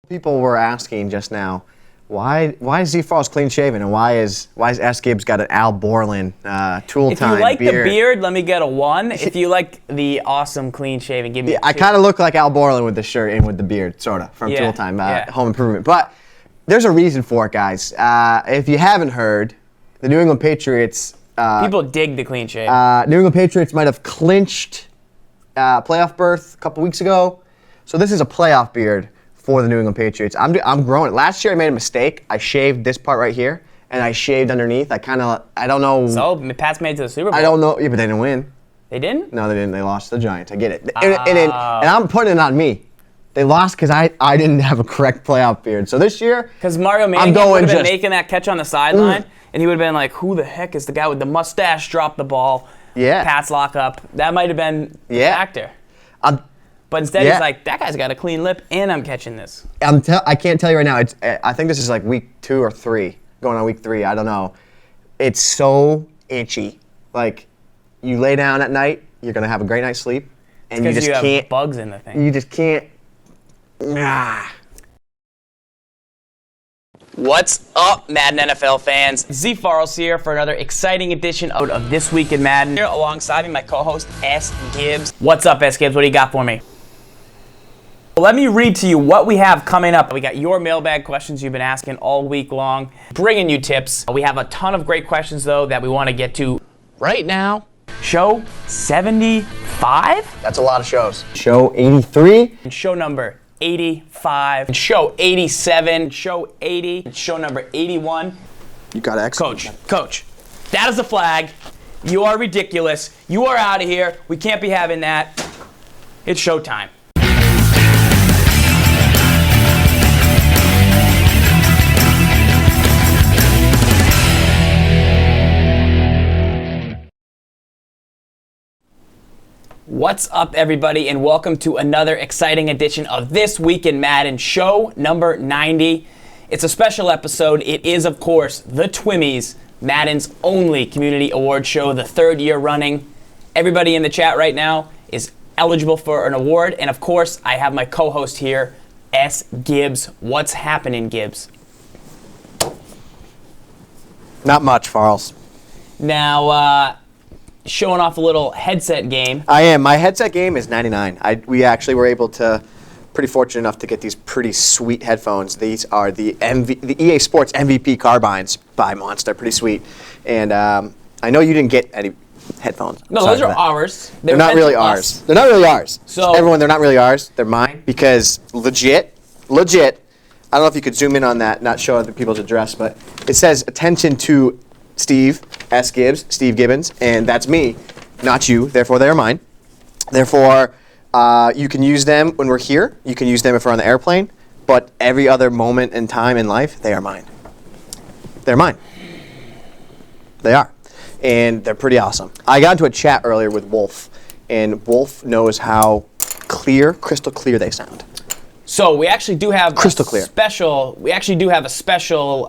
People were asking just now, why is ZFarls clean shaven, and why is SGibs got an Al Borland tool if time you like beard? the beard, let me get a 1. If you like the awesome clean shaven, give me a 2. I kind of look like Al Borland with the shirt and with the beard, sort of, from Tool Time, Home Improvement. But there's a reason for it, guys. If you haven't heard, the New England Patriots... people dig the clean shave. New England Patriots might have clinched playoff berth a couple weeks ago. So this is a playoff beard for the New England Patriots. I'm growing it. Last year I made a mistake. I shaved this part right here, and I shaved underneath. I don't know. So, Pats made it to the Super Bowl. I don't know. Yeah, but they didn't win. They didn't? No, they didn't. They lost to the Giants. I get it. And I'm putting it on me. They lost because I didn't have a correct playoff beard. So this year, because Mario Manning would have been making that catch on the sideline, and he would have been like, who the heck is the guy with the mustache drop the ball? Yeah. Pats lock up. That might have been the factor. But instead he's like, that guy's got a clean lip, and I'm catching this. I can't tell you right now. I think this is like week 2 or 3, going on week 3. I don't know. It's so itchy. Like, you lay down at night, you're going to have a great night's sleep, and you just can't. Have bugs in the thing. You just can't. Nah. What's up, Madden NFL fans? ZFarls here for another exciting edition of This Week in Madden. Here alongside me, my co-host, SGibs. What's up, SGibs? What do you got for me? Let me read to you what we have coming up. We got your mailbag questions you've been asking all week long, bringing you tips. We have a ton of great questions, though, that we want to get to right now. Show 75? That's a lot of shows. Show 83. And show number 85. And show 87. Show 80. And show number 81. You got X. Coach, that is the flag. You are ridiculous. You are out of here. We can't be having that. It's showtime. What's up, everybody, and welcome to another exciting edition of This Week in Madden, show number 90. It's a special episode. It is, of course, the Twimmies, Madden's only community award show, the 3rd year running. Everybody in the chat right now is eligible for an award, and of course, I have my co-host here, SGibs. What's happening, Gibbs? Not much, Farls. Now, showing off a little headset game. I am. My headset game is 99. We actually were able to, pretty fortunate enough to get these pretty sweet headphones. These are the EA Sports MVP carbines by Monster. Pretty sweet. And I know you didn't get any headphones. No, those are ours. They're not really ours. They're not really ours. So everyone, they're not really ours. They're mine because legit. I don't know if you could zoom in on that, not show other people's address, but it says attention to Steve S. Gibbs, Steve Gibbons, and that's me, not you. Therefore, they're mine. Therefore, you can use them when we're here. You can use them if we're on the airplane. But every other moment in time in life, they are mine. They're mine. They are. And they're pretty awesome. I got into a chat earlier with Wolf, and Wolf knows how crystal clear they sound. So we actually do have crystal clear. We actually do have a special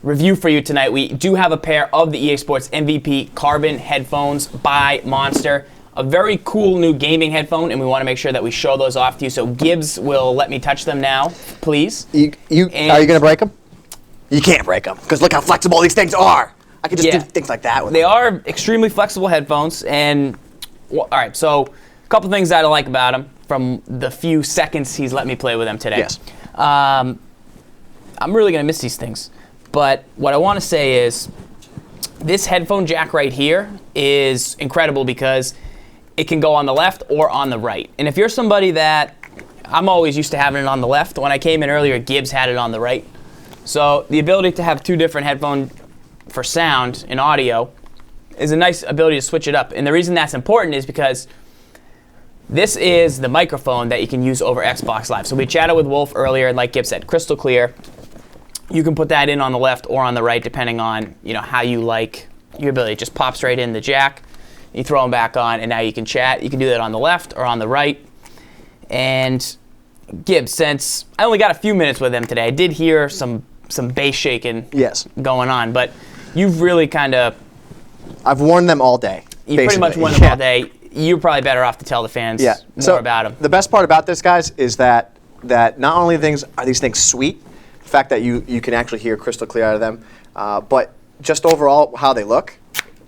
review for you tonight. We do have a pair of the EA Sports MVP Carbon headphones by Monster. A very cool new gaming headphone, and we want to make sure that we show those off to you. So Gibbs will let me touch them now, please. Are you going to break them? You can't break them, because look how flexible these things are. I can just do things like that with them. They are extremely flexible headphones, and all right, so a couple things that I like about them from the few seconds he's let me play with them today. Yes. I'm really going to miss these things. But what I want to say is this headphone jack right here is incredible because it can go on the left or on the right. And if you're somebody that, I'm always used to having it on the left. When I came in earlier, Gibbs had it on the right. So the ability to have 2 different headphones for sound and audio is a nice ability to switch it up. And the reason that's important is because this is the microphone that you can use over Xbox Live. So we chatted with Wolf earlier, and like Gibbs said, crystal clear. You can put that in on the left or on the right, depending on how you like your ability. It just pops right in the jack. You throw them back on, and now you can chat. You can do that on the left or on the right. And Gibbs, since I only got a few minutes with him today, I did hear some bass shaking going on. But you've really kind of... I've worn them all day. You pretty much worn them all day. You're probably better off to tell the fans more about them. The best part about this, guys, is that that not only are these things sweet, the fact that you can actually hear crystal clear out of them, but just overall how they look,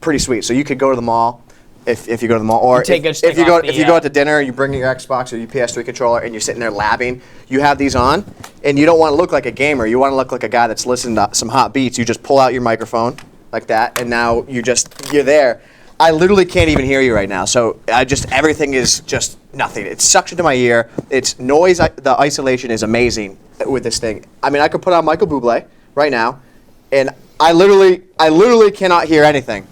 pretty sweet. So you could go to the mall if you go to the mall, or if you go out to dinner, you bring your Xbox or your PS3 controller and you're sitting there labbing. You have these on, and you don't want to look like a gamer. You want to look like a guy that's listening to some hot beats. You just pull out your microphone like that, and now you're there. I literally can't even hear you right now. So everything is just nothing. It sucks into my ear. It's noise. The isolation is amazing with this thing. I mean, I could put on Michael Bublé right now, and I literally cannot hear anything.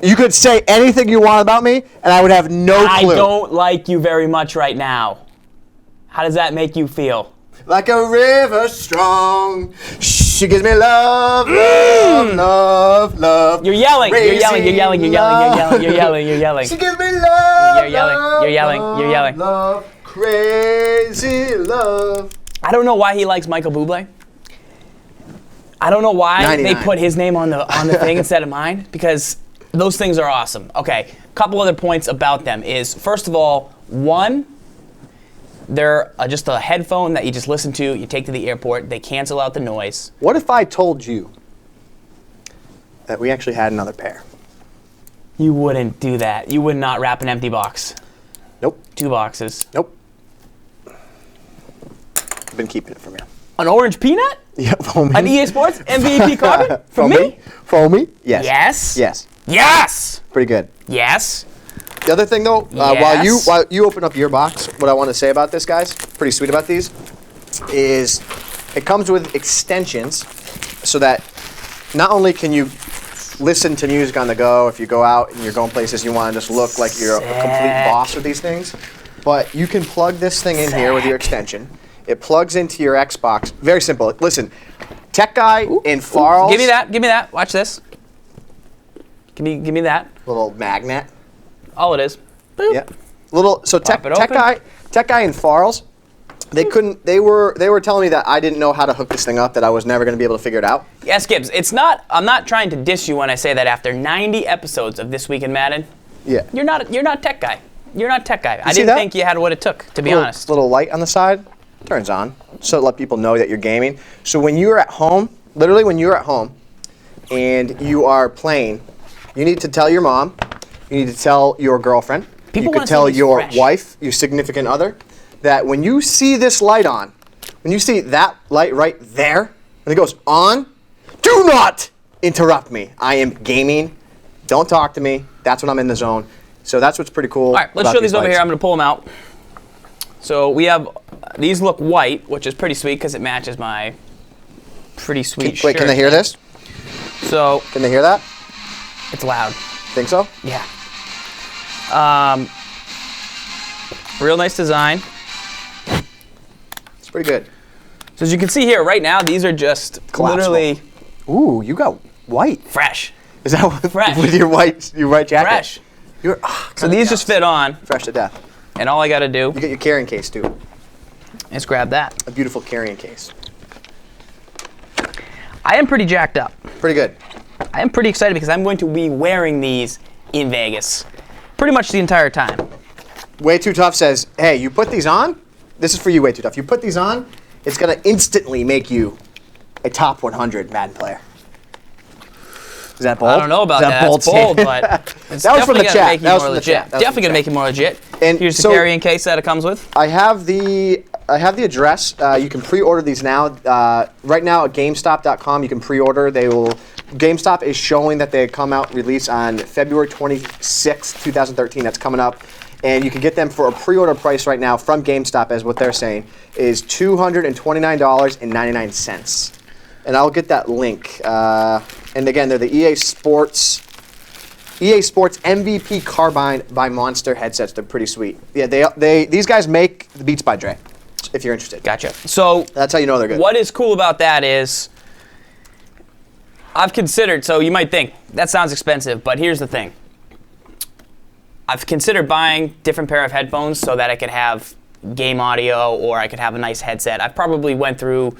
You could say anything you want about me, and I would have no clue. I don't like you very much right now. How does that make you feel? Like a river strong, she gives me love, love, love, love. You're yelling. You're yelling. You're yelling. You're yelling. You're yelling. You're yelling. You're yelling. She gives me love. You're yelling. You're yelling. You're yelling. Love, crazy love. I don't know why he likes Michael Bublé. I don't know why 99. they put his name on the thing instead of mine, because those things are awesome. Okay, a couple other points about them is, first of all, one, they're just a headphone that you just listen to, you take to the airport, they cancel out the noise. What if I told you that we actually had another pair? You wouldn't do that. You would not wrap an empty box. Nope. 2 boxes. Nope. I've been keeping it from you. An orange peanut? Yep, foamy. An EA Sports MVP carbon? From me? Foamy? Yes. Yes. Yes. Yes! Pretty good. Yes. The other thing, though, Yes. while you open up your box, what I want to say about this, guys, pretty sweet about these, is it comes with extensions so that not only can you listen to music on the go if you go out and you're going places you want to just look like you're a complete boss with these things, but you can plug this thing in here with your extension. It plugs into your Xbox. Very simple. Listen, Tech Guy and Farls. Give me that. Give me that. Watch this. Give me that. Little magnet. All it is. Boop. Yeah. Little. So Tech Guy and Farls, they were telling me that I didn't know how to hook this thing up, that I was never going to be able to figure it out. Yeah, Skibs, I'm not trying to diss you when I say that after 90 episodes of This Week in Madden, Yeah. you're not Tech Guy. You're not Tech Guy. I see didn't that? think you had what it took, to be honest. Little light on the side turns on, so to let people know that you're gaming. So when you're at home, literally when you're at home, and you are playing, you need to tell your mom, you need to tell your girlfriend, People you could wanna tell see these your fresh. wife, your significant other, that when you see this light on, when you see that light right there, when it goes on, do not interrupt me. I am gaming. Don't talk to me. That's when I'm in the zone. So that's what's pretty cool. All right, let's show these over here. I'm going to pull them out. So we have, these look white, which is pretty sweet because it matches my pretty sweet shirt. Wait, can they hear this? So Can they hear that? it's loud. Think so? Yeah. Real nice design. It's pretty good. So as you can see here, right now, these are just Collapsible. literally Ooh, you got white. fresh. Is that what, Fresh. with your white jacket? Fresh. You're, So these just fit on, fresh to death. and all I got to do You get your carrying case too. is grab that. A beautiful carrying case. I am pretty jacked up. Pretty good. I am pretty excited because I'm going to be wearing these in Vegas pretty much the entire time. Way Too Tough says, hey, you put these on? This is for you, Way Too Tough. You put these on, it's going to instantly make you a top 100 Madden player. Is that bold? I don't know about that. That's bold, statement? but it's That was from definitely the gonna chat. make you That was more from the legit. chat. That was Definitely from gonna the make you more legit. And here's the so- carrying case that it comes with. I have the address. You can pre-order these now. Right now at GameStop.com, you can pre-order. GameStop is showing that they come out release on February 26th, 2013. That's coming up, and you can get them for a pre-order price right now from GameStop, as what they're saying is $229.99. And I'll get that link. And again, they're the EA Sports MVP Carbine by Monster headsets. They're pretty sweet. Yeah, these guys make the Beats by Dre, if you're interested. Gotcha. So That's how you know they're good. what is cool about that is I've considered, so you might think, that sounds expensive, but here's the thing. I've considered buying different pair of headphones so that I could have game audio or I could have a nice headset. I've probably went through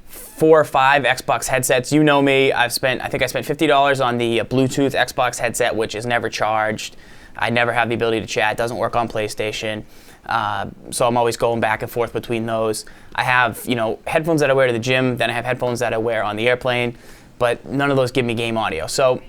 4 or 5 Xbox headsets. You know me. I think I spent $50 on the Bluetooth Xbox headset, which is never charged. I never have the ability to chat. It doesn't work on PlayStation. So I'm always going back and forth between those. I have, headphones that I wear to the gym, then I have headphones that I wear on the airplane, but none of those give me game audio. So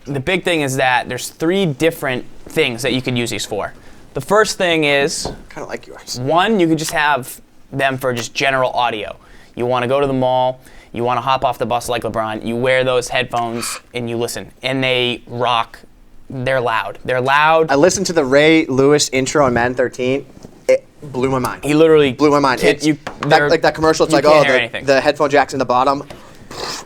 the big thing is that there's 3 different things that you can use these for. The first thing is, kind of like yours. One, you can just have them for just general audio. You want to go to the mall, you want to hop off the bus like LeBron, you wear those headphones and you listen, and they rock. They're loud. They're loud. I listened to the Ray Lewis intro on Madden 13. It blew my mind. He literally blew my mind. Like that commercial, it's like, the headphone jack's in the bottom.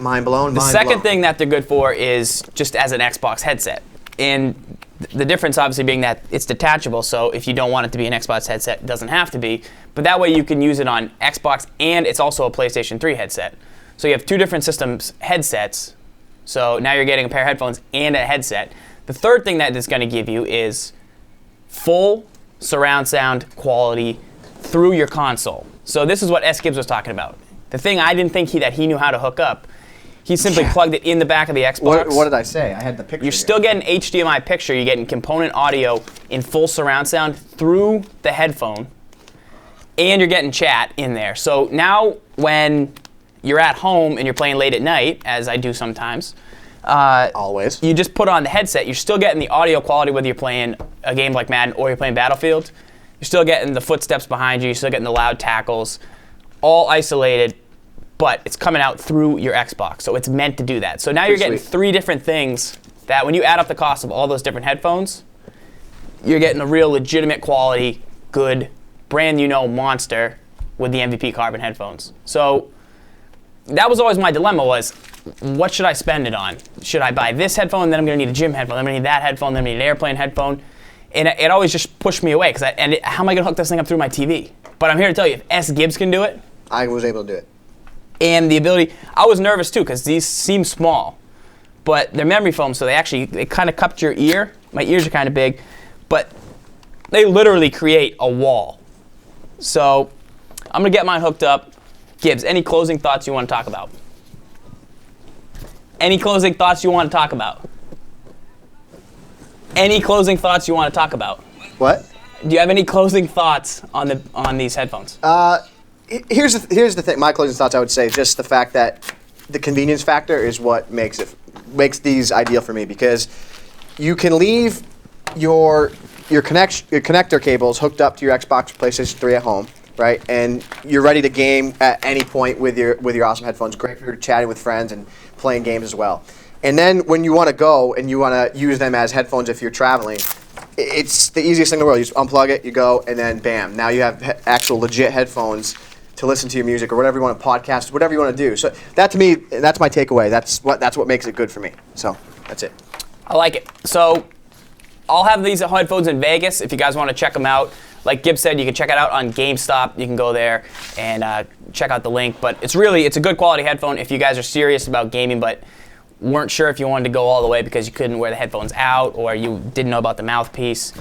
Mind blown. The second thing that they're good for is just as an Xbox headset. And the difference obviously being that it's detachable, so if you don't want it to be an Xbox headset, it doesn't have to be. But that way you can use it on Xbox, and it's also a PlayStation 3 headset. So you have 2 different systems headsets. So now you're getting a pair of headphones and a headset. The third thing that it's going to give you is full surround sound quality through your console. So this is what SGibs was talking about. The thing I didn't think that he knew how to hook up, he simply plugged it in the back of the Xbox. What did I say? I had the picture. You're still getting HDMI picture. You're getting component audio in full surround sound through the headphone, and you're getting chat in there. So now when you're at home and you're playing late at night, as I do sometimes, always, you just put on the headset. You're still getting the audio quality whether you're playing a game like Madden or you're playing Battlefield. You're still getting the footsteps behind you. You're still getting the loud tackles, all isolated, but it's coming out through your Xbox. So it's meant to do that. So now you're getting 3 different things that when you add up the cost of all those different headphones, you're getting a real legitimate quality, good, brand monster with the MVP carbon headphones. So that was always my dilemma was, what should I spend it on? Should I buy this headphone, then I'm going to need a gym headphone, then I'm going to need that headphone, then I'm going to need an airplane headphone? And it always just pushed me away, how am I going to hook this thing up through my TV? But I'm here to tell you, if SGibs can do it. I was able to do it. And the ability, I was nervous too, because these seem small, but they're memory foam, so they kind of cup your ear. My ears are kind of big, but they literally create a wall. So I'm going to get mine hooked up. Gibbs, any closing thoughts you want to talk about? Any closing thoughts you want to talk about? Any closing thoughts you want to talk about? What? Do you have any closing thoughts on these headphones? Here's the thing. My closing thoughts, I would say, is just the fact that the convenience factor is what makes these ideal for me, because you can leave your connector cables hooked up to your Xbox or PlayStation 3 at home, right? And you're ready to game at any point with your awesome headphones. Great for chatting with friends and playing games as well. And then when you want to go and you want to use them as headphones if you're traveling, it's the easiest thing in the world. You just unplug it, you go, and then bam. Now you have actual legit headphones to listen to your music or whatever you want to podcast, whatever you want to do. So that to me, that's my takeaway. That's what makes it good for me. So that's it. I like it. So I'll have these headphones in Vegas if you guys want to check them out. Like Gibbs said, you can check it out on GameStop. You can go there and check out the link. But it's a good quality headphone if you guys are serious about gaming, but weren't sure if you wanted to go all the way because you couldn't wear the headphones out or you didn't know about the mouthpiece.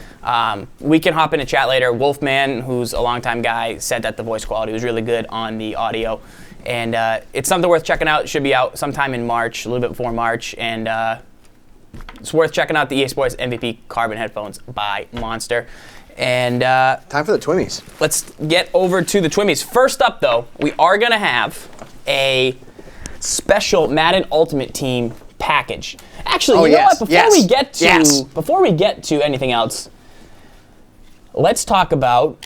We can hop in a chat later. Wolfman, who's a longtime guy, said that the voice quality was really good on the audio. And it's something worth checking out. It should be out sometime in March, a little bit before March. And it's worth checking out the EA Sports MVP Carbon headphones by Monster. And time for the Twimmies. Let's get over to the Twimmies. First up, though, we are going to have a special Madden Ultimate Team package. Actually, you know what? Before we get to anything else, let's talk about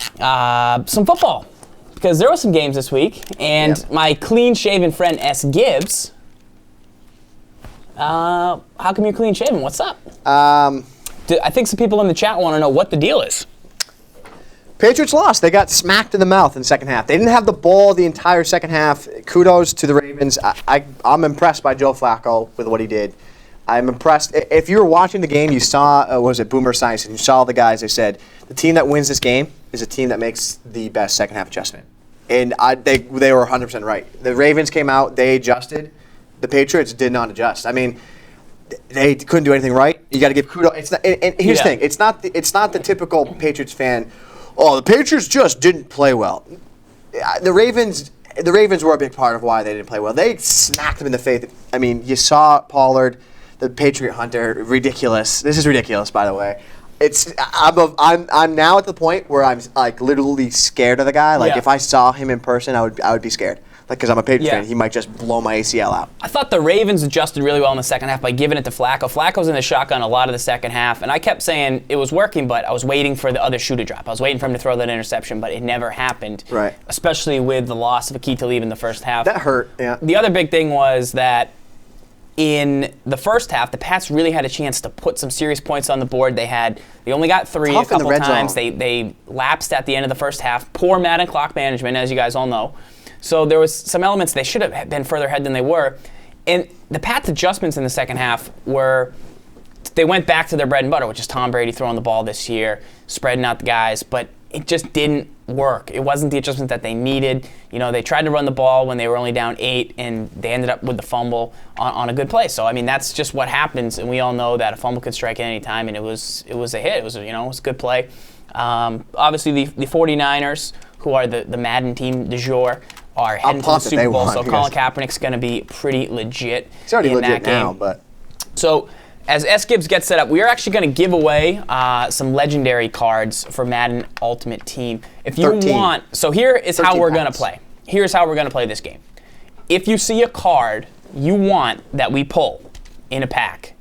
some football, because there were some games this week, and my clean-shaven friend SGibs. How come you're clean-shaven? What's up? I think some people in the chat want to know what the deal is. Patriots lost. They got smacked in the mouth in the second half. They didn't have the ball the entire second half. Kudos to the Ravens. I'm impressed by Joe Flacco with what he did. I'm impressed. If you were watching the game, you saw, Boomer Science, and you saw the guys, they said, the team that wins this game is a team that makes the best second half adjustment. And they were 100% right. The Ravens came out, they adjusted. The Patriots did not adjust. I mean, they couldn't do anything right. You got to give kudos. It's not, and here's the thing. It's not the typical Patriots fan, oh, the Patriots just didn't play well. The Ravens were a big part of why they didn't play well. They smacked them in the face. I mean, you saw Pollard, the Patriot Hunter, ridiculous. This is ridiculous, by the way. I'm now at the point where I'm like literally scared of the guy. Like Yeah. if I saw him in person, I would be scared. Like because I'm a Patriots Yeah. fan, he might just blow my ACL out. I thought the Ravens adjusted really well in the second half by giving it to Flacco. Flacco's in the shotgun a lot of the second half, and I kept saying it was working, but I was waiting for the other shoe to drop. I was waiting for him to throw that interception, but it never happened. Right. Especially with the loss of Akeem Talib in the first half. That hurt. Yeah. The other big thing was that in the first half, the Pats really had a chance to put some serious points on the board. They only got 3 Tough a in the couple red times. zone. They lapsed at the end of the first half. Poor Madden clock management, as you guys all know. So there was some elements they should have been further ahead than they were. And the Pats' adjustments in the second half were, they went back to their bread and butter, which is Tom Brady throwing the ball this year, spreading out the guys, but it just didn't work. It wasn't the adjustment that they needed. You know, they tried to run the ball when they were only down 8, and they ended up with the fumble on a good play. So, I mean, that's just what happens, and we all know that a fumble could strike at any time, and it was a hit. It was a good play. Obviously, the 49ers, who are the Madden team du jour, are heading to the Super Bowl, so Colin Kaepernick's going to be pretty legit. He's already in legit that game. now, but So, as SGibs gets set up, we are actually going to give away some legendary cards for Madden Ultimate Team. If you 13. want, so here is how 13 we're going to packs. play. Here's how we're going to play this game. If you see a card you want that we pull in a pack,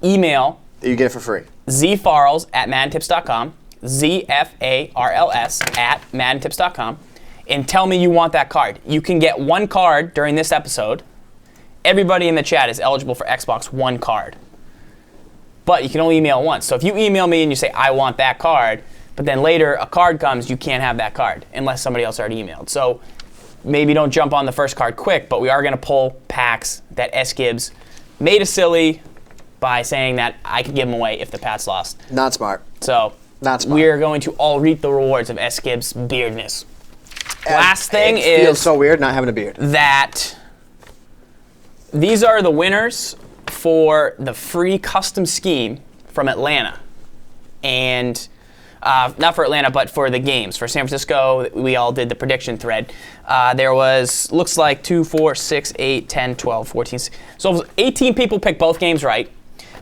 email you get it for free. ZFarls at MaddenTips.com, ZFarls at MaddenTips.com, and tell me you want that card. You can get one card during this episode. Everybody in the chat is eligible for Xbox One card. But you can only email once. So if you email me and you say, I want that card, but then later a card comes, you can't have that card unless somebody else already emailed. So maybe don't jump on the first card quick, but we are going to pull packs that SGibs made us silly by saying that I could give them away if the Pats lost. Not smart. So Not smart. we are going to all reap the rewards of SGibs' beardness. Last thing it feels is so weird not having a beard. that these are the winners for the free custom scheme from Atlanta. And not for Atlanta, but for the games. For San Francisco, we all did the prediction thread. There was, looks like 2, 4, 6, 8, 10, 12, 14. So 18 people picked both games right.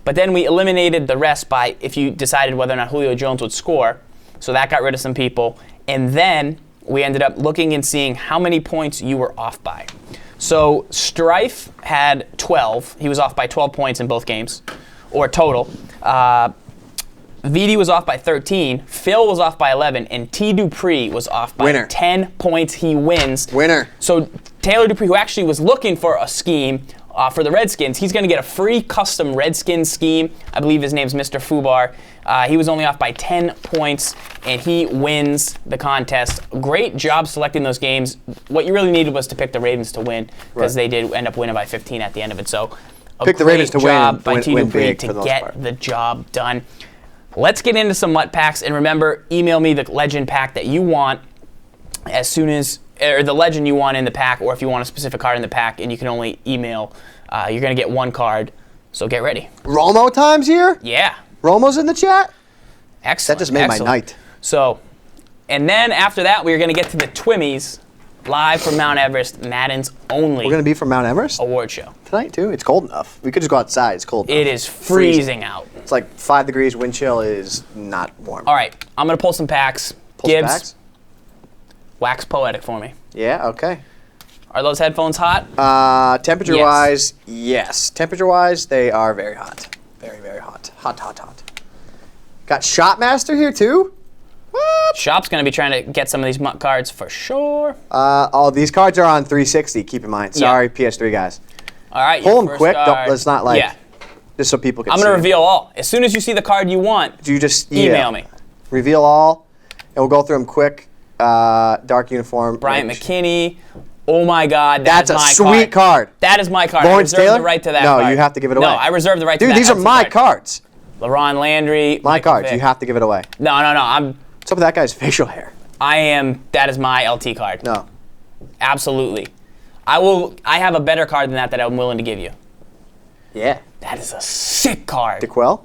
But then we eliminated the rest by if you decided whether or not Julio Jones would score. So that got rid of some people. And then we ended up looking and seeing how many points you were off by. So Strife had 12. He was off by 12 points in both games, or total. VD was off by 13. Phil was off by 11. And T. Dupree was off by 10 points. He wins. Winner. So Taylor Dupree, who actually was looking for a scheme for the Redskins, he's going to get a free custom Redskins scheme. I believe his name's Mr. Fubar. He was only off by 10 points, and he wins the contest. Great job selecting those games. What you really needed was to pick the Ravens to win, because they did end up winning by 15 at the end of it. So Pick the Ravens to win, job by T. win Dupree big to for the most get part. the job done. Let's get into some MUT packs, and remember, email me the legend pack that you want as soon as, or the legend you want in the pack, or if you want a specific card in the pack, and you can only email. You're going to get one card, so get ready. Romo time's here? Yeah. Romo's in the chat? Excellent. That just made my night. So, and then after that, we're going to get to the Twimmies, live from Mount Everest, Madden's only We're going to be from Mount Everest award show. tonight, too? It's cold enough. We could just go outside. It's cold enough. It is freezing out. It's like 5 degrees. Wind chill is not warm. All right, I'm going to pull some packs. Pull some Gibbs, packs? wax poetic for me. Yeah, okay. Are those headphones hot? Temperature-wise, yes. Temperature-wise, they are very hot. Very, very hot. Hot, hot, hot. Got Shotmaster here, too? What? Shop's going to be trying to get some of these MUT cards for sure. These cards are on 360, keep in mind. Sorry, PS3 guys. All right, Pull your them first quick. card. Let's not, like, Yeah. just so people can I'm see going to them. reveal all. As soon as you see the card you want, You just email me. Reveal all, and we'll go through them quick. Dark uniform. Bryant Range. McKinney. Oh my God, That's a my sweet card. That is my card. Lawrence I reserve Taylor? the right to that No, card. you have to give it away. No, I reserve the right to Dude, that. these are LT my card. cards. LaRon Landry. My Michael cards. Vick. You have to give it away. No. What's up with that guy's facial hair? That is my LT card. No. Absolutely. I have a better card than that I'm willing to give you. Yeah. That is a sick card. DeQuell?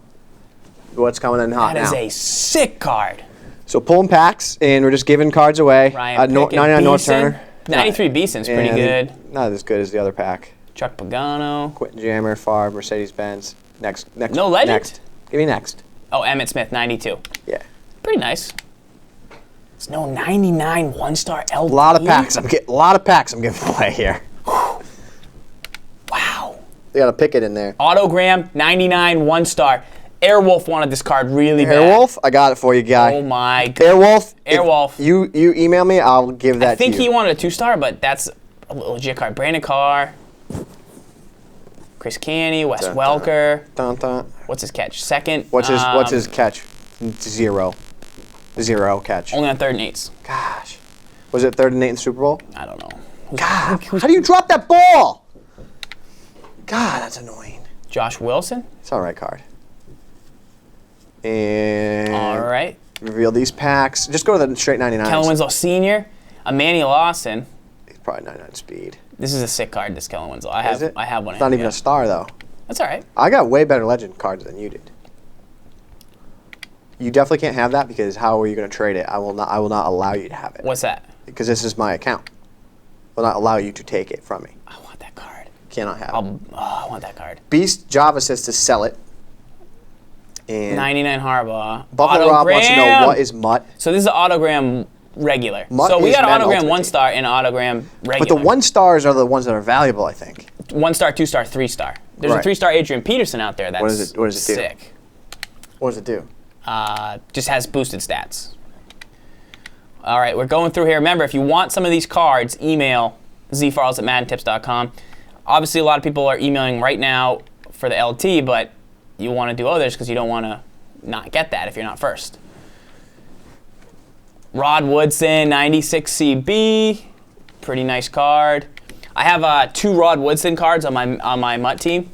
What's coming in hot That now? is a sick card. So pulling packs, and we're just giving cards away. Ryan Pickett, 99 North Beeson. Turner. 93 Beeson's pretty good. Not as good as the other pack. Chuck Pagano. Quentin Jammer, Favre, Mercedes-Benz. Next. No legend? Next. Give me next. Oh, Emmitt Smith, 92. Yeah. Pretty nice. It's no 99 one-star LT. A lot of packs. I'm giving away here. Wow. They got a pick it in there. Autogram, 99 one-star. Airwolf wanted this card really bad. Airwolf, I got it for you, guy. Oh my god. Airwolf. Airwolf. You email me, I'll give that to you. I think he wanted a 2-star, but that's a legit card. Brandon Carr, Chris Canny, Wes Welker. Dun, dun. What's his catch? Second. What's his catch? 0. 0 catch. Only on 3rd and 8s. Gosh. Was it 3rd and 8 in the Super Bowl? I don't know. God, how do you drop that ball? God, that's annoying. Josh Wilson. It's all right card. And All right. reveal these packs. Just go to the straight 99s. Kellen Winslow Sr. Emmanuel Lawson. He's probably 99 speed. This is a sick card, this Kellen Winslow. I Is it? have one. It's not even a star, though. That's all right. I got way better legend cards than you did. You definitely can't have that because how are you going to trade it? I will not allow you to have it. What's that? Because this is my account. I will not allow you to take it from me. I want that card. Cannot have it. I want that card. Beast Java says to sell it. And 99 Harbaugh. Buffalo Rob wants to know what is Mutt. So this is an autogram regular. Mutt so we is got Madden autogram Ultimate 1-star and autogram regular. But the 1-stars are the ones that are valuable, I think. 1-star, 2-star, 3-star. There's a Right. 3-star Adrian Peterson out there that's What does it do? sick. What does it do? Just has boosted stats. All right, we're going through here. Remember, if you want some of these cards, email zfarls@maddentips.com. Obviously, a lot of people are emailing right now for the LT, but you want to do others because you don't want to not get that if you're not first. Rod Woodson, 96 CB. Pretty nice card. I have 2 Rod Woodson cards on my Mutt team.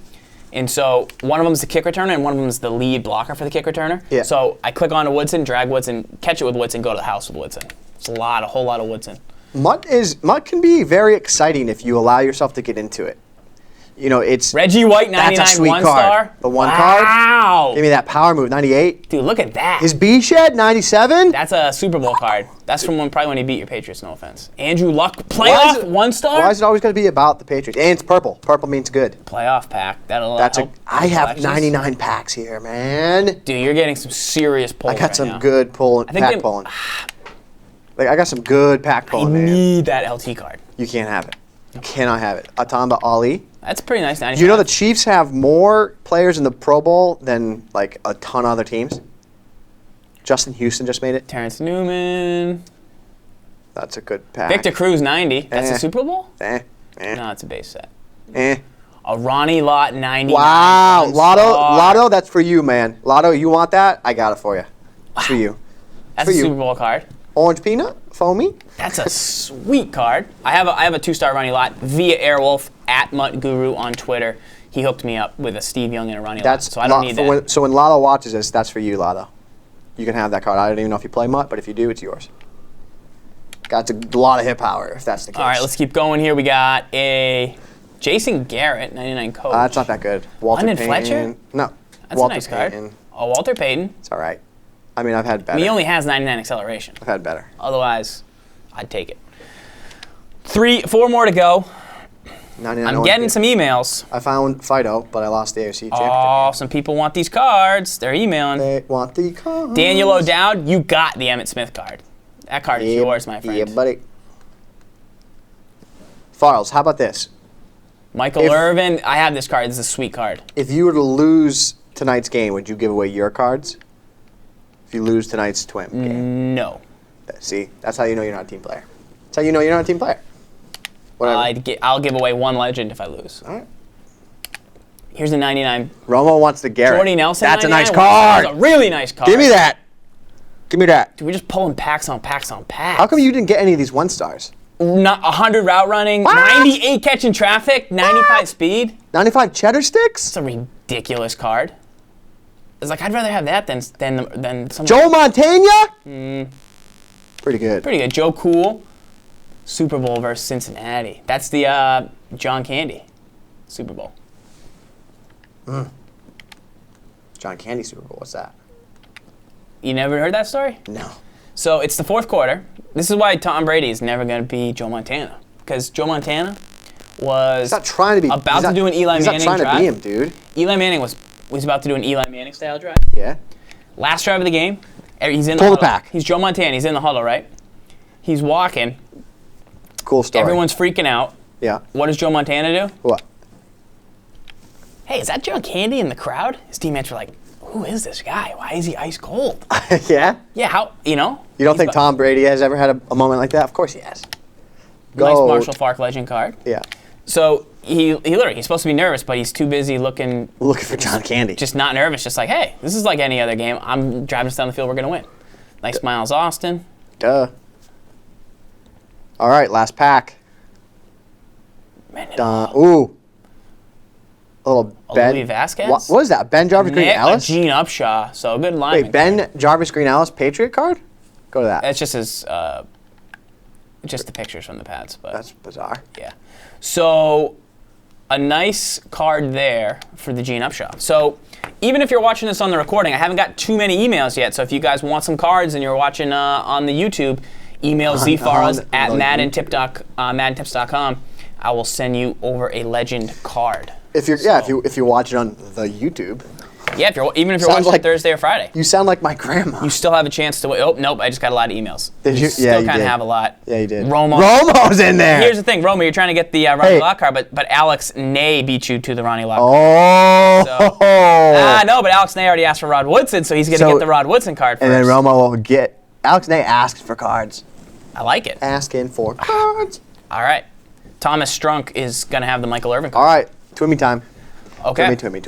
And so one of them is the kick returner and one of them is the lead blocker for the kick returner. Yeah. So I click on Woodson, drag Woodson, catch it with Woodson, go to the house with Woodson. It's a whole lot of Woodson. Mutt can be very exciting if you allow yourself to get into it. You know, it's Reggie White, 99 that's a sweet 1-star. card. The 1 card. Wow. Give me that power move, 98. Dude, look at that. His B shed, 97. That's a Super Bowl card. That's from probably when he beat your Patriots, no offense. Andrew Luck, playoff 1-star? Why is it always going to be about the Patriots? And it's purple. Purple means good. Playoff pack. That'll That's help. I have collections. 99 packs here, man. Dude, you're getting some serious pulls I got right some now. good pack pulling. Like I got some good pack I pulling, man. need that LT card. You can't have it. You cannot have it. Atamba Ali. That's pretty nice. 95. You know the Chiefs have more players in the Pro Bowl than like a ton of other teams. Justin Houston just made it. Terrence Newman. That's a good pack. Victor Cruz, 90. That's a Super Bowl? Eh. No, it's a base set. Eh. A Ronnie Lott, 99. Wow. 1-star. Lotto, that's for you, man. Lotto, you want that? I got it for you. It's for you. That's for a you. Super Bowl card. Orange peanut, foamy. That's a sweet card. I have a 2-star Ronnie Lott via Airwolf at Mutt Guru on Twitter. He hooked me up with a Steve Young and a Ronnie Lott, so I don't need that. So when Lotto watches this, that's for you, Lotto. You can have that card. I don't even know if you play Mutt, but if you do, it's yours. Got a lot of hit power if that's the case. All right, let's keep going here. We got a Jason Garrett, 99 coach. That's not that good. Walter London Payton. Fletcher? No. That's Walter a nice Payton. card. Oh, Walter Payton. It's all right. I mean, I've had better. He only has 99 acceleration. I've had better. Otherwise, I'd take it. 4 more to go. 99 I'm getting some emails. I found Fido, but I lost the AFC championship. Oh, some people want these cards. They're emailing. They want the cards. Daniel O'Dowd, you got the Emmitt Smith card. That card is yours, my friend. Yeah, buddy. Farls, how about this? Michael Irvin, I have this card. This is a sweet card. If you were to lose tonight's game, would you give away your cards? If you lose tonight's Twim game? No. See, that's how you know you're not a team player. That's how you know you're not a team player. Whatever. I'll give away 1 legend if I lose. All right. Here's a 99. Romo wants the Garrett. Jordy Nelson. That's a 99. nice card. That's a really nice card. Give me that. Give me that. Dude, we're just pulling packs on packs on packs. How come you didn't get any of these 1-stars? Not 100 route running, What? 98 catching traffic, 95 speed. 95 cheddar sticks? It's a ridiculous card. It's like I'd rather have that than some. Joe Montana? Pretty good. Pretty good. Joe Cool, Super Bowl versus Cincinnati. That's the John Candy Super Bowl. John Candy Super Bowl. What's that? You never heard that story? No. So it's the 4th quarter. This is why Tom Brady is never going to be Joe Montana. Because Joe Montana was He's not trying to be. about to do an Eli Manning He's not trying drive. to be him, dude. Eli Manning was about to do an Eli Manning style drive. Yeah. Last drive of the game. He's in the Pull the huddle. pack. He's Joe Montana. He's in the huddle, right? He's walking. Cool story. Everyone's freaking out. Yeah. What does Joe Montana do? What? Hey, is that John Candy in the crowd? His teammates were like, who is this guy? Why is he ice cold? Yeah? Yeah, how, you know? You don't think Tom Brady has ever had a moment like that? Of course he has. Nice Goat. Marshall Falk legend card. Yeah. So he literally, he's supposed to be nervous, but he's too busy looking Looking for John Candy. just not nervous, just like, hey, this is like any other game. I'm driving us down the field, we're going to win. Nice Miles Austin. Duh. All right, last pack. Man, Ooh. A little Ben. Louis Vasquez? What is that? Ben Jarvis Green Ellis? Gene Upshaw. So good lineman. Wait, Ben Jarvis Green Ellis Patriot card? Go to that. That's just his, just the pictures from the pads. But That's bizarre. yeah. So a nice card there for the Gene Upshaw. So even if you're watching this on the recording, I haven't got too many emails yet. So if you guys want some cards and you're watching on the YouTube, email ZFarls at maddentips.com. I will send you over a legend card. If you're if you watch it on the YouTube, Yeah, even if you're Sounds watching like- it Thursday or Friday, you sound like my grandma. you still have a chance to win. Oh, nope, I just got a lot of emails. Did you? Still Yeah, you kind of did. have a lot. Yeah, you did. Romo's in there. Here's the thing, Romo, you're trying to get the Ronnie Hey. Lott card, but Alex Nay beat you to the Ronnie Lott card. Oh. No, but Alex Nay already asked for Rod Woodson, so he's going to So- get the Rod Woodson card first. And then Romo will get. Alex Nay asked for cards. I like it. Asking for cards. All right. Thomas Strunk is going to have the Michael Irvin All card. right, Twimmy time. Okay. Twimmy.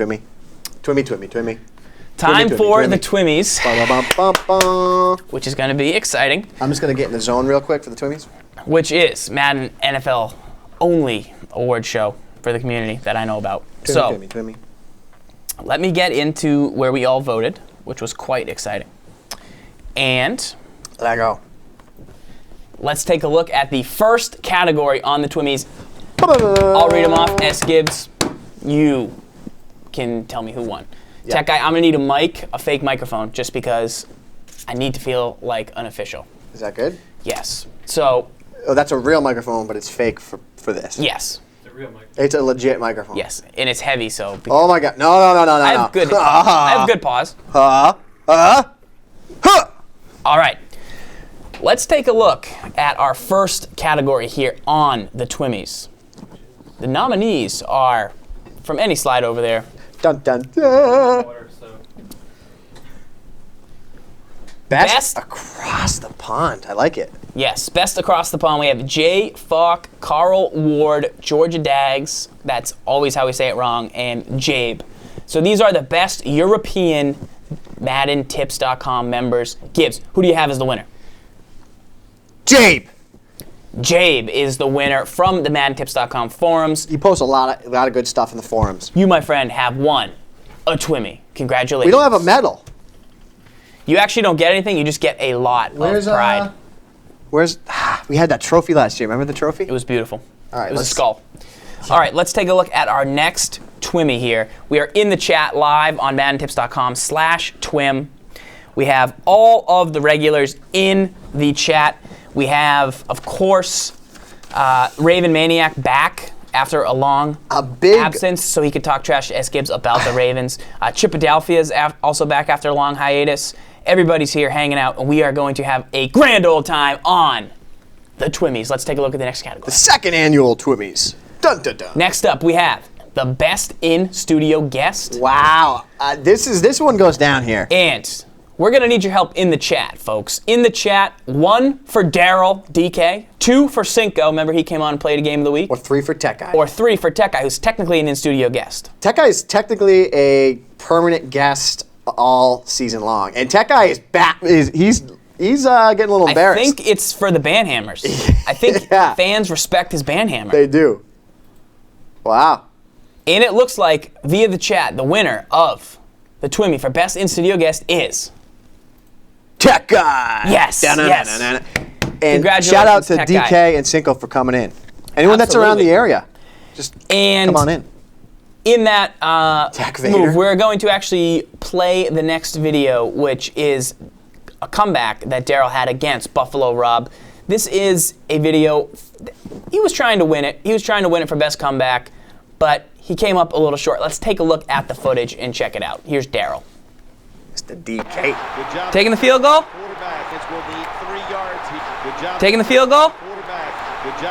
Time Twimmy, for Twimmy. the Twimmies, Ba-ba-bum-bum-bum. which is going to be exciting, I'm just gonna get in the zone real quick for the Twimmies. which is Madden NFL only award show for the community that I know about. So Twimmy. let me get into where we all voted, which was quite exciting. And Let go. let's take a look at the first category on the Twimmies. I'll read them off. SGibs, you can tell me who won. Yeah. Tech guy, I'm gonna need a mic, a fake microphone, just because I need to feel like an official. Is that good? Yes. So, Oh, that's a real microphone, but it's fake for this. yes. It's a legit microphone. Yes. And it's heavy, so. Oh my God! No! I have good. I have good pause. Huh? All right. Let's take a look at our first category here on the Twimmies. The nominees are from any slide over there. Dun dun dun. Best- across the pond. I like it. Yes, best across the pond, we have Jay Falk, Carl Ward, Georgia Dags, that's always how we say it wrong, and Jabe. So these are the best European MaddenTips.com members. Gibbs, who do you have as the winner? Jabe. Jabe is the winner from the MaddenTips.com forums. He posts a lot of good stuff in the forums. You, my friend, have won a Twimmy. Congratulations. We don't have a medal. You actually don't get anything, you just get a lot of pride. We had that trophy last year. Remember the trophy? It was beautiful. All right, it was a let's- skull. All right, let's take a look at our next Twimmy here. We are in the chat live on MaddenTips.com/Twim. We have all of the regulars in the chat. We have, of course, Raven Maniac back after a long big absence, so he could talk trash to SGibs about the Ravens. Chipadelphia is also back after a long hiatus. Everybody's here hanging out, and we are going to have a grand old time on the Twimmies. Let's take a look at the next category. second annual Twimmies. Dun dun dun. Next up, we have the best in-studio guest. Wow. This one goes down here. And we're going to need your help in the chat, folks. In the chat, 1 for Daryl, DK, 2 for Cinco, remember he came on and played a game of the week, Or 3 for Tech Guy. or 3 for Tech Guy, who's technically an in-studio guest. Tech Guy is technically a permanent guest all season long, and Tech Guy is back. He's getting a little embarrassed. I think it's for the Banhammers. I think Yeah. fans respect his Banhammer. They do. Wow. And it looks like, via the chat, the winner of the Twimmy for best in-studio guest is... Tech Guy. Yes, yes. And Congratulations, shout out to Tech DK Guy. and Cinco for coming in. Anyone that's around Absolutely. the area, just And come on in. in that Tech Vader. move, we're going to actually play the next video, which is a comeback that Daryl had against Buffalo Rob. This is a video. He was trying to win it. He was trying to win it for best comeback, but he came up a little short. Let's take a look at the footage and check it out. Here's Daryl. It's the DK. Taking the field goal. Taking the field goal.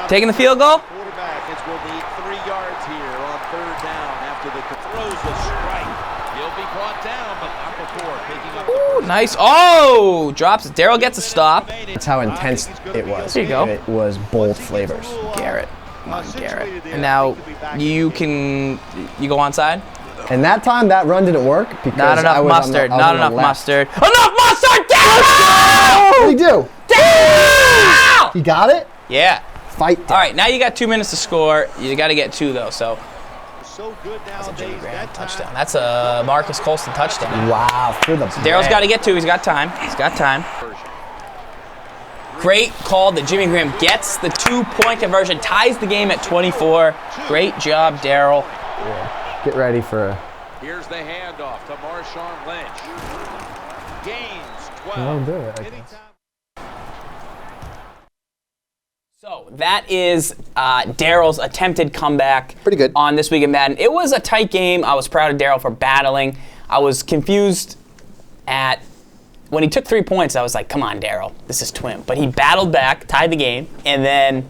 Taking the field goal. Quarterback will need 3 yards here on 3rd down after the throws the strike. He'll be brought down, but not before picking up. Ooh, nice. Oh, drops it. Daryl gets a stop. That's how intense it was. There you go. It was bold flavors. Garrett. Come on, Garrett. And now you go onside? And that time, that run didn't work because Not enough I was mustard. on the, Not enough mustard. Enough mustard! Daryl! What did he do? Daryl! He got it? Yeah. Fight. All right, now you got 2 minutes to score. You got to get 2, though, so. So good That's a Jimmy nowadays. Graham touchdown. That's a Marcus Colston touchdown. Wow, for the Daryl's got to get 2. He's got time. He's got time. Great call that Jimmy Graham gets the 2-point conversion, ties the game at 24. Great job, Daryl. Get ready for a... Here's the handoff to Marshawn Lynch. Gains 12. Don't do it, I guess. So that is Daryl's attempted comeback. Pretty good. On This Week in Madden. It was a tight game. I was proud of Daryl for battling. I was confused at when he took 3 points. I was like, come on, Daryl, this is Twim. But he battled back, tied the game, and then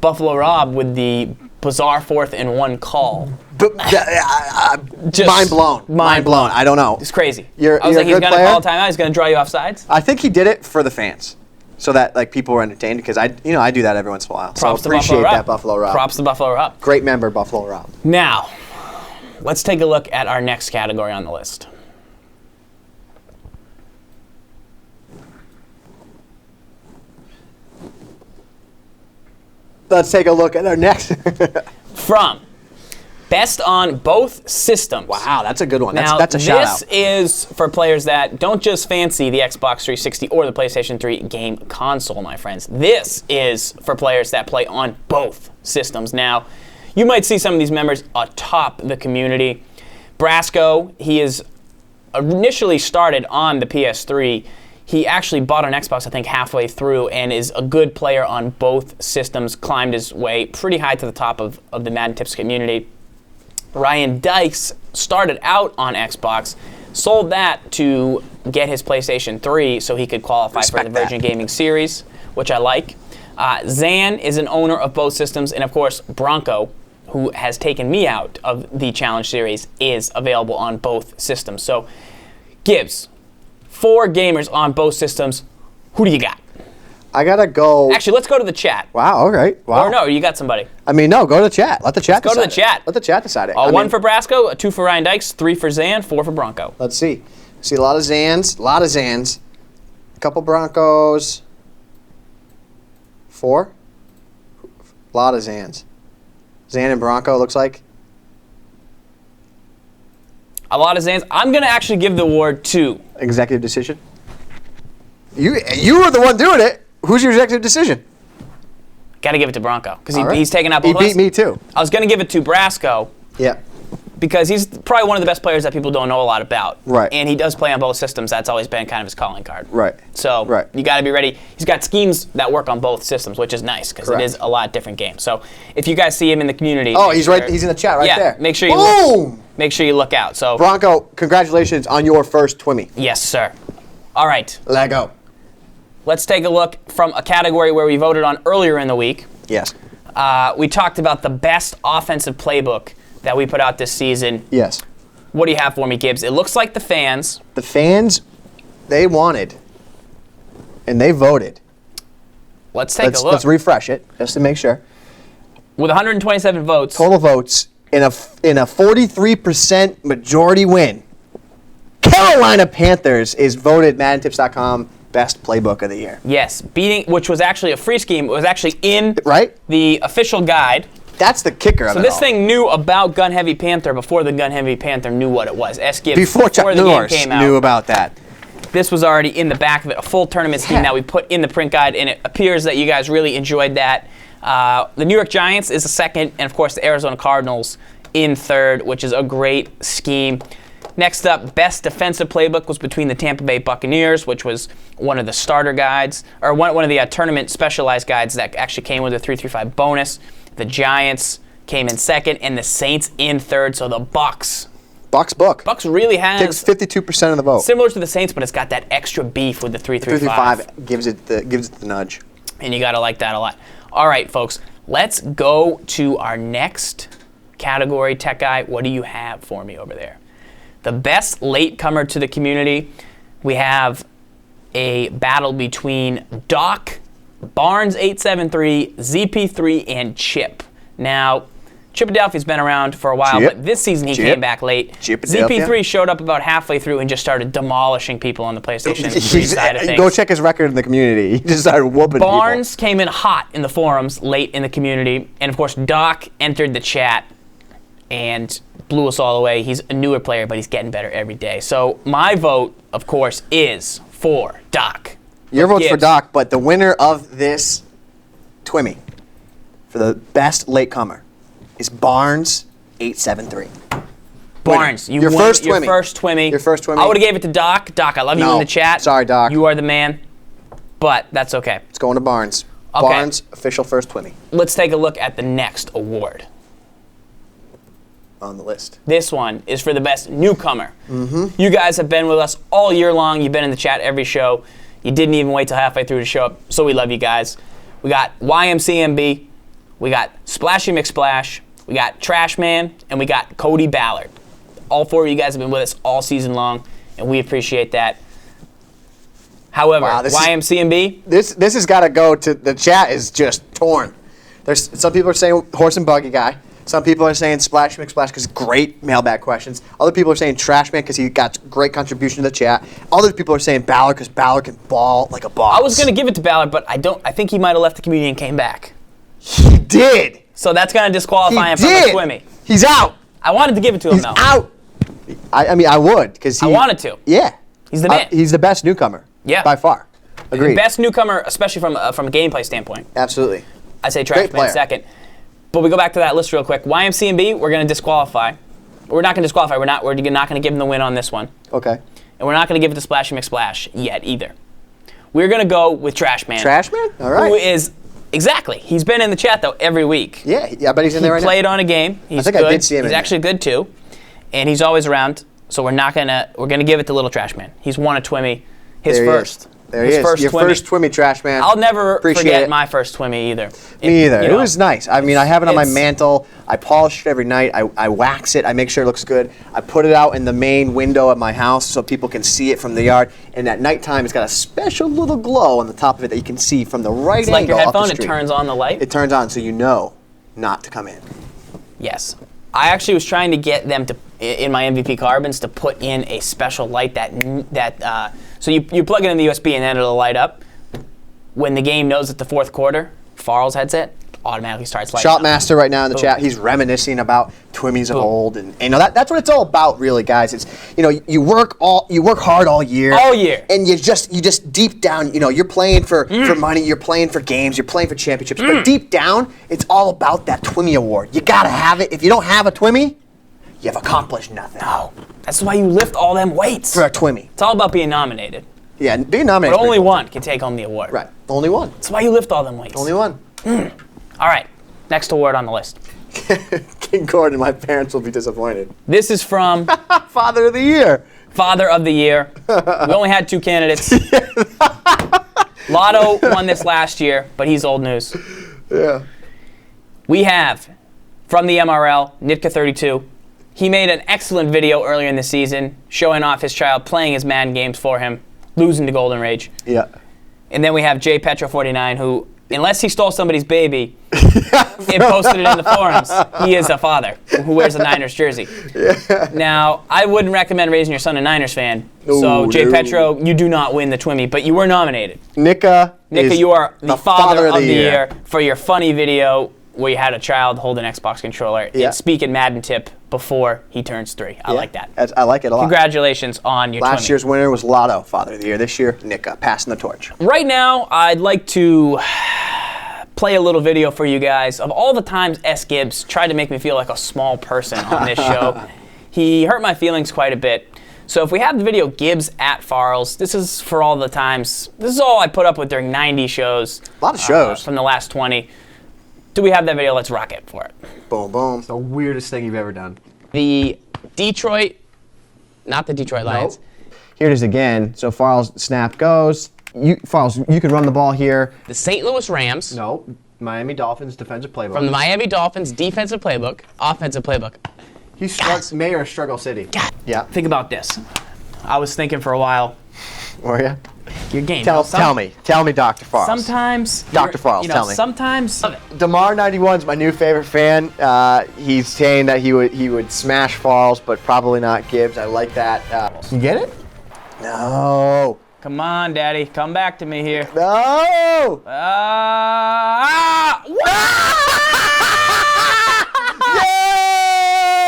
Buffalo Rob with the bizarre 4th and 1 call. Just mind blown. Mind blown. I don't know. It's crazy. You're I was a like, he's good going to player. call a timeout. He's going to draw you off sides. I think he did it for the fans, so that like people were entertained because I do that every once in a while. Props so to appreciate Buffalo Rob. that Buffalo Rob. Props to Buffalo Rob. Great member, Buffalo Rob. Now, let's take a look at our next category on the list. Let's take a look at our next. From Best on Both Systems. Wow, that's a good one. Now, That's a shout this out. is for players that don't just fancy the Xbox 360 or the PlayStation 3 game console, my friends. This is for players that play on both systems. Now, you might see some of these members atop the community. Brasco, he is initially started on the PS3. He actually bought an Xbox, I think, halfway through and is a good player on both systems, climbed his way pretty high to the top of the Madden Tips community. Ryan Dykes started out on Xbox, sold that to get his PlayStation 3 so he could qualify for the Virgin Gaming Series, which I like. Zan is an owner of both systems, and of course, Bronco, who has taken me out of the Challenge Series, is available on both systems. So, Gibbs, 4 gamers on both systems. Who do you got? I gotta go. Actually, let's go to the chat. Wow. All right. Wow. Or no, you got somebody. I mean, no. Go to the chat. Let the chat. Go to the decide chat. Let the chat decide it. 1 for Brasco, 2 for Ryan Dykes, 3 for Zan, 4 for Bronco. Let's see. See a lot of Zans. A lot of Zans. A couple Broncos. 4. A lot of Zans. Zan and Bronco looks like. A lot of Zans. I'm going to actually give the award to. Executive decision. You were the one doing it. Who's your executive decision? Got to give it to Bronco because All right. he's taken out He both of us. beat me too. I was going to give it to Brasco Yeah. because he's probably one of the best players that people don't know a lot about. Right. And he does play on both systems. That's always been kind of his calling card. Right. So Right. you got to be ready. He's got schemes that work on both systems, which is nice because it Correct. is a lot different game. So if you guys see him in the community, Oh, make he's sure- right. He's in the chat right yeah, there. make sure you Boom. make sure you look out. So Bronco, congratulations on your first Twimmy. yes, sir. All right. Lego. Let's take a look from a category where we voted on earlier in the week. Yes. We talked about the best offensive playbook that we put out this season. Yes. What do you have for me, Gibbs? It looks like the fans. The fans, they wanted, and they voted. Let's take a look. Let's refresh it just to make sure. With 127 votes, Total votes in a 43% majority win. Carolina Panthers is voted MaddenTips.com best playbook of the year. yes, beating, which was actually a free scheme. It was actually in Right? the official guide. That's the kicker of So it this all. thing knew about Gun Heavy Panther before the Gun Heavy Panther knew what it was. SGibs, Before Chuck the game Norris came out, knew about that. this was already in the back of it, a full tournament scheme Yeah. that we put in the print guide, and it appears that you guys really enjoyed that. The New York Giants is the second, and of course the Arizona Cardinals in third, which is a great scheme. Next up, best defensive playbook was between the Tampa Bay Buccaneers, which was one of the starter guides, or one of the tournament specialized guides that actually came with a 3-3-5 bonus. The Giants came in second, and the Saints in third, so the Bucks Bucks book. Bucks really Takes has 52% of the vote. similar to the Saints, but it's got that extra beef with the 335. 335 gives it the nudge. And you got to like that a lot. All right, folks, let's go to our next category. Tech Guy, what do you have for me over there? The best latecomer to the community. We have a battle between Doc, Barnes873, ZP3, and Chip. Now, Chipadelphia's been around for a while, Chip. but this season he Chip. came back late. Chipadelphia. ZP3 showed up about halfway through and just started demolishing people on the PlayStation 3 side of things. Go check his record in the community. He just started whooping Barnes came in hot in the forums late in the community, and of course Doc entered the chat and blew us all away. He's a newer player, but he's getting better every day. So my vote, of course, is for Doc. Your vote's for Gibbs. Doc, but the winner of this Twimmy for the best latecomer is Barnes873. Barnes, you Your won first your Twimmy. first Twimmy. Your first Twimmy. I would have gave it to Doc. Doc, I love you No. in the chat. Sorry, Doc. You are the man, but that's okay. It's going to Barnes. Okay. Barnes, official first Twimmy Let's take a look at the next award. on the list. This one is for the best newcomer. You guys have been with us all year long. You've been in the chat every show. You didn't even wait till halfway through to show up, so we love you guys. We got YMCMB, we got Splashy McSplash, we got Trash Man, and we got Cody Ballard. All four of you guys have been with us all season long, and we appreciate that. However, Wow, YMCMB, This has got to go to the chat is just torn. There's some people are saying horse and buggy guy. Some people are saying Splash McSplash because great mailbag questions. Other people are saying Trash Man because he got great contribution to the chat. Other people are saying Ballard because Ballard can ball like a boss. I was going to give it to Ballard, but I think he might have left the community and came back. He did. So that's going to disqualify him He from the did. Twimmy. He's out. I wanted to give it to him, He's though. out. I mean, I would because he. I wanted to. Yeah. He's the man. He's the best newcomer. Yeah. By far. Agreed. Best newcomer, especially from a gameplay standpoint. Absolutely. I'd say Great Trash Man player. second. But we go back to that list real quick. YMCMB, we're going to disqualify. We're not going to disqualify. We're not going to give him the win on this one. Okay. And we're not going to give it to Splashy McSplash yet either. We're going to go with Trash Man. Trash Man? All right. Who is, exactly. He's been in the chat, though, every week. Yeah, I bet he's in there right He played on a game. He's think good. I did see him He's in actually good, too. And he's always around. So we're going to give it to Little Trash Man. He's won a Twimmy. His There he first. is. There he His is. first Your Twimmy. first Twimmy, Trash Man. I'll never Appreciate forget it. my first Twimmy either. Me either. You It know, was nice. I mean, I have it on my it's- mantle. I polish it every night. I wax it. I make sure it looks good. I put it out in the main window of my house so people can see it from the yard. And at nighttime, it's got a special little glow on the top of it that you can see from the right It's like angle your off the headphone, it street. turns on the light. It turns on so you know not to come in. Yes. I actually was trying to get them to, in my MVP carbons, to put in a special light so you plug it in the USB and then it'll light up. When the game knows it's the fourth quarter, Farls headset automatically starts lighting up. Shopmaster right now in the Boom. chat, he's reminiscing about Twimmies of Boom. old, and you know that's what it's all about, really, guys. It's you work hard all year, and you just deep down, you're playing for money, you're playing for games, you're playing for championships, but deep down, it's all about that Twimmy award. You gotta have it. If you don't have a Twimmy, you've accomplished nothing. No. That's why you lift all them weights. For a Twimmy, It's all about being nominated. yeah, and being nominated. But only one can take home the award. Right, only one, That's why you lift all them weights. only one. All right. Next award on the list. King Gordon, my parents will be disappointed. This is from Father of the Year. Father of the Year. We only had 2 candidates. Lotto won this last year, but he's old news. Yeah. We have, from the MRL, Nitka32. He made an excellent video earlier in the season showing off his child playing his Madden games for him, losing to Golden Rage. Yeah. And then we have JPetro49, who, unless he stole somebody's baby and posted it in the forums, he is a father who wears a Niners jersey. Yeah. Now, I wouldn't recommend raising your son a Niners fan. So, No, JPetro, you do not win the Twimmy, but you were nominated. Nika, is You are the father of the year. year for your funny video where you had a child hold an Xbox controller Yeah. and speak in Madden tip before he turns 3. I like that. I like it a lot. Congratulations on your Last Twimmy. year's winner was Lotto, Father of the Year. This year, Nika, passing the torch. Right now, I'd like to play a little video for you guys of all the times SGibs tried to make me feel like a small person on this show. He hurt my feelings quite a bit. So if we have the video Gibbs at Farls, this is for all the times. This is all I put up with during 90 shows. A lot of shows. From the last 20. Do we have that video? Let's rock it for it. Boom, boom. The weirdest thing you've ever done. The Detroit Not the Detroit Lions. Here it is again. So Farls snap goes. Farls, you can run the ball here. The St. Louis Rams. No, Miami Dolphins defensive playbook. From the Miami Dolphins defensive playbook, offensive playbook. He's mayor of Struggle City. God. Yeah. Think about this. I was thinking for a while. Were you? Your game. Tell me, Dr. Farls. Sometimes. Dr. Farls, tell me. Sometimes. Damar91's my new favorite fan. He's saying that he would smash Farls, but probably not Gibbs. I like that. You get it? No. Come on, Daddy. Come back to me here. No. Yeah!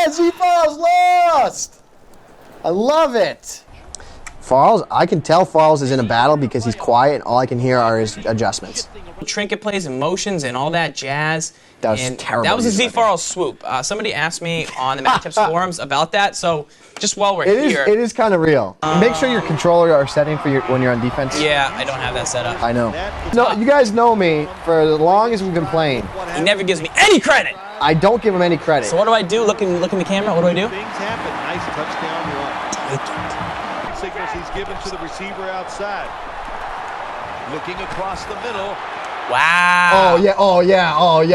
ZFarls lost. I love it. Farls, I can tell Farls is in a battle because he's quiet and all I can hear are his adjustments. Trinket plays and motions and all that jazz. That was terrible. That was a ZFarls swoop. Somebody asked me on the Madden Tips forums about that, so just while we're here. It is kind of real. Make sure your controller are setting for when you're on defense. Yeah, I don't have that set up. I know. No, you guys know me for as long as we've been playing. He never gives me any credit. I don't give him any credit. So what do I do? Look in the camera. What do I do? Things happen. Nice touchdown run. Take it. Signals he's given to the receiver outside. Looking across the middle. Wow. Oh yeah.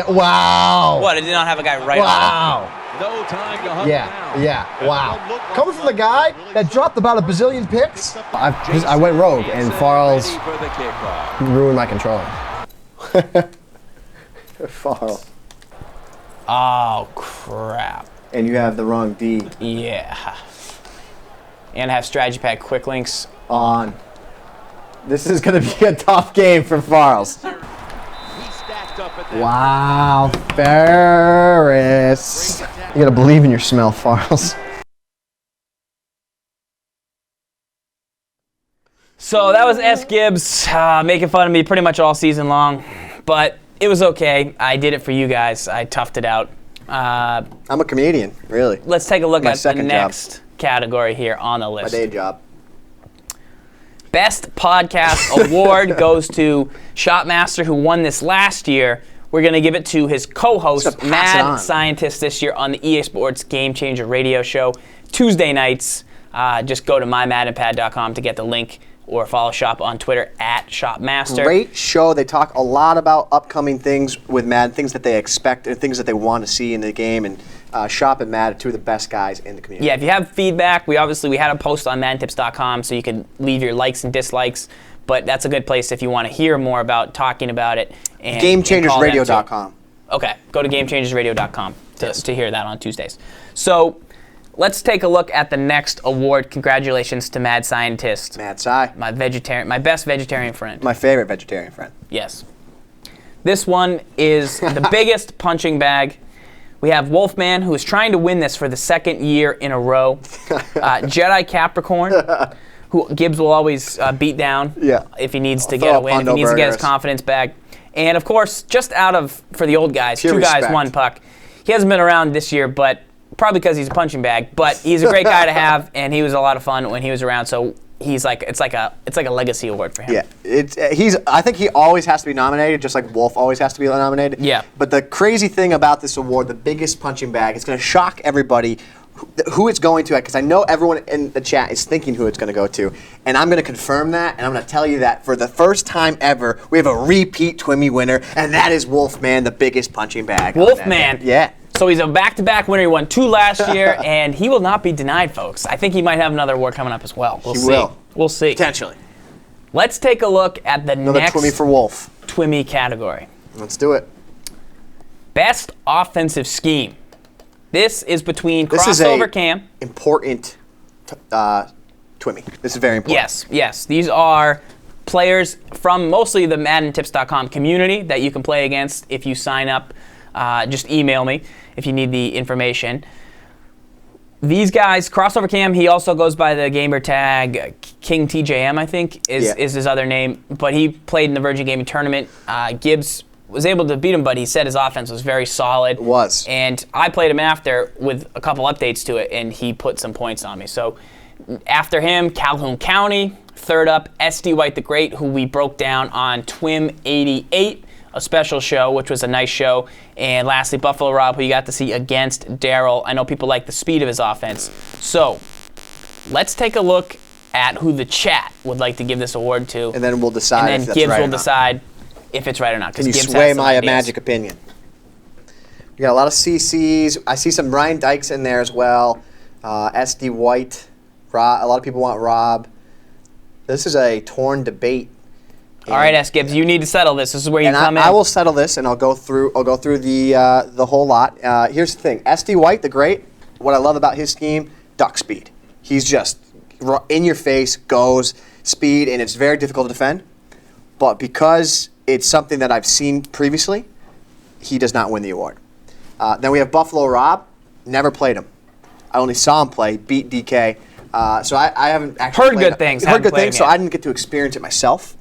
Wow. What? I did not have a guy right Wow. No time to hunt down. Yeah. Wow. Coming from the guy that dropped about a bazillion picks. I went rogue and Farls Ready for the kickoff. ruined my controller. Farls. Oh, crap. And you have the wrong D Yeah. And I have strategy pack quick links. on. This is going to be a tough game for Farls. He stacked up at the Wow, Ferris. You got to believe in your smell, Farls. So that was SGibs making fun of me pretty much all season long. But it was okay. I did it for you guys. I toughed it out. I'm a comedian, really. Let's take a look My at the second next category here on the My list. day job. Best Podcast Award goes to Shopmaster, who won this last year. We're going to give it to his co-host, Just pass it Mad on. Scientist, this year on the EA Sports Game Changer radio show, Tuesday nights. Just go to mymaddenpad.com to get the link, or follow Shop on Twitter at Shopmaster. Great show. They talk a lot about upcoming things with Madden, things that they expect and things that they want to see in the game. And Shop and Madden are two of the best guys in the community. Yeah, if you have feedback, we had a post on MaddenTips.com, so you can leave your likes and dislikes. But that's a good place if you want to hear more about talking about it. And GameChangersRadio.com. Okay, go to GameChangersRadio.com to hear that on Tuesdays. So let's take a look at the next award. Congratulations to Mad Scientist, Mad Sci. my best vegetarian friend. My favorite vegetarian friend. Yes. This one is the biggest punching bag. We have Wolfman, who is trying to win this for the second year in a row. Jedi Capricorn, who Gibbs will always beat down if he needs to get a win, if he needs to get his confidence back. And of course, just for the old guys, Pure two guys, respect. one puck. He hasn't been around this year, but probably because he's a punching bag. But he's a great guy to have, and he was a lot of fun when he was around. So it's like a legacy award for him. Yeah, I think he always has to be nominated, just like Wolf always has to be nominated. Yeah. But the crazy thing about this award, the biggest punching bag, it's going to shock everybody who it's going to, because I know everyone in the chat is thinking who it's going to go to, and I'm going to confirm that, and I'm going to tell you that for the first time ever, we have a repeat Twimmy winner, and that is Wolfman, the biggest punching bag. Wolfman. Yeah. So he's a back-to-back winner. He won 2 last year, and he will not be denied, folks. I think he might have another award coming up as well. We'll see. will. We'll see. Potentially. Let's take a look at the Another next Twimmy for Wolf. Twimmy category. Let's do it. Best offensive scheme. This is between This is crossover a cam. important Twimmy. This is very important. Yes. These are players from mostly the MaddenTips.com community that you can play against if you sign up. Just email me if you need the information. These guys, crossover cam, he also goes by the gamer tag King TJM, I think, is his other name. But he played in the Virgin Gaming Tournament. Gibbs was able to beat him, but he said his offense was very solid. It was. And I played him after with a couple updates to it, and he put some points on me. So after him, Calhoun County. Third up, SD White the Great, who we broke down on Twim 88, a special show, which was a nice show. And lastly, Buffalo Rob, who you got to see against Daryl. I know people like the speed of his offense. So let's take a look at who the chat would like to give this award to. And then we'll decide And if then that's Gibbs right will or not. decide if it's right or not. Can you Gibbs sway has some my ideas. magic opinion? We got a lot of CCs. I see some Ryan Dykes in there as well. SD White. A lot of people want Rob. This is a torn debate. All right, S. Gibbs, you need to settle this. This is where you And come I in. will settle this, and I'll go through the whole lot. Here's the thing: SD White, the great. What I love about his scheme, duck speed. He's just in your face, goes speed, and it's very difficult to defend. But because it's something that I've seen previously, he does not win the award. Then we have Buffalo Rob. Never played him. I only saw him play. Beat DK. So I haven't actually Heard good things, Heard haven't good played things. him So yet. I didn't get to experience it myself.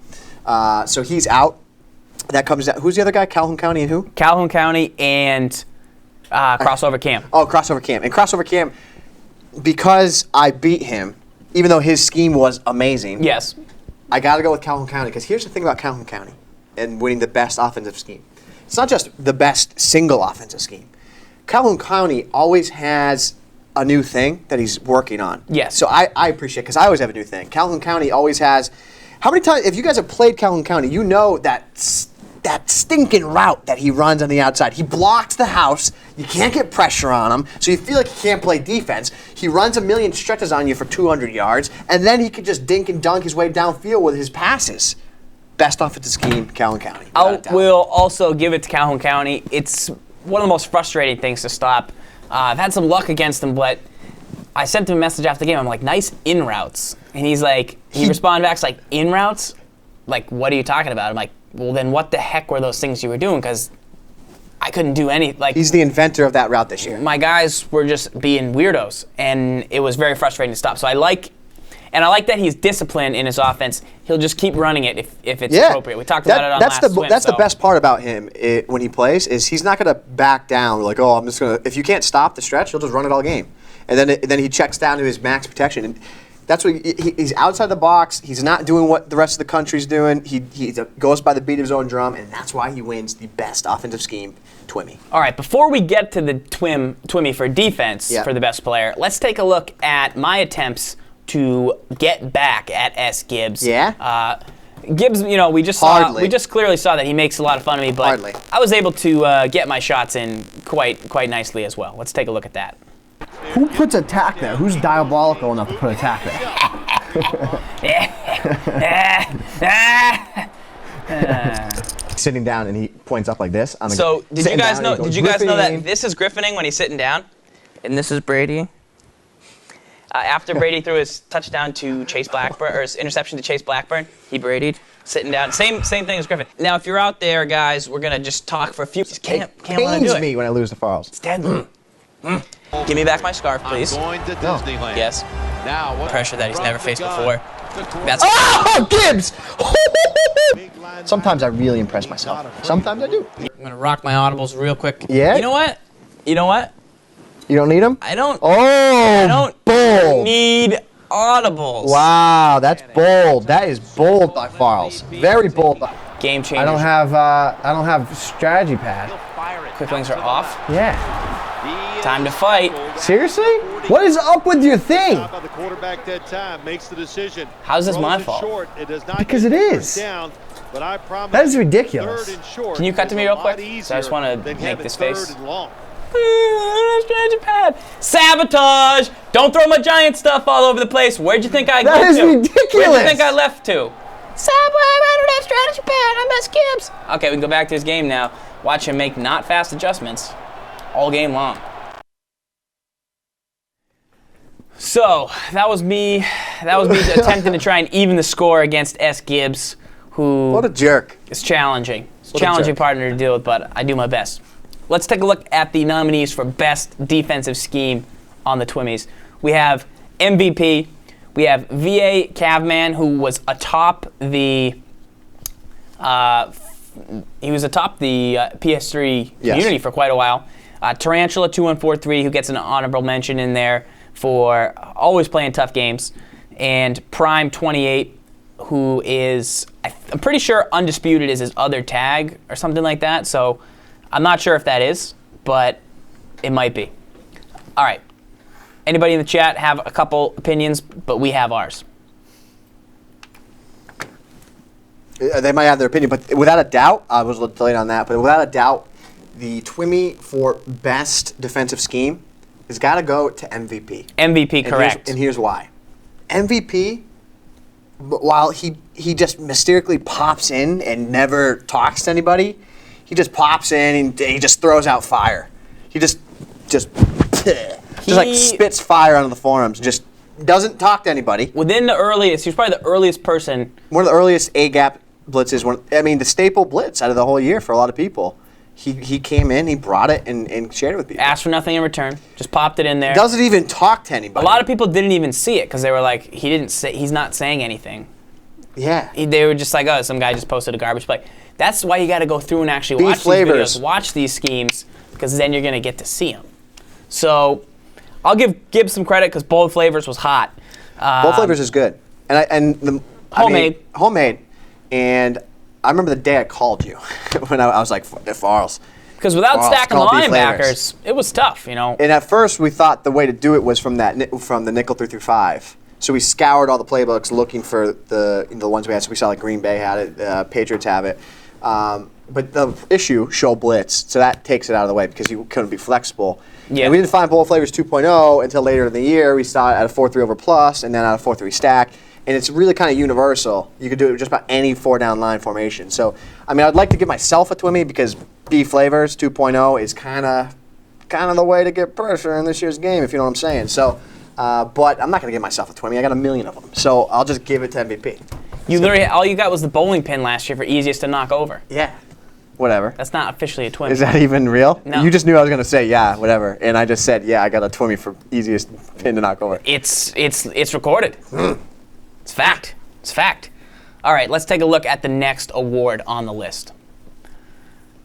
So he's out. That comes down. Who's the other guy? Calhoun County and who? Calhoun County and Crossover Cam. Oh, Crossover Cam. And Crossover Cam, because I beat him, even though his scheme was amazing, Yes. I got to go with Calhoun County, because here's the thing about Calhoun County and winning the best offensive scheme. It's not just the best single offensive scheme. Calhoun County always has a new thing that he's working on. Yes. So I appreciate, because I always have a new thing. Calhoun County always has. How many times, if you guys have played Calhoun County, you know that stinking route that he runs on the outside. He blocks the house. You can't get pressure on him, so you feel like he can't play defense. He runs a million stretches on you for 200 yards, and then he could just dink and dunk his way downfield with his passes. Best offensive scheme, Calhoun County. I will also give it to Calhoun County. It's one of the most frustrating things to stop. I've had some luck against him, but I sent him a message after the game. I'm like, nice in routes. And he's like, he responded back like, in routes? Like, what are you talking about? I'm like, well, then what the heck were those things you were doing? Because I couldn't do any. Like, He's the inventor of that route this year. my guys were just being weirdos, and it was very frustrating to stop. So I like that he's disciplined in his offense. He'll just keep running it if it's appropriate. We talked about it on that's last swim. That's the so. best part about him when he plays, is he's not going to back down. Like, oh, I'm just going to. If you can't stop the stretch, he'll just run it all game, and then he checks down to his max protection. And that's what he's outside the box. He's not doing what the rest of the country's doing. He goes by the beat of his own drum, and that's why he wins the best offensive scheme, Twimmy. All right, before we get to the Twimmy for defense for the best player, let's take a look at my attempts to get back at S. Gibbs. Yeah? Gibbs, we just clearly saw that he makes a lot of fun of me, but Hardly. I was able to get my shots in quite nicely as well. Let's take a look at that. Who puts attack there? Who's diabolical enough to put attack there? Sitting down, and he points up like this. So did you guys know that this is Griffining when he's sitting down, and this is Brady? After Brady threw his touchdown to Chase Blackburn, or his interception to Chase Blackburn, he Brady'd, sitting down. Same thing as Griffin. Now, if you're out there, guys, we're gonna just talk for a few. Can't want to do pains it. me when I lose to Farls. It's deadly. Give me back my scarf, please. I'm going to Disneyland. Yes. Now, what Pressure that he's never faced before. That's Oh, Gibbs! Sometimes I really impress myself. Sometimes I do. I'm gonna rock my audibles real quick. Yeah? You know what? You don't need them? I don't Bold. need audibles. Wow, that's bold. That is bold by Farls. Very bold. Game changer. I don't have strategy pad. Quick links are off. Yeah. Time to fight. Seriously? What is up with your thing? the quarterback that time makes the decision. How's this my Throws it fault? short. It does not Because get it first is. Down, but I promise That is ridiculous. third and short Can you cut to is me a real lot quick? So I easier just wanna than make having this third face. and long. Strategy pad. Sabotage! Don't throw my giant stuff all over the place. Where'd you think I That went is to? ridiculous. Where'd you think I left to? Subway, I don't have strategy pad. I'm S. Gibbs. Okay, we can go back to his game now. Watch him make not fast adjustments all game long. So that was me attempting to try and even the score against S. Gibbs, who What a jerk. is challenging. It's a What a challenging jerk. partner to deal with, but I do my best. Let's take a look at the nominees for Best Defensive Scheme on the Twimmies. We have MVP. We have VA Cavman, who was atop the PS3 community for quite a while. Tarantula 2143, who gets an honorable mention in there for always playing tough games, and Prime 28, who is I'm pretty sure Undisputed is his other tag or something like that. So I'm not sure if that is, but it might be. All right. Anybody in the chat have a couple opinions, but we have ours. They might have their opinion, but without a doubt, I was a little delayed on that, but without a doubt, the Twimmy for best defensive scheme has got to go to MVP. MVP, correct. And here's why. MVP, while he just mysteriously pops in and never talks to anybody, he just pops in and he just throws out fire. He just like spits fire onto the forums. Just doesn't talk to anybody. Within the earliest, he's probably the earliest person. One of the earliest A-gap blitzes. The staple blitz out of the whole year for a lot of people. He came in, he brought it, and shared it with people. Asked for nothing in return. Just popped it in there. Doesn't even talk to anybody. A lot of people didn't even see it because they were like, he's not saying anything. Yeah. They were just like, oh, some guy just posted a garbage play. That's why you got to go through and actually watch flavors. these videos, watch these schemes, because then you're going to get to see them. So I'll give Gibbs some credit because Bold Flavors was hot. Bold Flavors is good. Homemade. Homemade. And I remember the day I called you when I was like, ZFarls. Because without Farls, stacking the call B linebackers, flavors. it was tough, you know. And at first we thought the way to do it was from the nickel 3-5. So we scoured all the playbooks looking for the ones we had. So we saw like Green Bay had it, Patriots have it. But the issue, show blitz, so that takes it out of the way because you couldn't be flexible. Yeah. And we didn't find Bold Flavors 2.0 until later in the year. We saw it at a 4-3 over plus and then at a 4-3 stack. And it's really kind of universal. You could do it with just about any 4-down line formation. So, I mean, I'd like to give myself a Twimmy because B Flavors 2.0 is kind of the way to get pressure in this year's game, if you know what I'm saying. So, but I'm not going to give myself a Twimmy. I got a million of them. So I'll just give it to MVP. Literally, all you got was the bowling pin last year for easiest to knock over. Yeah. Whatever. That's not officially a Twimmy. Is that even real? No. You just knew I was going to say, yeah, whatever. And I just said, yeah, I got a Twimmy for easiest pin to knock over. It's recorded. It's fact. It's fact. All right, let's take a look at the next award on the list.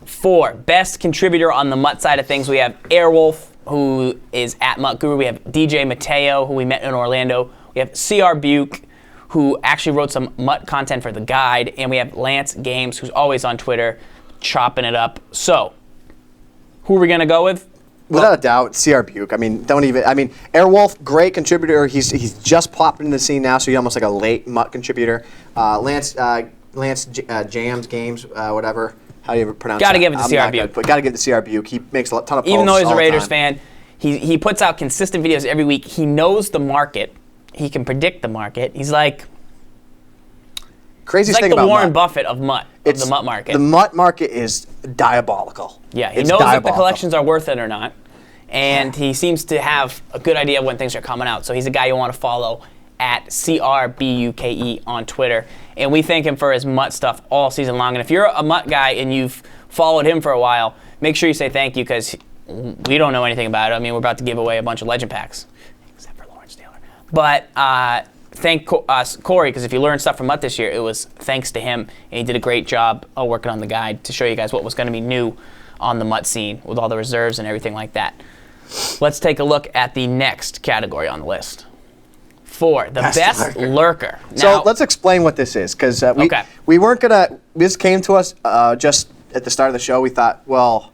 For best contributor on the Mutt side of things, we have Airwolf, who is at Mutt Guru. We have DJ Mateo, who we met in Orlando. We have CR Buke, who actually wrote some Mutt content for the guide. And we have Lance Games, who's always on Twitter, chopping it up. So, who are we going to go with? Without a doubt, CR Buke. Airwolf, great contributor. He's just popped into the scene now, so he's almost like a late Mutt contributor. Lance Jams Games, whatever. How do you pronounce that? Got to give it to CR Buke. But got to give it to CR Buke. He makes a ton of posts. Even though he's a all the Raiders time. fan, he puts out consistent videos every week. He knows the market. He can predict the market. He's like craziest It's like thing the about Warren Mutt. Buffett of Mutt, of the Mutt market. The Mutt market is diabolical. Yeah, he It's knows if the diabolical. collections are worth it or not, and he seems to have a good idea of when things are coming out. So he's a guy you want to follow at CRBUKE on Twitter, and we thank him for his Mutt stuff all season long. And if you're a Mutt guy and you've followed him for a while, make sure you say thank you because we don't know anything about it. I mean, we're about to give away a bunch of Legend Packs, except for Lawrence Taylor. But thank Corey, because if you learned stuff from Mutt this year, it was thanks to him, and he did a great job working on the guide to show you guys what was going to be new on the Mutt scene with all the reserves and everything like that. Let's take a look at the next category on the list. For the best lurker. So Now, let's explain what this is, because Okay. we weren't gonna. This came to us just at the start of the show. We thought, well,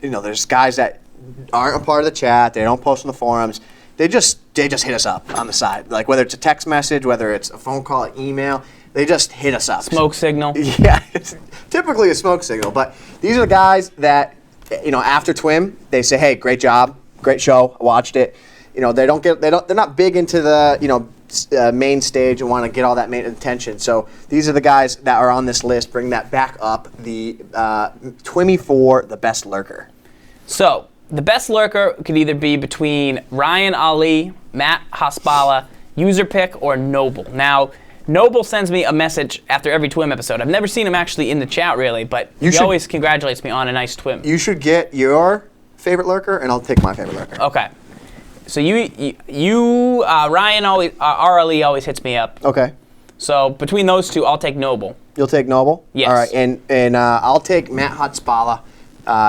there's guys that aren't a part of the chat. They don't post on the forums. They just hit us up on the side, like whether it's a text message, whether it's a phone call, email. They just hit us up. smoke signal. Yeah, it's typically a smoke signal. But these are the guys that, after Twim, they say, "Hey, great job, great show, I watched it." They're not big into the main stage and want to get all that main attention. So these are the guys that are on this list. Bring that back up. The Twimmy for the best lurker. So the best lurker could either be between Ryan Ali, Matt Hospala, User Pick, or Noble. Now, Noble sends me a message after every Twim episode. I've never seen him actually in the chat really, but he always congratulates me on a nice Twim. You should get your favorite lurker, and I'll take my favorite lurker. Okay. So Ryan always, RLE always hits me up. Okay. So between those two, I'll take Noble. You'll take Noble? Yes. All right, and I'll take Matt Hotspala.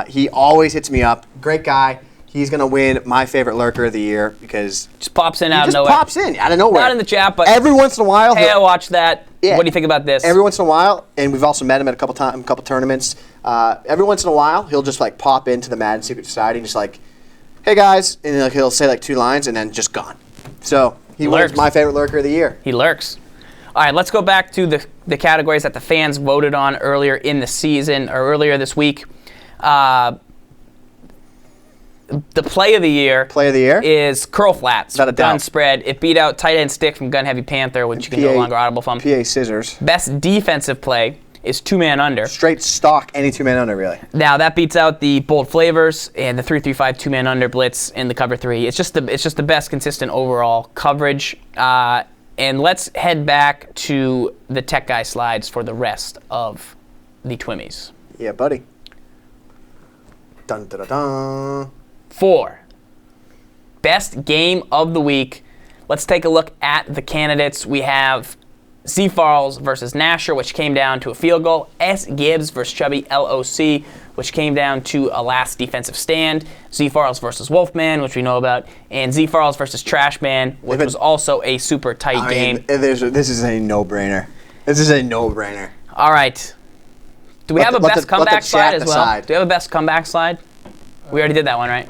He always hits me up. Great guy. He's going to win my favorite lurker of the year because Just pops in he out of just nowhere. pops in out of nowhere. Not in the chat, but every once in a while. hey, I watched that. Yeah. What do you think about this? Every once in a while, and we've also met him at a couple tournaments. Every once in a while, he'll just pop into the Madden Secret Society and just hey, hey guys, and like, he'll say like 2 lines and then just gone. So he was Lurks. my favorite lurker of the year. He lurks. All right, let's go back to the categories that the fans voted on earlier in the season, or earlier this week. The play of the year. Play of the year? Is curl flats. Without a Gun doubt. spread. It beat out tight end stick from Gun Heavy Panther, which you can no longer audible from. PA scissors. Best defensive play is 2-man under. Straight stock, any 2-man under, really. Now that beats out the bold flavors and the 3-3-5 2-man under blitz in the cover 3. It's just the best consistent overall coverage. And let's head back to the tech guy slides for the rest of the Twimmies. Yeah, buddy. Dun dun dun dun. 4. Best game of the week. Let's take a look at the candidates. We have ZFarls versus Nasher, which came down to a field goal. SGibs versus Chubby LOC, which came down to a last defensive stand. ZFarls versus Wolfman, which we know about. And ZFarls versus Trashman, which was also a super tight game. This is a no-brainer. This is a no-brainer. All right. Do we have a best comeback slide as well? decide. Do we have a best comeback slide? We already did that one, right?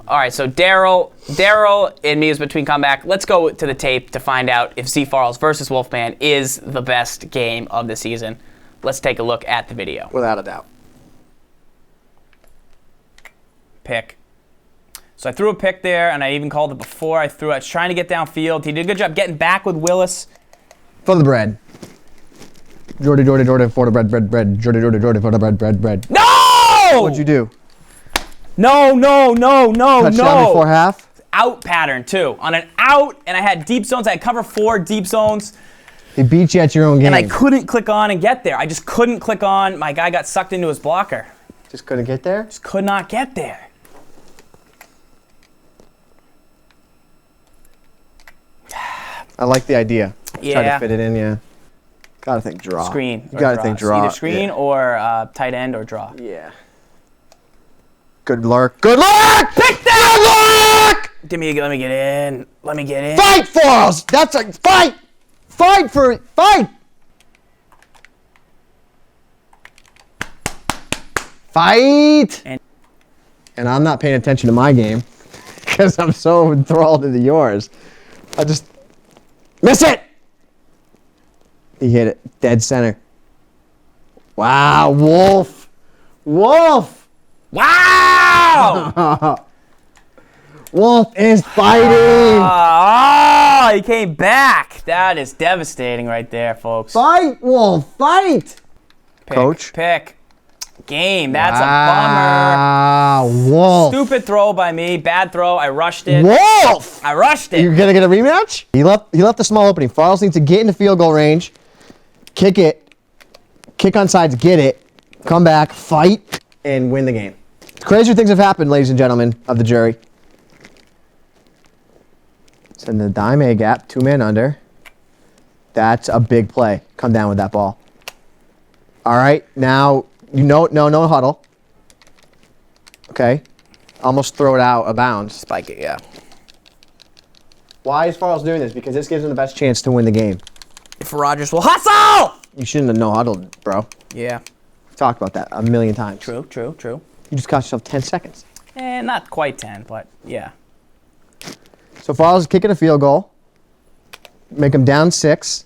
All right, so Daryl and me is between comeback. Let's go to the tape to find out if ZFarls versus Wolfman is the best game of the season. Let's take a look at the video. Without a doubt. Pick. So I threw a pick there, and I even called it before I threw it. I was trying to get downfield. He did a good job getting back with Willis. For the bread. Jordy, for the bread. Jordy, for the bread. No! What'd you do? No. Touchdown before half? Out pattern, too. On an out, and I had deep zones. I had cover 4 deep zones. He beat you at your own game. And I couldn't click on and get there. I just couldn't click on. My guy got sucked into his blocker. Just couldn't get there? Just could not get there. I like the idea. Yeah. Try to fit it in, yeah. Gotta think draw. Screen. You gotta think draw. Either screen or tight end or draw. Yeah. Good lurk. Good luck! Pick that! Good luck! Let me get in. Let me get in. Fight for us! That's a fight! Fight! Fight! And I'm not paying attention to my game because I'm so enthralled into yours. I just miss it! He hit it. Dead center. Wow, Wolf! Wow! Wolf is fighting! Oh, he came back. That is devastating right there, folks. Fight, Wolf, fight! Pick, Coach. Pick. Game. That's a bummer. Ah, Wolf. Stupid throw by me. Bad throw. I rushed it. Wolf! I rushed it. You're going to get a rematch? He left the small opening. Farls needs to get into field goal range, kick it, kick on sides, get it, come back, fight, and win the game. Crazier things have happened, ladies and gentlemen of the jury. Send the dime A gap, 2-man under. That's a big play. Come down with that ball. All right, now, no huddle. Okay. Almost throw it out of bounds. Spike it, yeah. Why is Farls doing this? Because this gives him the best chance to win the game. If Rodgers will hustle! You shouldn't have no huddled, bro. Yeah. Talked about that a million times. True. You just cost yourself 10 seconds. Not quite 10, but yeah. So Farls is kicking a field goal. Make him down 6.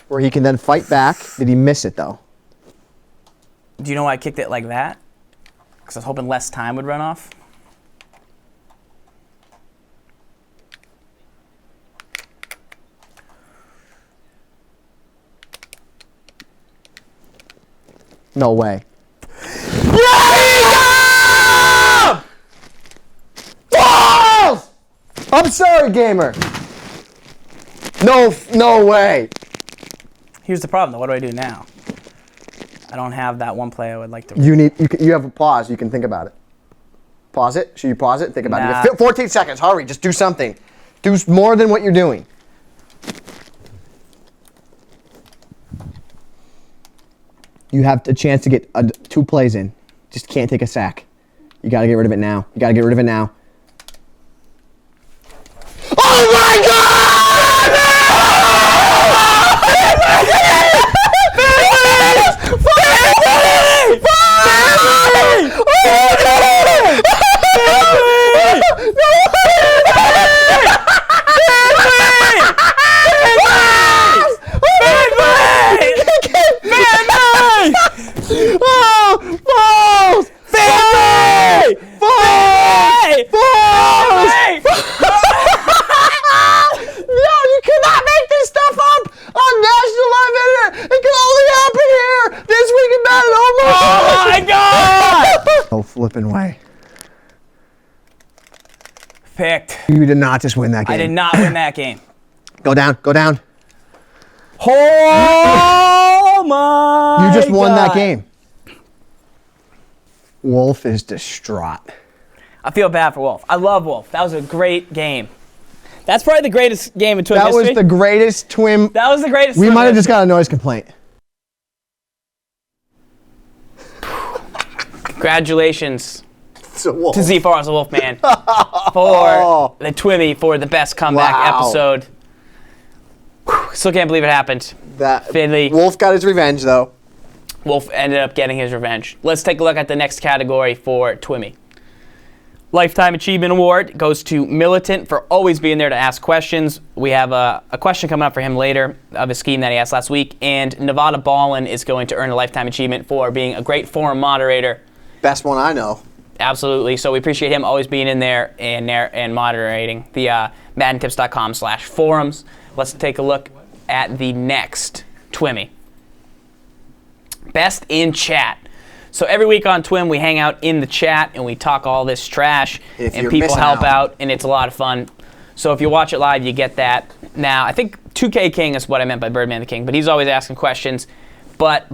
Where he can then fight back. Did he miss it, though? Do you know why I kicked it like that? Because I was hoping less time would run off. No way. Farls! I'm sorry, gamer. No way. Here's the problem, though. What do I do now? I don't have that one play I would like to. You have a pause. You can think about it. Pause it. Should you pause it? Think about it. You have 14 seconds. Hurry. Just do something. Do more than what you're doing. You have a chance to get 2 plays in. Just can't take a sack. You got to get rid of it now. Oh my God! You did not just win that game. I did not win that game. Go down. Go down. Oh my! You just won that God. game. Wolf is distraught. I feel bad for Wolf. I love Wolf. That was a great game. That's probably the greatest game in Twim That history. was the greatest Twim. That was the greatest. We Twim might have just history. got a noise complaint. Congratulations It's a wolf. to ZFarls and Wolfman for the Twimmy for the best comeback Wow. episode. Whew, still can't believe it happened. That Finley. Wolf got his revenge though. Wolf ended up getting his revenge. Let's take a look at the next category for Twimmy. Lifetime Achievement Award goes to Militant for always being there to ask questions. We have a question coming up for him later of a scheme that he asked last week. And Nevada Ballin is going to earn a Lifetime Achievement for being a great forum moderator. Best one I know. Absolutely. So we appreciate him always being in there and moderating the maddentips.com/forums. Let's take a look at the next Twimmy. Best in chat. So every week on Twim, we hang out in the chat and we talk all this trash, If and you're people missing help out. out, and it's a lot of fun. So if you watch it live, you get that. Now, I think 2K King is what I meant by Birdman the King, but he's always asking questions. But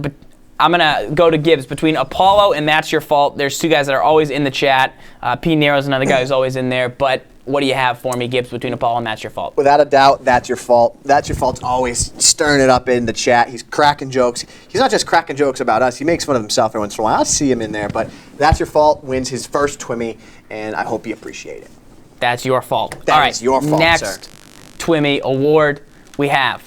I'm going to go to Gibbs. Between Apollo and That's Your Fault, there's two guys that are always in the chat. P. Nero's another guy who's always in there. But what do you have for me, Gibbs, between Apollo and That's Your Fault? Without a doubt, That's Your Fault. That's Your Fault's always stirring it up in the chat. He's cracking jokes. He's not just cracking jokes about us. He makes fun of himself every once in a while. I see him in there, but That's Your Fault wins his first Twimmy, and I hope you appreciate it. That's your fault. That All right, is your fault, next sir. Twimmy award we have.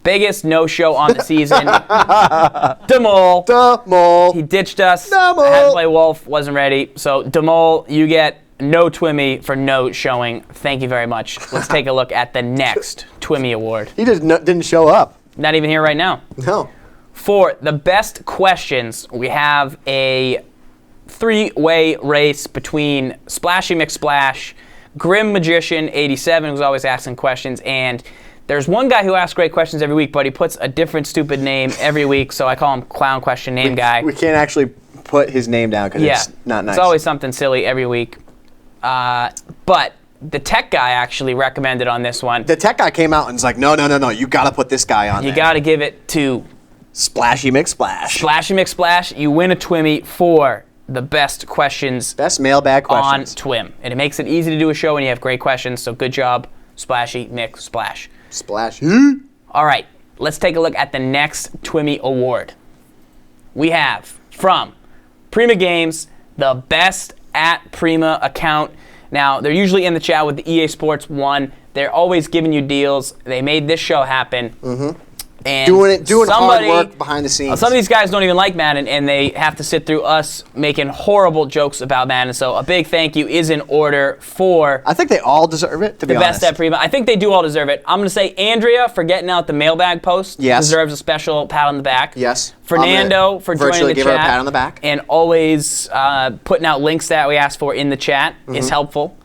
Biggest no-show on the season. Demol. The mole. He ditched us. Demol. Had to play Wolf. Wasn't ready. So Demol, you get no Twimmy for no showing. Thank you very much. Let's take a look at the next Twimmy award. He just didn't show up. Not even here right now. No. For the best questions, we have a three-way race between Splashy McSplash, Grim Magician 87, who's always asking questions, and there's one guy who asks great questions every week, but he puts a different stupid name every week, so I call him Clown Question Name Guy. We can't actually put his name down because it's not nice. It's always something silly every week. But the tech guy actually recommended on this one. The tech guy came out and was like, no, you got to put this guy on You there. got to give it to Splashy McSplash. Splashy McSplash. You win a Twimmy for the best questions Best mailbag questions. on Twim. And it makes it easy to do a show when you have great questions, so good job, Splashy McSplash. Splash. All right, let's take a look at the next Twimmy award. We have from Prima Games, the best at Prima account. Now, they're usually in the chat with the EA Sports one. They're always giving you deals. They made this show happen. Mm-hmm. And Doing hard work behind the scenes. Some of these guys don't even like Madden, and they have to sit through us making horrible jokes about Madden. So a big thank you is in order for I think they all deserve it, to be the honest. best at Prima. I think they do all deserve it. I'm going to say Andrea for getting out the mailbag post deserves a special pat on the back. Yes. Fernando for joining virtually the give chat. her a pat on the back. And always putting out links that we asked for in the chat is helpful.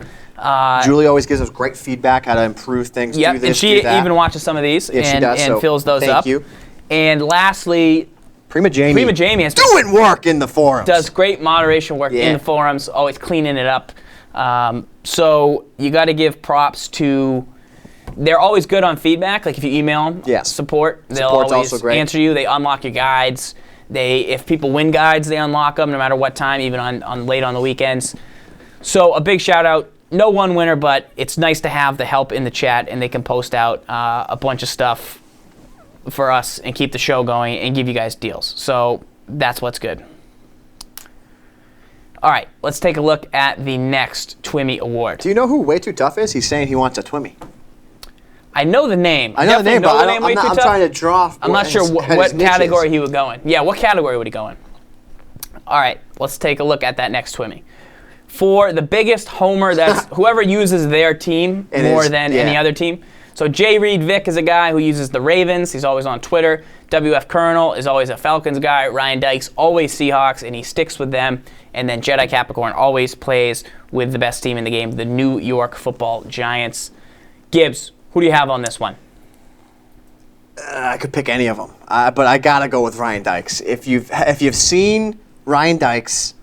Julie always gives us great feedback how to improve things. Yep, Do this, and she do that. even watches some of these Yeah, she does, and so fills those thank up. you. And lastly, Prima Jamie. Prima Jamie has doing work in the forums. does great moderation work in the forums, always cleaning it up. So you got to give props to. They're always good on feedback. Like if you email them, support, they'll Support's always also great. answer you. They unlock your guides. If people win guides, they unlock them no matter what time, even on late on the weekends. So a big shout out. No one winner, but it's nice to have the help in the chat, and they can post out a bunch of stuff for us and keep the show going and give you guys deals. So that's what's good. All right, let's take a look at the next Twimmy award. Do you know who Way Too Tough is? He's saying he wants a Twimmy. I know the name. I know the name, but I'm trying to draw. I'm not sure what category he would go in. Yeah, what category would he go in? All right, let's take a look at that next Twimmy. For the biggest homer, that's whoever uses their team more than any other team. So J. Reed Vick is a guy who uses the Ravens. He's always on Twitter. WF Colonel is always a Falcons guy. Ryan Dykes always Seahawks, and he sticks with them. And then Jedi Capricorn always plays with the best team in the game, the New York Football Giants. Gibbs, who do you have on this one? I could pick any of them, but I gotta go with Ryan Dykes. If you've seen Ryan Dykes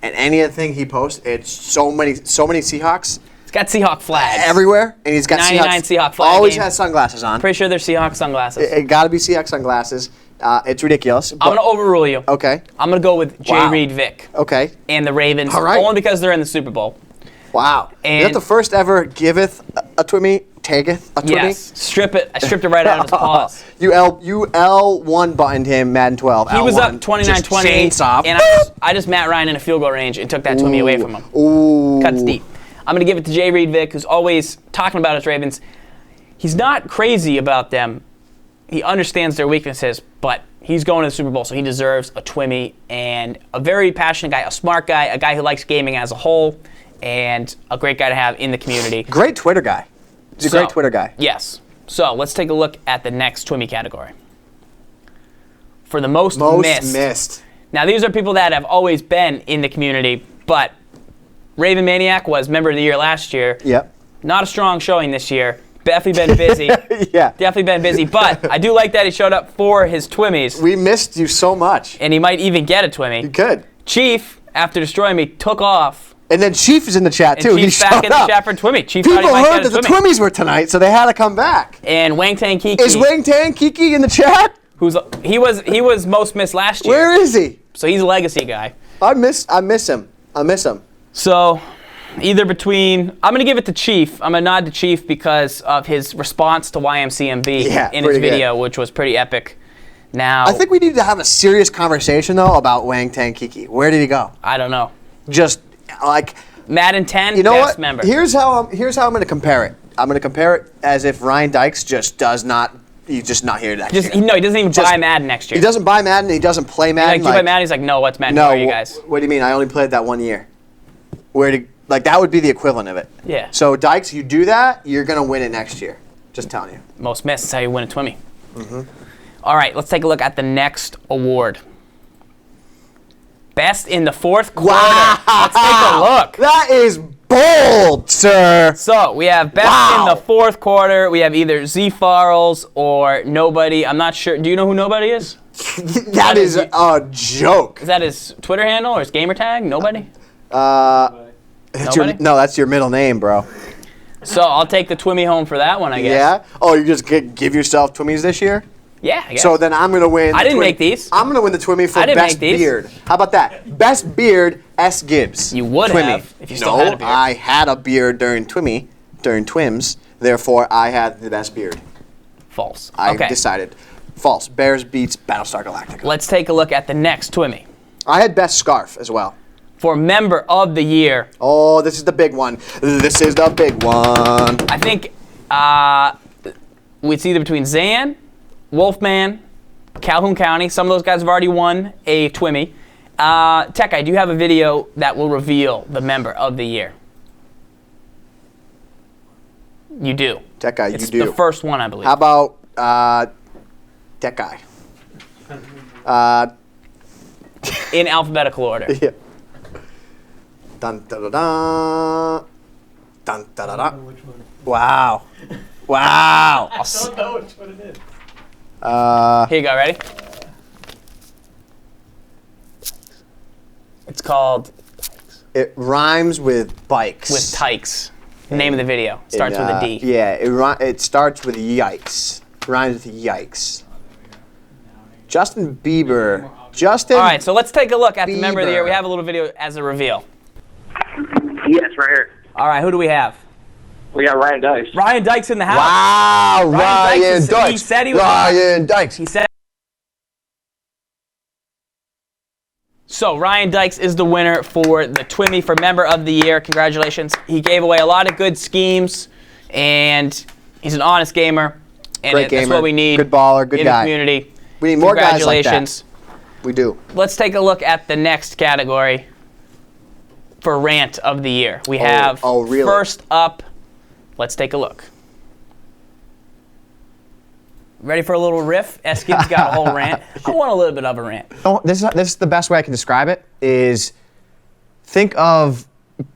and any of the thing he posts, it's so many Seahawks. He's got Seahawk flags. everywhere, and he's got 99 Seahawk flag Always game. has sunglasses on. Pretty sure they're Seahawk sunglasses. It got to be Seahawks sunglasses. It's ridiculous. I'm going to overrule you. Okay. I'm going to go with Jay Wow. Reed Vic Okay. and the Ravens, All right. only because they're in the Super Bowl. Wow. And- Is that the first ever giveth a Twimmy, taketh a Twimmy? Yes. Strip it. I stripped it right out of his paws. You L1 buttoned him Madden 12. He was L1, up 29-28, chainsaw. and I just Matt Ryan in a field goal range and took that Twimmy away from him. Ooh. Cuts deep. I'm going to give it to Jay Reed Vic, who's always talking about his Ravens. He's not crazy about them. He understands their weaknesses, but he's going to the Super Bowl, so he deserves a Twimmy, and a very passionate guy, a smart guy, a guy who likes gaming as a whole, and a great guy to have in the community. Great Twitter guy. He's a great Twitter guy. Yes. So let's take a look at the next Twimmy category. For the most missed. Now, these are people that have always been in the community, but Raven Maniac was Member of the Year last year. Yep. Not a strong showing this year. Definitely been busy. Yeah. Definitely been busy, but I do like that he showed up for his Twimmies, We missed you so much. and he might even get a You Twimmy. could. Chief, after destroying me, took off, And then Chief is in the chat, and too. Chief's he back showed in the up. chat for Twimmy. Chief thought he People might heard get that a the Twimmy. Twimmies were tonight, so they had to come back. And Wang Tang Kiki, Is Wang Tan Kiki in the chat? he was most missed last year, Where is he? so he's a legacy guy. I miss him. I miss him. So, either between, I'm going to give it to Chief. I'm going to nod to Chief because of his response to YMCMB Yeah, in his pretty good. video, which was pretty epic. Now, I think we need to have a serious conversation, though, about Wang Tan Kiki. Where did he go? I don't know. Just, like, Madden 10, you know best what? member. Here's how I'm going to compare it. I'm going to compare it as if Ryan Dykes just does not, he's just not here next year. he doesn't even buy Madden next year. He doesn't buy Madden. He doesn't play Madden. Like, do you buy Madden? He's like, no, what's Madden? No, Who are you guys? what do you mean? I only played that 1 year. Like, that would be the equivalent of it. Yeah. So, Dykes, you do that, you're going to win it next year. Just telling you. Most missed is how you win a Twimmy. All right, let's take a look at the next award. Best in the fourth quarter. Wow. Let's take a look. That is bold, sir. So we have best in the fourth quarter. We have either ZFarls or Nobody. I'm not sure. Do you know who Nobody is? That is a joke. Is that his Twitter handle or his gamer tag? Nobody? That's Nobody? that's your middle name, bro. So I'll take the Twimmy home for that one, I guess. Yeah? Oh, you just give yourself Twimmies this year? Yeah, I guess. So then I'm going to win. I didn't make these. I'm going to win the Twimmy for I didn't best make these. beard. How about that? Best beard, SGibs. You would Twimmy. have if you still had a beard. I had a beard during Twims. Therefore, I had the best beard. False. I Okay. decided. False. Bears beats Battlestar Galactica. Let's take a look at the next Twimmy. I had best scarf as well. For Member of the Year, Oh, this is the big one. This is the big one. I think it's either between Zan, Wolfman, Calhoun County. Some of those guys have already won a Twimmy. Tech Guy, do you have a video that will reveal the Member of the Year? You do. Tech Guy, It's you do. the first one, I believe. How about Tech Guy? In alphabetical order. Yeah. Dun da da da. Dun da da da. Wow. Wow. I don't know which one it is. Here you go, ready? It's called It rhymes with bikes. With Tykes. The name of the video. Starts with a D. Yeah, it starts with yikes. Rhymes with yikes. Justin Bieber. Justin. All right, so let's take a look at the Member of the Year. Bieber. We have a little video as a reveal. Yes, right here. All right, who do we have? We got Ryan Dice. Ryan Dykes in the house. Wow, Ryan Ryan Dykes. Dykes. He said he was. Ryan Dykes. He said. So Ryan Dykes is the winner for the Twimmy for Member of the Year. Congratulations. He gave away a lot of good schemes, and he's an honest gamer. And Great that's gamer. what we need. Good baller, good in guy. the community. We need more guys like that. Congratulations. We do. Let's take a look at the next category for Rant of the Year. We have really? First up. Let's take a look. Ready for a little riff? SGibs got a whole rant. I want a little bit of a rant. Oh, this is the best way I can describe it. Is think of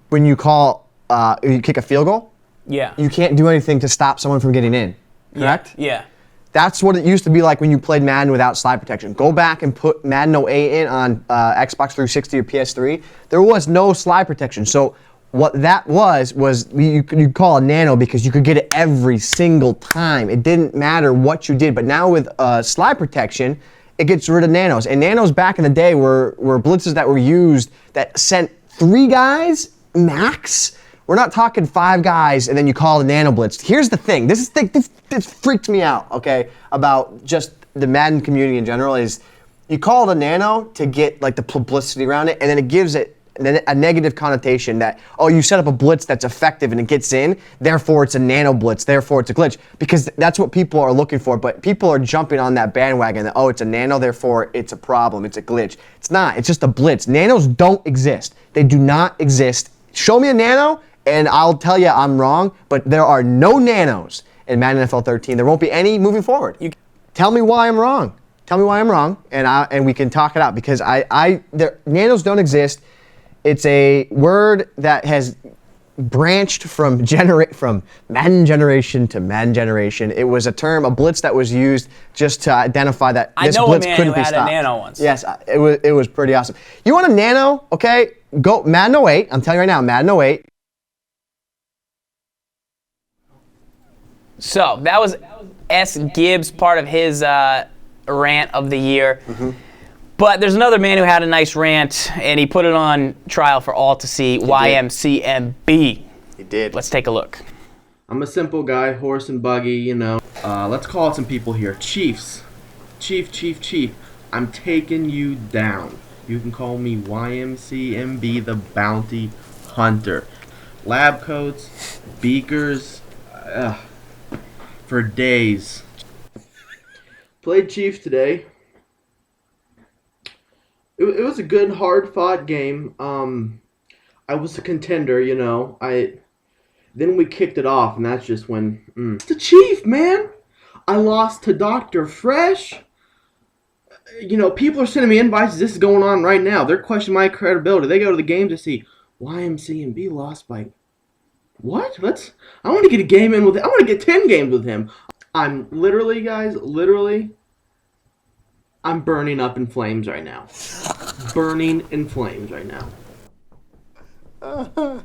when you kick a field goal. Yeah. You can't do anything to stop someone from getting in. Correct? Yeah. That's what it used to be like when you played Madden without slide protection. Go back and put Madden 08 in on Xbox 360 or PS3. There was no slide protection. So What that was you could call a nano because you could get it every single time. It didn't matter what you did. But now with slide protection, it gets rid of nanos. And nanos back in the day were blitzes that were used that sent 3 guys max. We're not talking 5 guys and then you call it a nano blitz. Here's the thing. This freaked me out, okay, about just the Madden community in general is you call it a nano to get like the publicity around it, and then it gives it a negative connotation that, oh, you set up a blitz that's effective and it gets in, therefore it's a nano blitz, therefore it's a glitch, because that's what people are looking for. But people are jumping on that bandwagon that, oh, it's a nano, therefore it's a problem, it's a glitch. It's not, it's just a blitz. Nanos don't exist. They do not exist. Show me a nano and I'll tell you I'm wrong, but there are no nanos in Madden NFL 13. There won't be any moving forward. Tell me why I'm wrong. Tell me why I'm wrong, and we can talk it out, because nanos don't exist. It's a word that has branched from Madden generation to Madden generation. It was a term, a blitz that was used just to identify that this blitz couldn't be stopped. I know a man who had a nano once. Yes, it was pretty awesome. You want a nano? Okay, go Madden 08. I'm telling you right now, Madden 08. So that was SGibs, part of his rant of the year. Mm-hmm. But there's another man who had a nice rant, and he put it on trial for all to see, YMCMB. He did. Let's take a look. I'm a simple guy, horse and buggy, you know. Let's call out some people here. Chiefs. Chief. I'm taking you down. You can call me YMCMB, the bounty hunter. Lab coats, beakers, for days. Played Chiefs today. It was a good, hard-fought game. I was a contender, you know. Then we kicked it off, and that's just when... It's the Chief, man! I lost to Dr. Fresh. You know, people are sending me invites. This is going on right now. They're questioning my credibility. They go to the game to see YMCMB lost by... What? I want to get a game in with him. I want to get 10 games with him. I'm literally, guys, I'm burning up in flames right now. Burning in flames right now.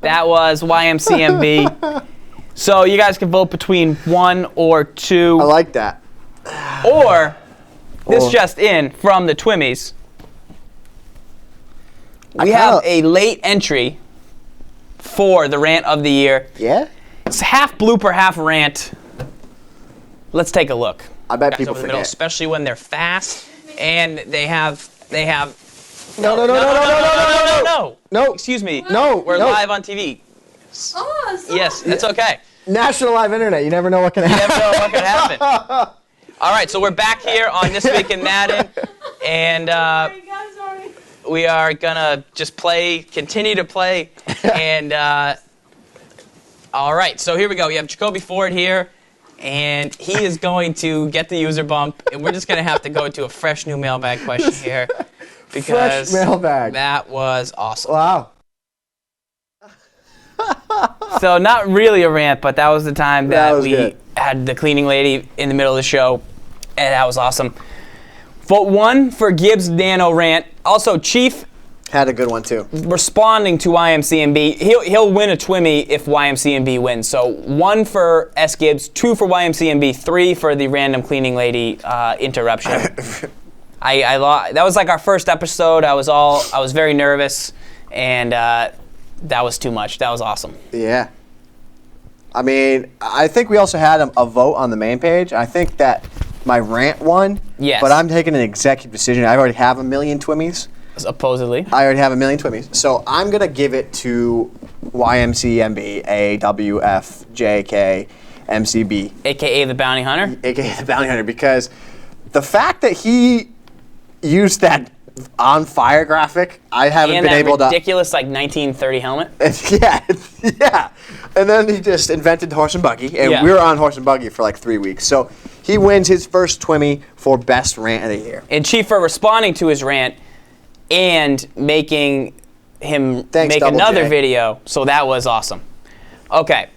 That was YMCMB. So you guys can vote between 1 or 2. I like that. Or this just in from the Twimmies. We have a late entry for the rant of the year. Yeah? It's half blooper, half rant. Let's take a look. I bet Guys people over the middle, forget. especially when they're fast and they have. No. Excuse me. No. We're live on TV. Oh, sorry. Yes, that's okay. National live internet. You never know what can You happen. never know what could happen. All right, so we're back here on This Week in Madden, and Sorry. we are gonna just continue to play, and all right, so here we go. We have Jacoby Ford here, and he is going to get the user bump, and we're just gonna have to go to a fresh new mailbag question here, because Fresh mailbag. that was awesome. Wow. So not really a rant, but that was the time That that was we good. had the cleaning lady in the middle of the show, and that was awesome. Vote 1 for Gibbs Nano rant. Also, Chief Had a good one, too. responding to YMCMB. He'll win a Twimmy if YMCMB wins. So 1 for SGibs, 2 for YMCMB, 3 for the random cleaning lady interruption. That was like our first episode. I was very nervous, and that was too much. That was awesome. Yeah. I mean, I think we also had a vote on the main page. I think that my rant won. Yes. But I'm taking an executive decision. I already have 1 million Twimmies. Supposedly. I already have 1 million Twimmies. So I'm going to give it to YMCMB, AWFJK, MCB. AKA the Bounty Hunter. AKA the Bounty Hunter, because the fact that he used that on fire graphic, I haven't And been that able to... ridiculous 1930 helmet. Yeah. And then he just invented horse and buggy, and Yeah. we were on horse and buggy for like 3 weeks. So he wins his first Twimmy for best rant of the year. And Chief for responding to his rant and making him make Double another J. video. So that was awesome. Okay.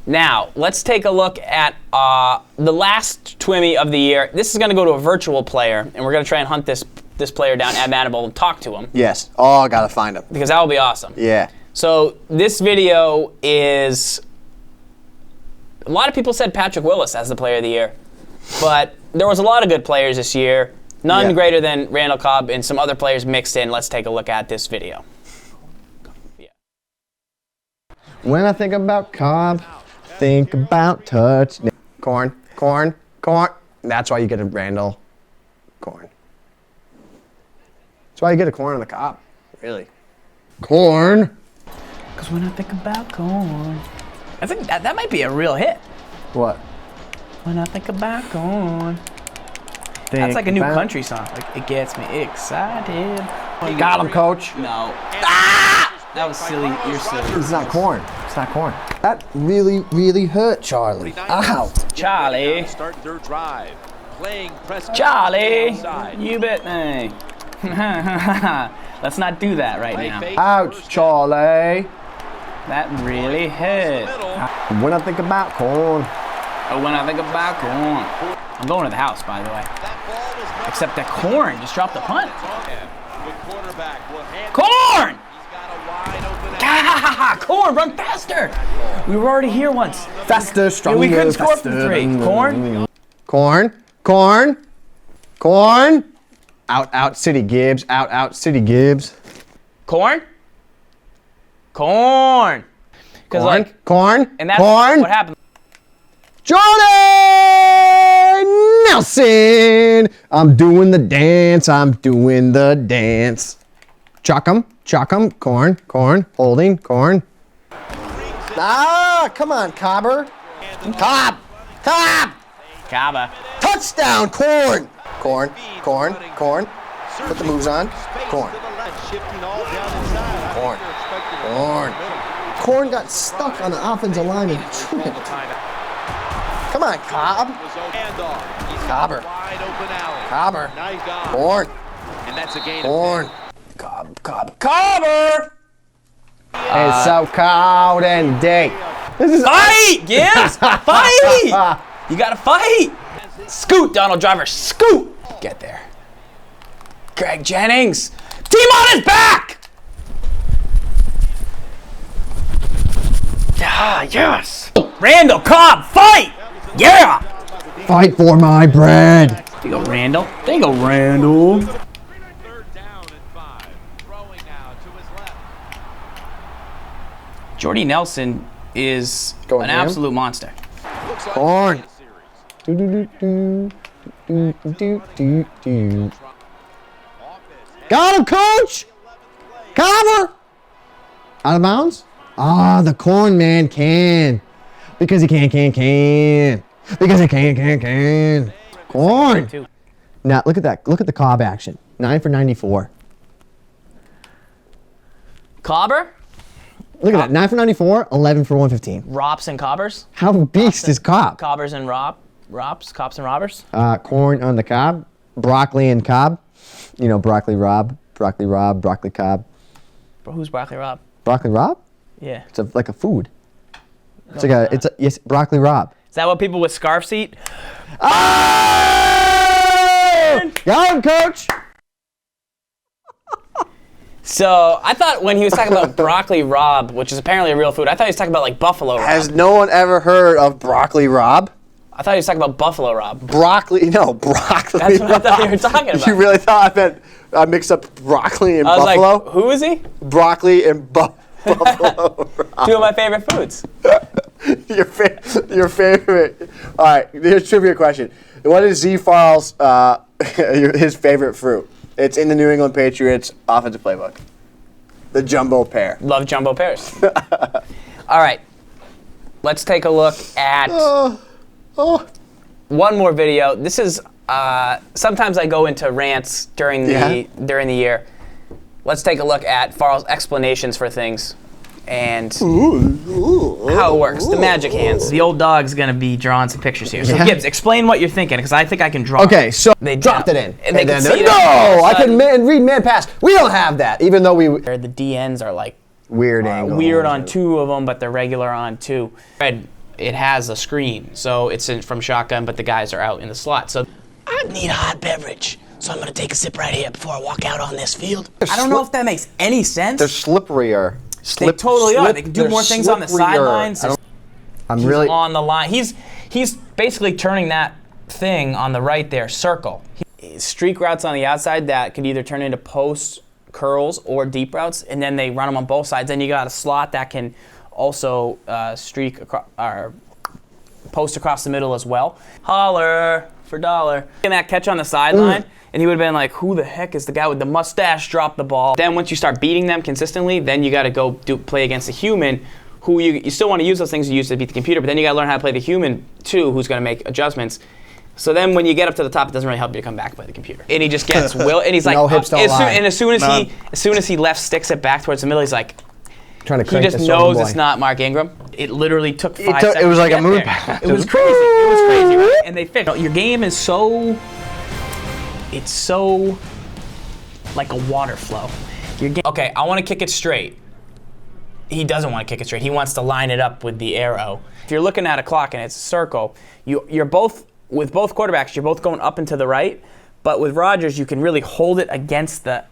Now, let's take a look at the last Twimmy of the year. This is going to go to a virtual player, and we're going to try and hunt this player down at Madden and talk to him, Yes. Oh, I gotta find him. because that will be awesome. Yeah. So this video is, a lot of people said Patrick Willis as the player of the year, but there was a lot of good players this year. None greater than Randall Cobb and some other players mixed in. Let's take a look at this video. When I think about Cobb, think about touch. Corn, corn, corn. That's why you get a Randall. Corn. That's why you get a corn on the Cobb. Really. Corn. Because when I think about corn, I think that might be a real hit. What? When I think about corn. That's like a new country song. Like, it gets me excited. Got him, coach. No. Ah! That was silly. You're silly. It's not corn. It's not corn. That really, really hurt Charlie. Ow. Charlie. Start their drive. Playing press. Charlie. You bet me. Let's not do that right now. Ouch, Charlie. That really hit. When I think about corn. Oh, when I think about corn. I'm going to the house, by the way. Except that corn just dropped the punt. Corn! Corn, run faster! We were already here once. Faster, stronger, we couldn't score faster. from 3. Corn? Corn, corn, corn. Out, City Gibbs. Out, City Gibbs. Corn? Corn! Corn, like, corn, and that's corn. what happened. Jordan Nelson. I'm doing the dance. I'm doing the dance. Chuck 'em, corn, corn, holding, corn. Ah, come on, Cobber. Cobb. Caba. Touchdown, corn. Corn. Put the moves on. Corn. Corn got stuck on the offensive line and tripped. Come on, Cobb. Cobber. Corn. And that's a gain. Corn. Cobber. It's so cold and deep. This is Fight, Gibbs! Fight! You gotta fight! Scoot, Donald Driver, scoot! Get there. Greg Jennings! T-Mon is back! Ah, yes! Randall Cobb, fight! Yeah! fight for my bread. There you go, Randall. There you go, Randall. Third down and 5. Throwing now to his left. Jordy Nelson is Going an ham? absolute monster. Looks like Corn. a series. Got him, coach! Cover! Out of bounds? Ah, the corn man can. Because he can. Because he can. Corn. Now, look at that. Look at the Cobb action. 9 for 94. Cobber? Look at that. 9 for 94, 11 for 115. Rops and Cobbers? How beast is Cobb? Cobbers and Rops? Cops and Robbers? Corn on the Cobb. Broccoli and Cobb. You know, broccoli Cobb. Who's Broccoli Rob? Broccoli Rob? Yeah. It's like a food. It's like yes, broccoli Rob. Is that what people with scarves eat? Oh! Got him, coach. So I thought when he was talking about broccoli Rob, which is apparently a real food, I thought he was talking about like buffalo Rob. Has no one ever heard of broccoli Rob? I thought he was talking about buffalo Rob. Broccoli That's what I thought you were talking about. You really thought I mixed up broccoli and I was buffalo? like, who is he? Broccoli and buffalo Rob. 2 of my favorite foods. Your favorite. All right, here's a trivia question. What is ZFarls, his favorite fruit? It's in the New England Patriots offensive playbook. The jumbo pear. Love jumbo pears. All right, let's take a look at one more video. This is sometimes I go into rants during the year. Let's take a look at Farl's explanations for things and how it works. The magic hands. The old dog's gonna be drawing some pictures here. So Gibbs, explain what you're thinking, because I think I can draw. Okay, so They dropped it in. and they can see it. No, All I of a can read man pass. We don't have that, even though we Where the DNs are like weird angle. weird on 2 of them, but they're regular on 2. It has a screen, so it's from shotgun, but the guys are out in the slot. So I need a hot beverage, so I'm gonna take a sip right here before I walk out on this field. I don't know if that makes any sense. They're slipperier. They totally are. They can do more things on the sidelines. I'm really on the line. He's basically turning that thing on the right there, circle. Streak routes on the outside that could either turn into posts, curls, or deep routes, and then they run them on both sides. Then you got a slot that can also streak across, or post across the middle as well. Holler for dollar. And that catch on the sideline, and he would have been like, who the heck is the guy with the mustache drop the ball? Then once you start beating them consistently, then you got to go play against a human who you still want to use those things you use to beat the computer, but then you got to learn how to play the human too, who's going to make adjustments. So then when you get up to the top, it doesn't really help you to come back and play the computer. And he just gets and he's like, no hips don't lie. And as soon as he left sticks it back towards the middle, he's like, trying to he crank just this knows boy. it's not Mark Ingram. It literally took 5 seconds. It was like to a get moon there. pass. It was crazy. It was crazy, right? And they fixed. Your game is so, it's so like a water flow. Your game. Okay, I want to kick it straight. He doesn't want to kick it straight. He wants to line it up with the arrow. If you're looking at a clock and it's a circle, you're both, with both quarterbacks, you're both going up and to the right. But with Rodgers, you can really hold it against the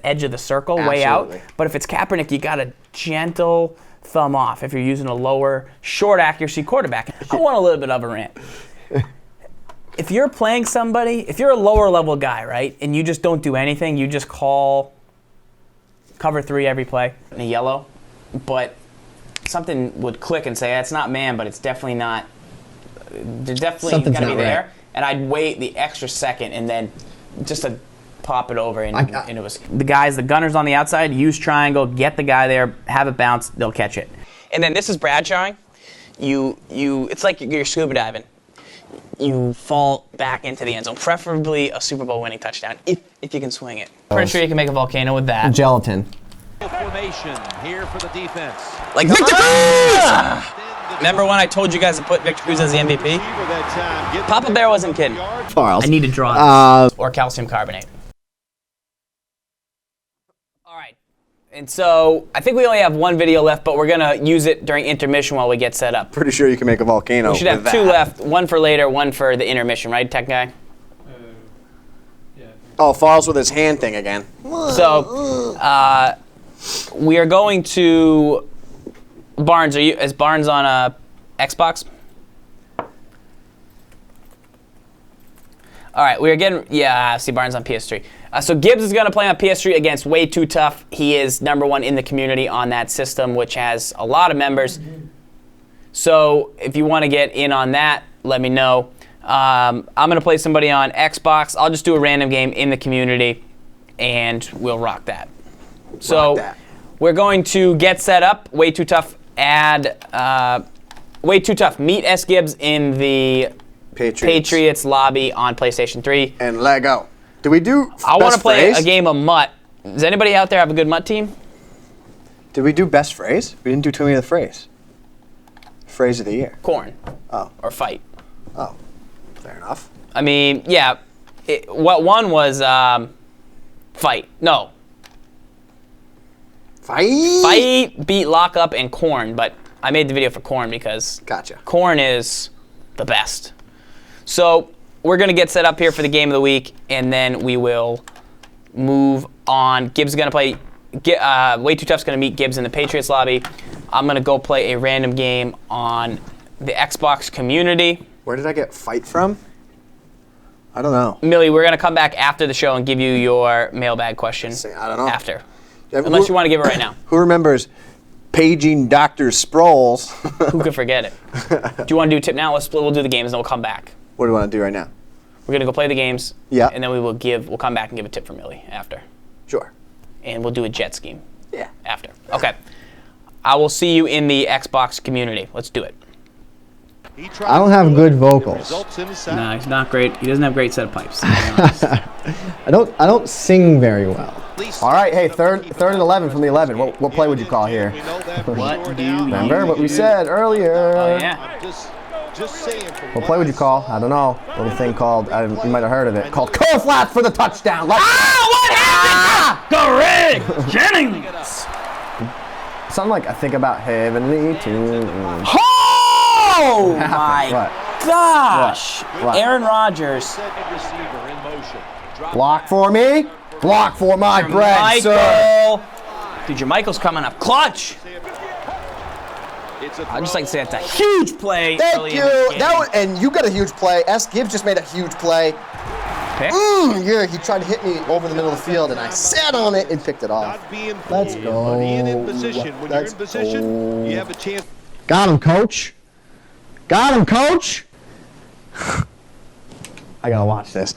edge of the circle, way out. But if it's Kaepernick, you got a gentle thumb off if you're using a lower, short accuracy quarterback. I want a little bit of a rant. If you're playing somebody, if you're a lower level guy, right, and you just don't do anything, you just call cover 3 every play in a yellow, but something would click and say, that's not man, but it's definitely not, they're definitely going to be there. Right. And I'd wait the extra second and then just to pop it over. And it was the gunners on the outside, use triangle, get the guy there, have it bounce, they'll catch it. And then this is Bradshawing. It's like you're scuba diving. You fall back into the end zone, preferably a Super Bowl winning touchdown, if you can swing it. Pretty sure you can make a volcano with that. Gelatin. Formation here for the defense. Like Victor Cruz! Remember when I told you guys to put Victor Cruz as the MVP? Papa Bear wasn't kidding. Farls. I need to draw this. Or calcium carbonate. All right. And so I think we only have one video left, but we're going to use it during intermission while we get set up. Pretty sure you can make a volcano. We should have 2 left, one for later, one for the intermission, right, tech guy? Yeah. Oh, Farls with his hand thing again. So we are going to Barnes. Is Barnes on a Xbox? All right, we are getting, see Barnes on PS3. So Gibbs is going to play on PS3 against Way Too Tough. He is #1 in the community on that system, which has a lot of members. So if you want to get in on that, let me know. I'm going to play somebody on Xbox. I'll just do a random game in the community, and we'll rock that. So we're going to get set up. Way Too Tough. Way Too Tough. Meet SGibs in the Patriots lobby on PlayStation 3. And let go. Do we do I want to play phrase? A game of Mutt. Does anybody out there have a good Mutt team? Did we do best phrase? We didn't do Twimmy the phrase. Phrase of the year. Corn. Oh. Or fight. Oh. Fair enough. I mean, yeah. What one was fight. No. Fight, beat, lock up, and corn. But I made the video for corn because corn is the best. So we're going to get set up here for the game of the week, and then we will move on. Gibbs is going to play. Way Too Tough's going to meet Gibbs in the Patriots lobby. I'm going to go play a random game on the Xbox community. Where did I get fight from? I don't know. Millie, we're going to come back after the show and give you your mailbag question. I don't know. After. Unless you want to give it right now. Who remembers paging Dr. Sproles? Who could forget it? Do you want to do a tip now? We'll do the games and then we'll come back. What do you want to do right now? We're going to go play the games. Yeah. And then we'll come back and give a tip for Millie after. Sure. And we'll do a jet scheme. Yeah. After. Okay. I will see you in the Xbox community. Let's do it. I don't have good vocals. No, he's not great. He doesn't have great set of pipes. I don't sing very well. All right, hey, third and 11 from the 11. What play would you call here? What do you remember what we said earlier? Oh yeah. What play would you call? I don't know. A little thing called, you might have heard of it, called curl flat for the touchdown. What happened? Correct! Jennings! Something like I think about heavenly tunes. Oh my gosh! What? Aaron Rodgers. Block for me. Block for my bread, sir. Dude, your Michael's coming up. Clutch! I'd just like to say it's a huge play. Thank you. And you got a huge play. SGibs just made a huge play. Pick? Yeah, he tried to hit me over the middle of the field, and I sat on it and picked it off. Let's go. Being in position. When you're in position, you have a chance. Got him, coach. Got him, coach. I gotta watch this.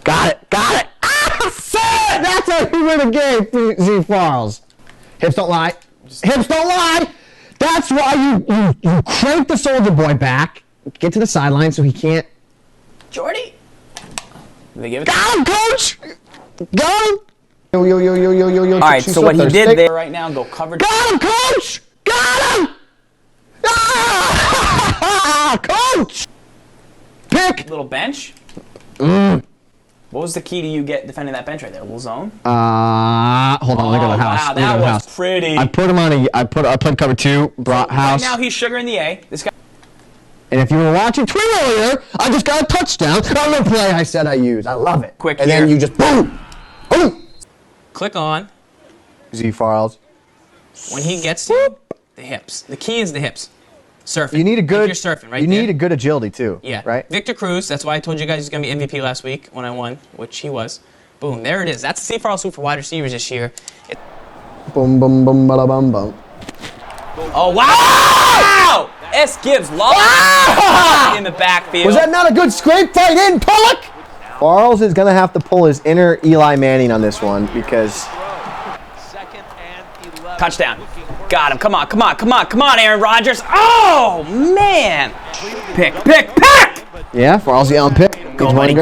Got it. Got it. Ah, son! That's how you win a game, ZFarls. Hips don't lie. Hips don't lie. That's why you crank the soldier boy back, get to the sideline so he can't. Jordy? Did they give it? Got him, coach. Got him. Yo. All right, so what he did there right now, go cover. Got him, coach. Got him. Ah, coach. Pick. Little bench. What was the key to you defending that bench right there? A little zone? Hold on, let me go to the house. Wow, that was pretty. I put him on I played cover 2, brought house. Right now he's sugaring the A. This guy. And if you were watching Twimmies earlier, I just got a touchdown on the play I said I used. I love it. Quick and here. then you just boom, boom. Click on. ZFarls. When he gets to the hips. The key is the hips. Surfing. You need a good. You're surfing right You there. need a good agility too. Yeah. Right. Victor Cruz. That's why I told you guys he's gonna be MVP last week when I won, which he was. Boom. There it is. That's the ZFarls for wide receivers this year. Boom, boom, boom, bada, bum, bum. Oh wow! SGibs lost in the backfield. Was that not a good scrape tight end, Pollock? Farls is gonna have to pull his inner Eli Manning on this one because. Touchdown. Got him. Come on, Aaron Rodgers. Oh, man. Pick. Yeah, Farls yelling pick. Go, buddy.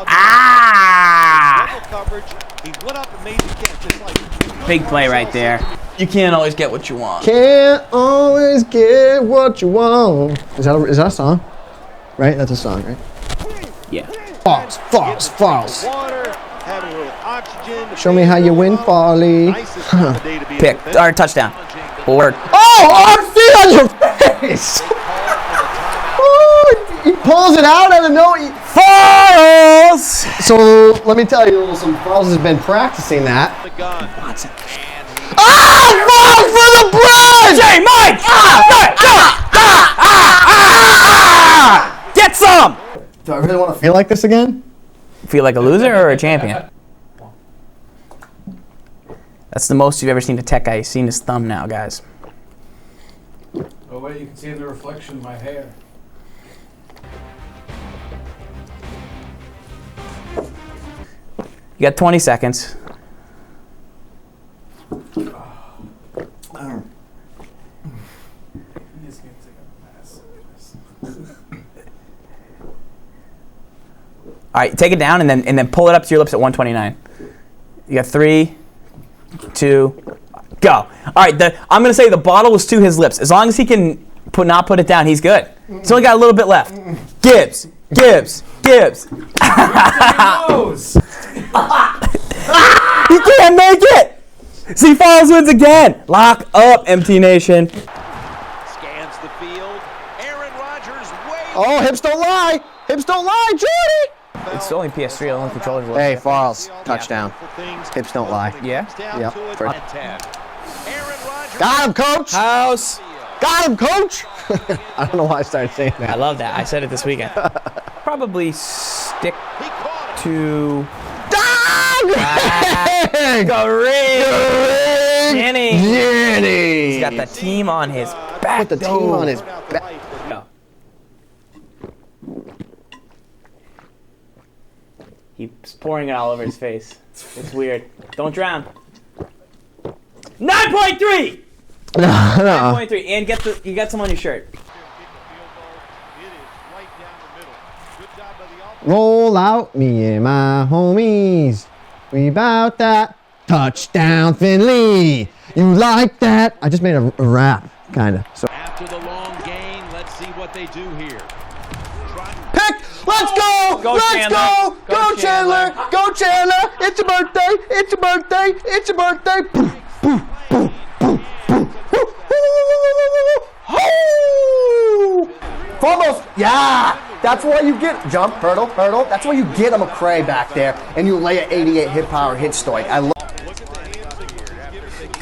Ah! Big play right there. You can't always get what you want. Can't always get what you want. Is that a song? Right? That's a song, right? Yeah. Farls. Show me how you win, Farley. Pick. Or touchdown. Or. Oh, RC on your face! Oh, he pulls it out of the Farls! So let me tell you, Farls has been practicing that. Farls for the bread! J. Mike! Get some! Do I really want to feel like this again? Feel like a loser or a champion? That's the most you've ever seen a tech guy. You've seen his thumb now, guys. Oh wait, you can see the reflection of my hair. You got 20 seconds. All right, take it down and then pull it up to your lips at 129. You got 3, 2, go. All right, I'm gonna say the bottle was to his lips. As long as he can not put it down, he's good. He's only got a little bit left. Gibbs. He can't make it. ZFarls wins again. Lock up, MT Nation. Scans the field. Aaron Rodgers Oh, hips don't lie, Jordy. It's only PS3. I don't think controllers work. Hey, Farls, touchdown. Hips don't lie. Yeah. Yep. Got him, coach. House. Got him, coach. I don't know why I started saying that. I love that. I said it this weekend. Probably stick to. Go ring! Jenny! He's got the team on his back. Put the team on his back. He's pouring it all over his face. It's weird. Don't drown. 9.3! 9.3. And you got some on your shirt. Roll out, me and my homies. We bout that touchdown, Finley. You like that? I just made a rap, kind of. So. After the long gain, let's see what they do here. Pick! Let's go! Let's go! Go, Chandler! Go, Chandler! It's your birthday! It's your birthday! It's your birthday! Fumbles. Yeah. That's why you get jump, hurdle. That's why you get a McCray back there, and you lay an 88 hit power hit stoik. I love.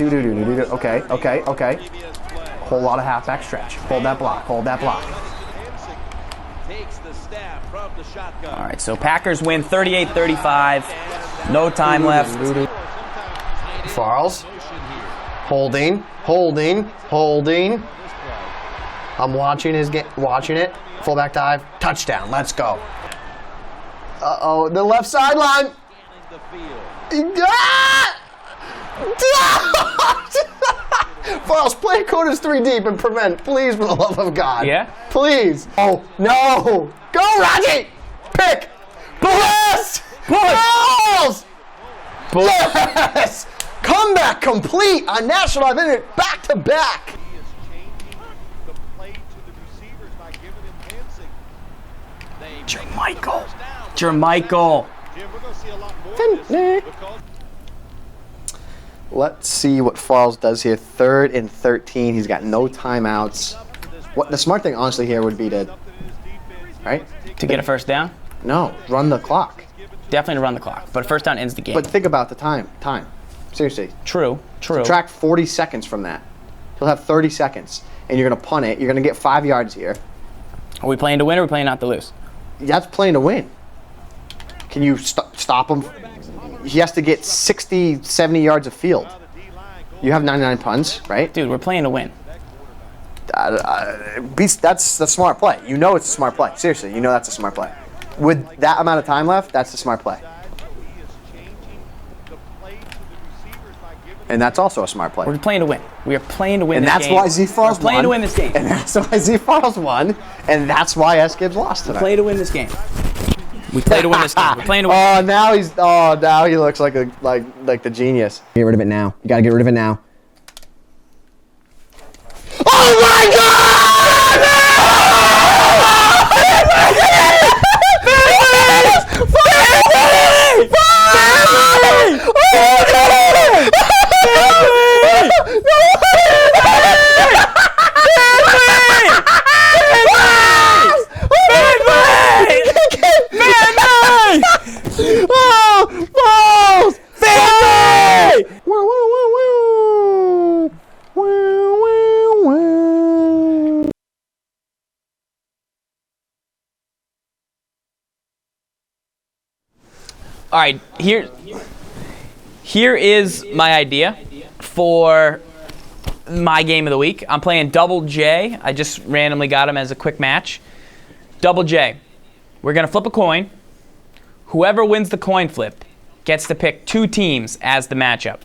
Okay. Whole lot of halfback stretch. Hold that block. All right, so Packers win 38-35. No time left. Farls. Holding. I'm watching it. Fullback dive. Touchdown. Let's go. Uh-oh, the left sideline. Farls, play corners 3 deep and prevent, please, for the love of God. Yeah? Please. Oh, no. Go, Raji. Pick. Blast. Balls. Yes. Comeback complete on National Live Internet, back to back. Jermichael. Let's see what Farls does here. 3rd and 13. He's got no timeouts. What the smart thing, honestly, here would be to, right? To get a first down? No, run the clock. Definitely to run the clock, but first down ends the game. But think about the time. Seriously. True. Subtract 40 seconds from that. He'll have 30 seconds, and you're going to punt it. You're going to get 5 yards here. Are we playing to win or are we playing not to lose? That's playing to win. Can you stop him? He has to get 60, 70 yards of field. You have 99 punts, right? Dude, we're playing to win. That's the smart play. You know it's a smart play. Seriously, you know that's a smart play. With that amount of time left, that's the smart play. And that's also a smart play. We're playing to win. We are playing to win and this that's game. why ZFarls won. We're playing to win this game. And that's why ZFarls won. And that's why SGibs lost tonight. Play to win this game. We play to win this game. We're playing to win. Now he looks like the genius. Get rid of it now. You gotta get rid of it now. Oh my God! All right, here is my idea for my game of the week. I'm playing Double J. I just randomly got him as a quick match. Double J. We're going to flip a coin. Whoever wins the coin flip gets to pick 2 teams as the matchup.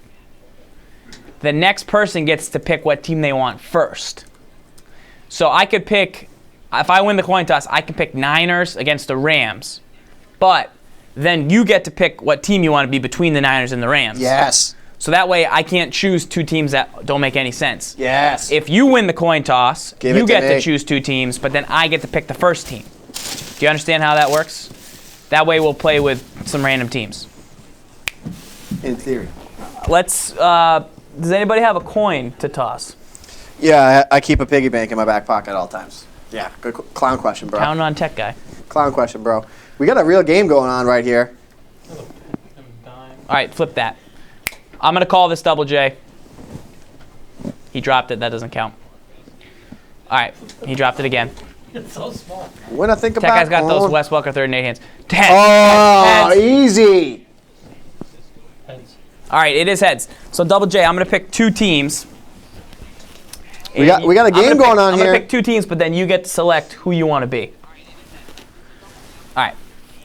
The next person gets to pick what team they want first. So I could pick, if I win the coin toss, I can pick Niners against the Rams. But then you get to pick what team you want to be between the Niners and the Rams. Yes. So that way I can't choose 2 teams that don't make any sense. Yes. If you win the coin toss, you get me. to choose 2 teams, but then I get to pick the first team. Do you understand how that works? That way we'll play with some random teams. In theory. Let's, does anybody have a coin to toss? Yeah, I keep a piggy bank in my back pocket at all times. Yeah, good clown question, bro. Counting on tech guy. Clown question, bro. We got a real game going on right here. All right, flip that. I'm going to call this Double J. He dropped it. That doesn't count. All right, he dropped it again. It's so small. When I think Tech about guy's got those Wes Welker 3rd and 8 hands. Oh, Heads. easy. Heads. All right, it is heads. So Double J, I'm going to pick 2 teams. We got a game going on I'm here. going to pick 2 teams, but then you get to select who you want to be. All right.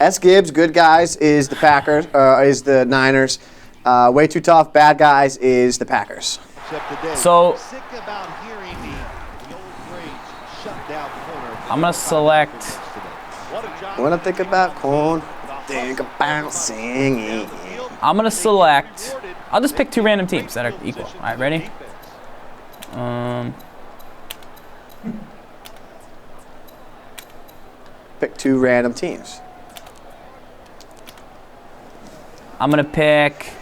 SGibs, good guys, is the Packers, is the Niners. Way too tough, bad guys is the Packers. So Sick about hearing the old phrase, shut down corner. I'm going to select. When I think about corn, think about singing. I'm going to select. I'll just pick 2 random teams that are equal. All right, ready? Pick 2 random teams. I'm going to pick.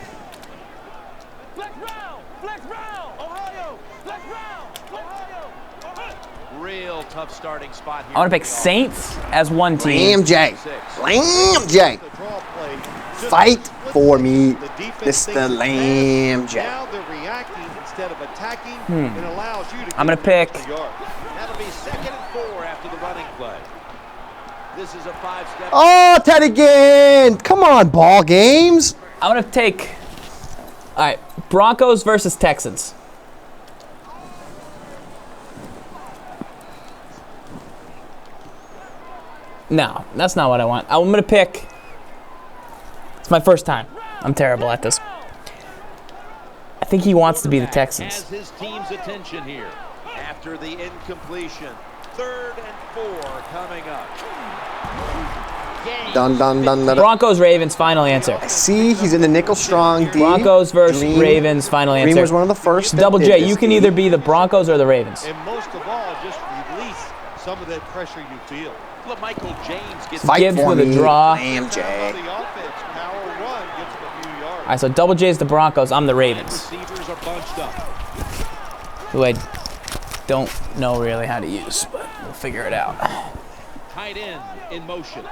Real tough starting spot here. I want to pick Saints as one team. Lamb J. Lamb J. Fight for me, Mr. Lamb J. Now they're reacting instead of attacking. It allows you to I'm going to pick. That'll be 2nd and 4 after the running play. This is a 5-step. Oh, Ted again. Come on, ball games. I'm going to take. All right, Broncos versus Texans. No, that's not what I want. I'm going to pick. It's my first time. I'm terrible at this. I think he wants to be the Texans. Has his team's attention here after the incompletion. 3rd and 4 coming up. Dun, dun, dun, dun. Broncos, Ravens, final answer. I see he's in the nickel strong D. Broncos versus Dream. Ravens, final Dream answer. was one of the first. that Double did J, this you can D. either be the Broncos or the Ravens. And most of all, just release some of that pressure you feel. Let Michael James get Fight Gibbs for with a me, draw. Lamb J. the offense. Power run gets him a few yards. All right, so Double J is the Broncos. I'm the Ravens, Receivers are bunched up. who I don't know really how to use, but we'll figure it out. Tight end in motion.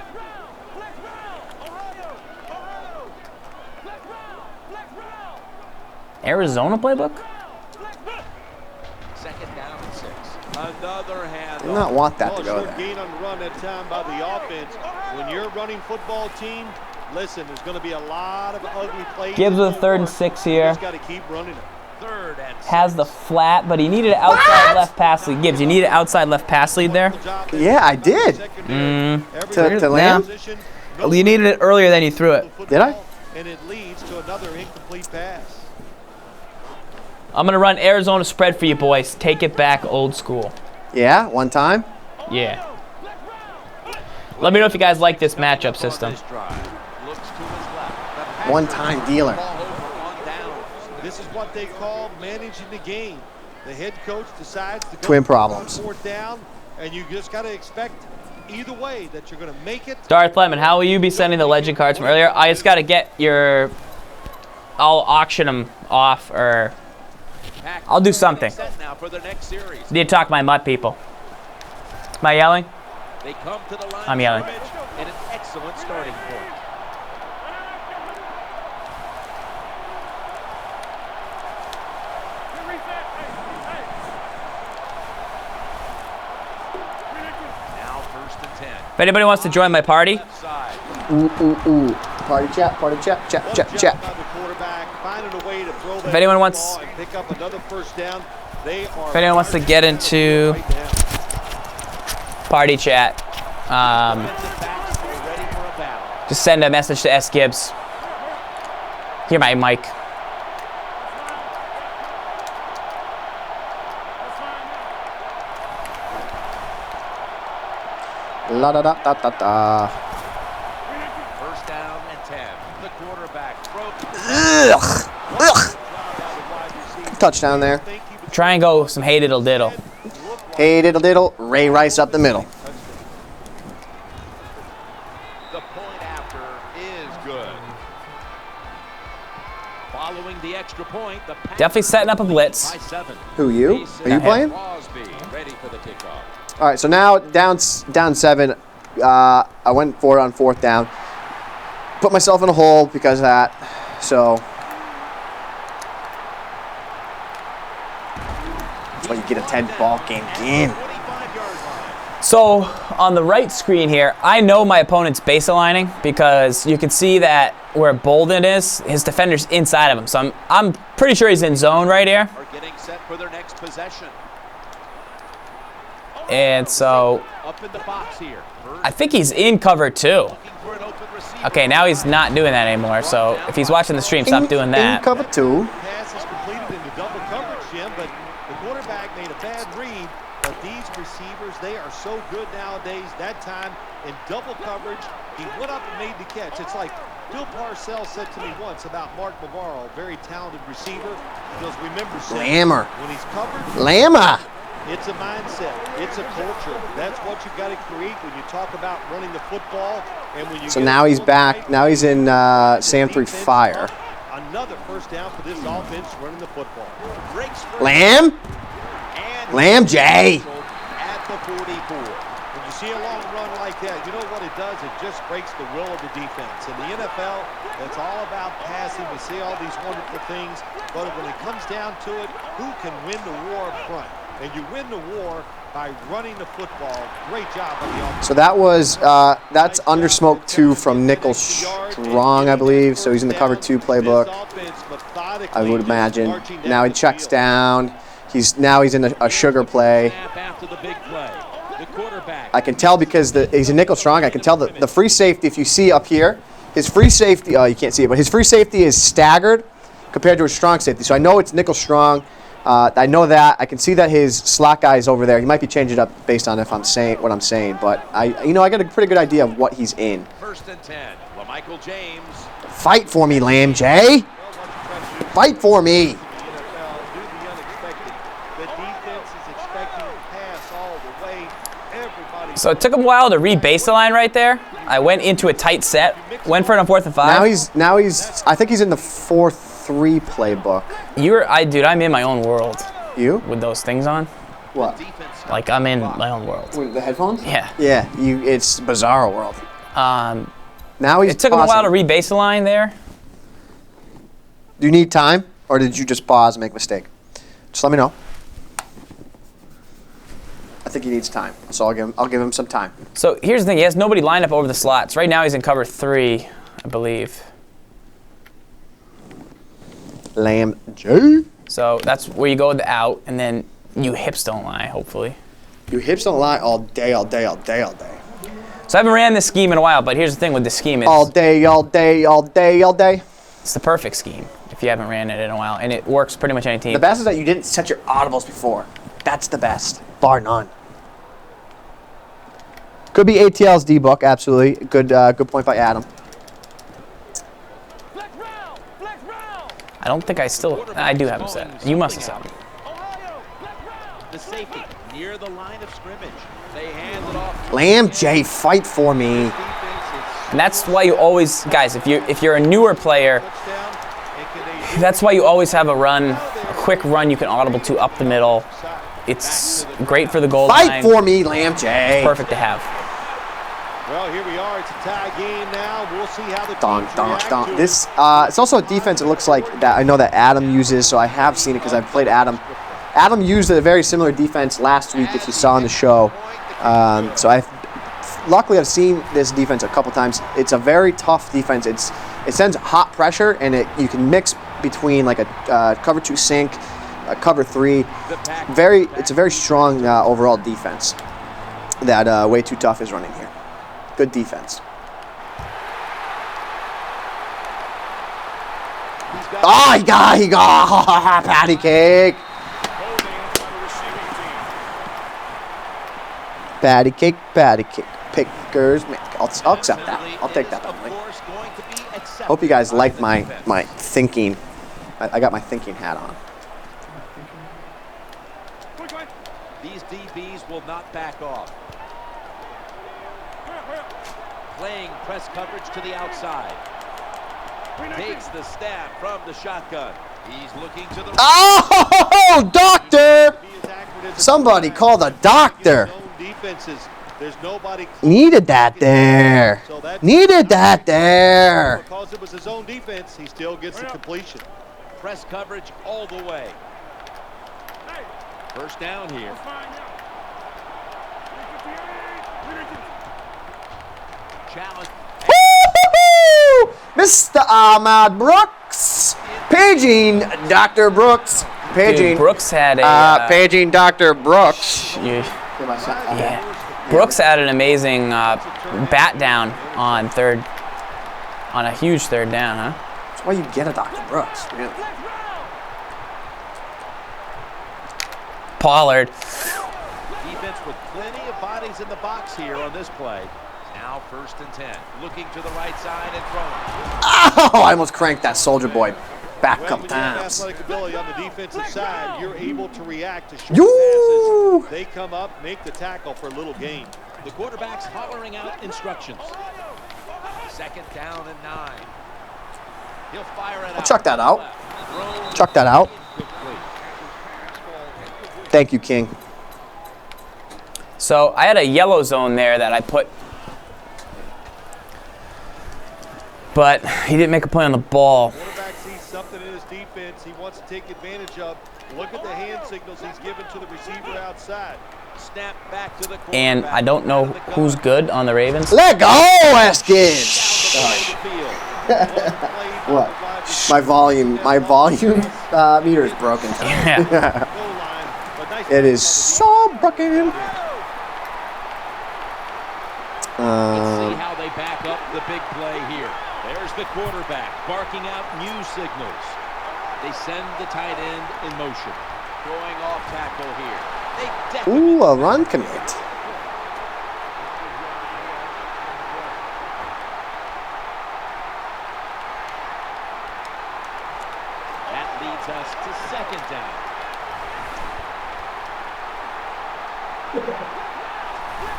Arizona playbook? 2nd down and 6. Another hand. Did not want that to go short there. gain on the run that time by the offense. When you're a running football team, listen, there's going to be a lot of ugly plays. Gibbs with a 3rd and 6 here. Just got to keep running it. 3rd and 6. Has the flat, but he needed an outside left pass lead. Gibbs, you need an outside left pass lead there? Yeah, I did. To Lamb? You needed it earlier than you threw it. Did I? And it leads to another incomplete pass. I'm going to run Arizona spread for you boys. Take it back old school. Yeah, one time. Yeah. Let me know if you guys like this matchup system. One time dealer. This is what they call managing the game. The head coach decides to go Twin problems. 4th down, and you just got to expect either way that you're going to make it. Darth Lemon, how will you be sending the legend cards from earlier? I just got to get your... I'll auction them off, or... I'll do something. Now for their next series. Need to talk to my mutt people. Am I yelling? They come to the line I'm yelling. and an excellent starting point. Now 1st and 10. If anybody wants to join my party, Left side. Ooh. Party chat, chat. If anyone wants- if anyone wants to get into party chat, just send a message to SGibs. Here, my mic. La da da da da da. 1st down and 10. The quarterback Ugh. Touchdown there. Try and go some hey diddle diddle. Hey diddle diddle. Ray Rice up the middle. The point after is good. Following the extra point, the Definitely setting up a blitz. by 7. Who, you? Are you playing? Crosby ready for the kickoff. All right, so now down 7. I went for it on 4th down. Put myself in a hole because of that. So that's why you get a 10 ball game again. 25-yard line. So on the right screen here, I know my opponent's base aligning because you can see that where Bolden is, his defender's inside of him. So I'm pretty sure he's in zone right here. Are getting set for their next possession. And so Up in the box here. I think he's in cover 2. Looking for an open receiver. Okay, now he's not doing that anymore. So if he's watching the stream, stop doing In that. cover 2. Pass is completed into double coverage, Jim, but the quarterback made a bad read. But these receivers, they are so good nowadays. That time in double coverage, he went up and made the catch. It's like Bill Parcells said to me once about Mark Bavaro, very talented receiver. He goes, remember, saying, Lammer. when he's covered, Lammer. it's a mindset. It's a culture. That's what you've got to create when you talk about running the football. And when you So get now it he's going back. right, Now he's in Sam 3 defense Fire. up. Another 1st down for this offense running the football. Breaks first Lamb. and Lamb J. at the 44. When you see a long run like that, you know what it does? It just breaks the will of the defense. In the NFL, it's all about passing. We see all these wonderful things, but when it comes down to it, who can win the war up front? And you win the war by running the football. Great job on the offense. So that was that's under smoke 2 from Nickel Strong, I believe. So he's in the cover 2 playbook, I would imagine. Now he checks down. He's in a sugar play. I can tell because he's a nickel strong. I can tell the free safety, if you see up here, his free safety, you can't see it, but his free safety is staggered compared to his strong safety. So I know it's nickel strong. I know that. I can see that his slot guy is over there. He might be changing it up based on if I'm saying what I'm saying, but I got a pretty good idea of what he's in. 1st and 10. Michael James. Fight for me, Lamb J. Fight for me. So it took him a while to read baseline right there. I went into a tight set, went for it on 4th and 5. Now he's I think he's in the 4-3 playbook. Dude, I'm in my own world. You? With those things on. What? Like I'm in my own world. With the headphones? Yeah. Yeah, it's bizarro world. Now he's It took him a while to read baseline there. Do you need time, or did you just pause and make a mistake? Just let me know. I think he needs time, so I'll give him some time. So here's the thing: he has nobody lined up over the slots. Right now, he's in cover 3, I believe. Lamb J. So that's where you go with the out, and then you hips don't lie. Hopefully. Your hips don't lie all day, all day, all day, all day. So I haven't ran this scheme in a while, but here's the thing with this scheme: all day, all day, all day, all day. It's the perfect scheme if you haven't ran it in a while, and it works pretty much any team. The best is that you didn't set your audibles before. That's the best, bar none. Could be ATL's D-book, absolutely. Good point by Adam. I don't think I do have him set. You must have set him. The safety near the line of scrimmage. They hand it off. Lamb J, fight for me. And that's why you always, guys, if you're a newer player, that's why you always have a quick run you can audible to up the middle. It's great for the goal line. Fight for me, Lamb J. It's perfect to have. Well, here we are. It's a tie game now. We'll see how the teams react to it. This it's also a defense. It looks like that I know that Adam uses, so I have seen it because I've played Adam. Adam used a very similar defense last week, if you saw on the show. So luckily I've seen this defense a couple times. It's a very tough defense. It sends hot pressure, and you can mix between like a cover 2 sink, a cover 3. It's a very strong overall defense that Way Too Tough is running here. Good defense. He got patty cake. Patty cake. Pickers. I'll accept that. I'll take that. Hope you guys like my thinking. I got my thinking hat on. These DBs will not back off. Playing press coverage to the outside. Takes the snap from the shotgun. He's looking to the Oh, doctor! Somebody call the doctor. There's nobody Needed that there. Needed that there. Because it was his own defense, he still gets the completion. Press coverage all the way. First down here. Challenge. Woo-hoo-hoo! Mr. Ahmad Brooks. Paging Dr. Brooks. Paging. Dude, Brooks had a... paging Dr. Brooks. Yeah. Brooks had an amazing bat down on a huge third down, huh? That's why you get a Dr. Brooks, really. Pollard. Defense with plenty of bodies in the box here on this play. Now 1st and 10. Looking to the right side and throwing. Oh, I almost cranked that soldier boy back a couple times. Athletic ability on the defensive side, you're able to react to short passes. They come up, make the tackle for a little gain. The quarterback's hollering out instructions. 2nd down and 9. He'll fire it out. Chuck that out. Chuck that out. Thank you, King. So I had a yellow zone there that I put, but he didn't make a play on the ball. Quarterback sees something in his defense he wants to take advantage of. Look at the hand signals he's given to the receiver outside. Snap back to the quarterback. And I don't know who's good on the Ravens. Let go, SGibs. What? My volume meter is broken. Yeah. It is so broken. Let's see how they back up the big play here. There's the quarterback barking out new signals. They send the tight end in motion. Going off tackle here. Ooh, a run commit. That leads us to second down.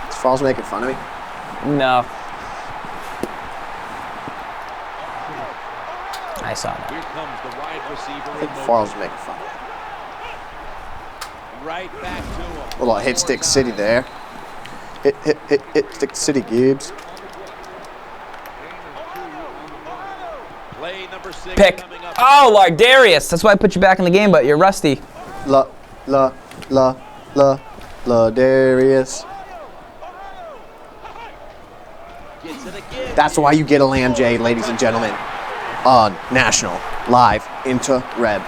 Is Falls making fun of me? No. I saw that. Here comes the wide receiver. I think Falls is making fun of me. Right back to him. A little hit stick city there. Hit stick city, Gibbs. Play number 6 Pick. coming up. Oh, Lardarius. That's why I put you back in the game, but you're rusty. Darius. Gets it again. That's why you get a Lamb J, ladies and gentlemen. On National Live into Reb.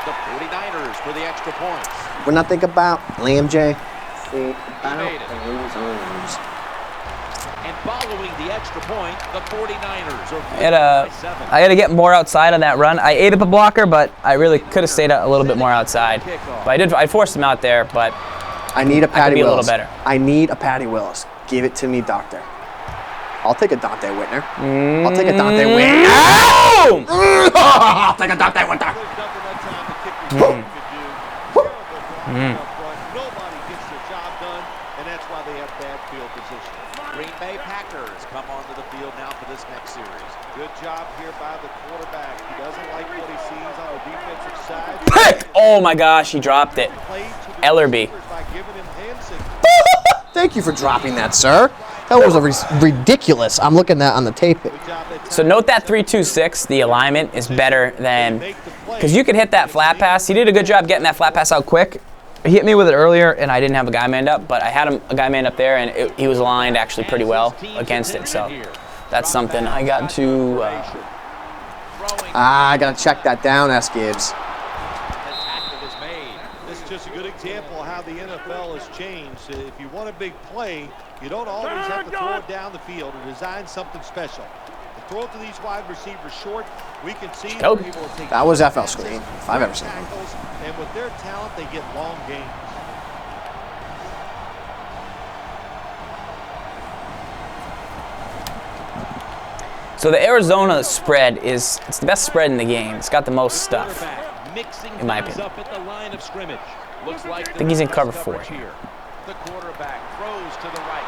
The 49ers for the extra points. When I think about Lamb J, think He made it. about those arms. And following the extra point, the 49ers are I had to get more outside on that run. I ate up a blocker, but I really could have stayed a little bit more outside. But I forced him out there, but I need a Patty be a little Willis. better. I need a Patty Willis. Give it to me, doctor. I'll take a Dante Whitner. I'll take a Dante Whitner. Oh! I'll take a Dante Whitner. Nobody gets the job done, and that's why they have bad field position. Green Bay Packers come onto the field now for this next series. Good job here by the quarterback. He doesn't like what he sees on the defensive side. Pick! Oh my gosh, he dropped it. Ellerby. By giving him hand signals. Thank you for dropping that, sir. That was ridiculous. I'm looking at that on the tape. So note that 3-2-6, the alignment is better than, because you could hit that flat pass. He did a good job getting that flat pass out quick. He hit me with it earlier, and I didn't have a guy manned up, but I had a guy manned up there, and he was aligned actually pretty well against it. So that's something I got to. I gotta check that down, SGibs. This is just a good example of how the NFL has changed. If you want a big play, you don't always have to throw it down the field or design something special. To throw it to these wide receivers short, we can see that people are taking That was FL screen, if I've ever seen one. tackles, and with their talent, they get long gains. So the Arizona spread it's the best spread in the game. It's got the most stuff, in my opinion. I think he's in cover 4. The quarterback throws to the right.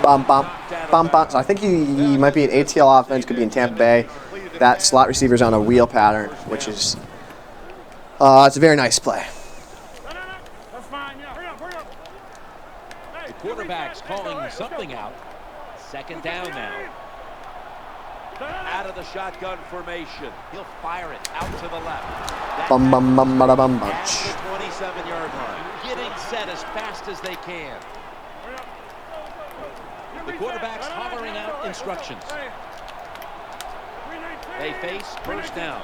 Bum, bum, bum, bum. So I think he might be an ATL offense, could be in Tampa Bay. That slot receiver's on a wheel pattern, which is it's a very nice play. The quarterback's calling something out. Second down now. Out of the shotgun formation. He'll fire it out to the left. Bum, bum, bum, bada, bum, bunch. At the 27-yard line. Getting set as fast as they can. The quarterback's hollering out instructions. They face first down.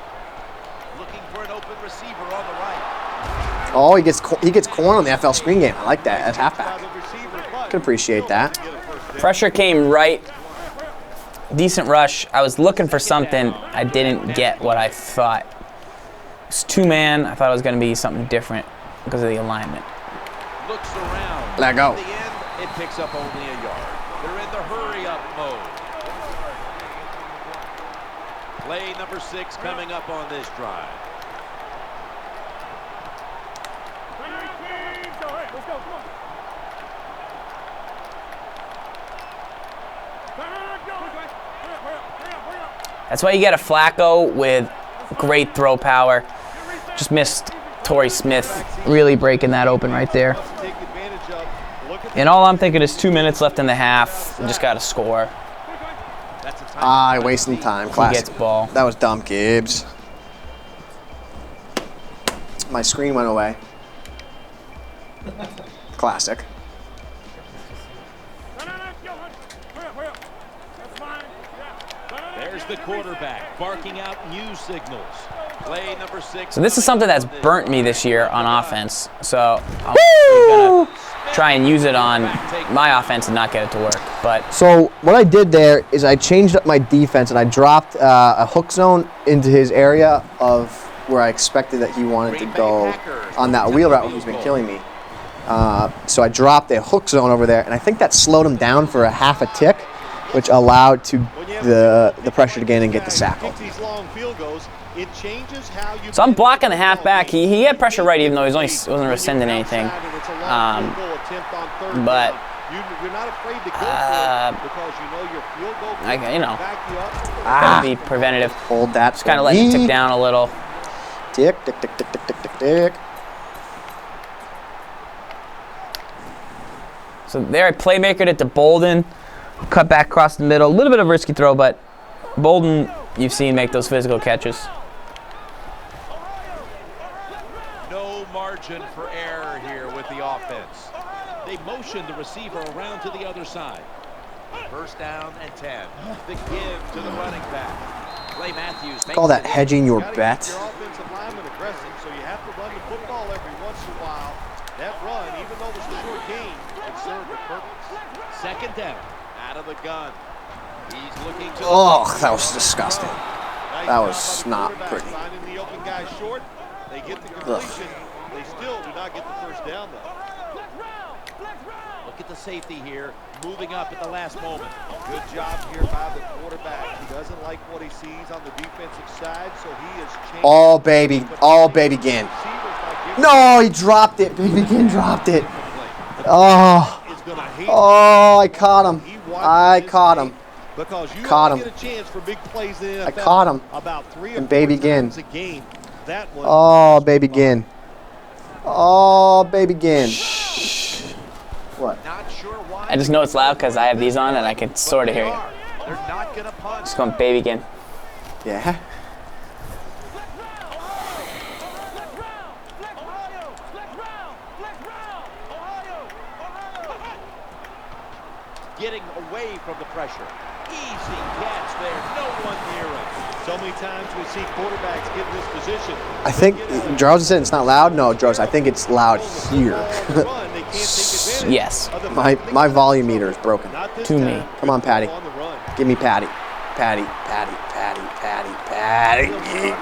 Looking for an open receiver on the right. Oh, he gets corn on the FL screen game. I like that as halfback. Can appreciate that. Pressure came right. Decent rush. I was looking for something. I didn't get what I thought. It's 2-man. I thought it was going to be something different because of the alignment. Looks around. Let go. In the end, it picks up only a yard. They're in the hurry-up mode. Play number 6 coming up on this drive. That's why you get a Flacco with great throw power. Just missed Torrey Smith really breaking that open right there. Take advantage of And all I'm thinking is 2 minutes left in the half. We just got to score. Ah, wasting time. He Classic. gets ball. That was dumb, Gibbs. My screen went away. Classic. There's the quarterback barking out new signals. Play number 6. So this is something that's burnt me this year on offense. So I'm going to try and use it on my offense and not get it to work. But So what I did there is I changed up my defense and I dropped a hook zone into his area of where I expected that he wanted to go on that wheel route where he's been killing me. So I dropped a hook zone over there, and I think that slowed him down for a half a tick, which allowed to the pressure to get in and get the sack. So I'm blocking the halfback. He had pressure right, even though he wasn't rescinding anything. But gotta be preventative. Hold that. Just kind of letting it tick down a little. Tick, tick, tick, tick, tick, tick, tick, tick. So there, I playmakered it to Bolden. Cut back across the middle. A little bit of a risky throw, but Bolden, you've seen make those physical catches. No margin for error here with the offense. They motion the receiver around to the other side. First down and 10. The give to the running back. Clay Matthews. Call that hedging your bet. Your offensive lineman aggressive, so you have to run the football every once in a while. That run, even though it was a short gain, it served a purpose. Second down, out of the gun. He's looking to. Oh, that was disgusting. That was not pretty. Finding the open guy short. They get the completion. They still do not get the first down though. Look at the safety here, moving up at the last moment. Good job here by the quarterback. He doesn't like what he sees on the defensive side, so he is changing. All baby Ginn. No, he dropped it. Baby Ginn dropped it. Oh, I caught him. I caught him. Because you Caught only him. get a chance for big plays in the NFL. I caught him. About 3 or And 4 Baby Ginn. times a game. That one. Oh, baby Ginn. Oh, baby Ginn. What? Not sure why. I just know it's loud because I have these on and I can sort of hear you. They're not gonna punt. Just going baby again. Yeah. Getting away from the pressure. Easy catch there. No one near him. So many times we see quarterbacks get in this position. I think Jarrell said it's not loud. No, Jarrell, I think it's loud here. Yes. my volume meter is broken. To me. Come on, Patty. Give me Patty. Patty.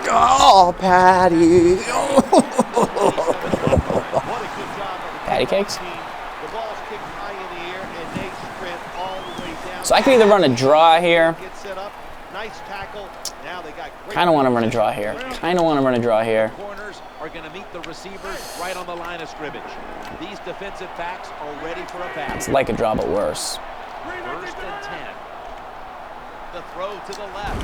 Oh, Patty. Patty cakes. So I can either run a draw here. Kind of want to run a draw here. Corners are going to meet the receivers right on the line of scrimmage. These defensive backs are ready for a pass. It's like a draw, but worse. First and 10. The throw to the left.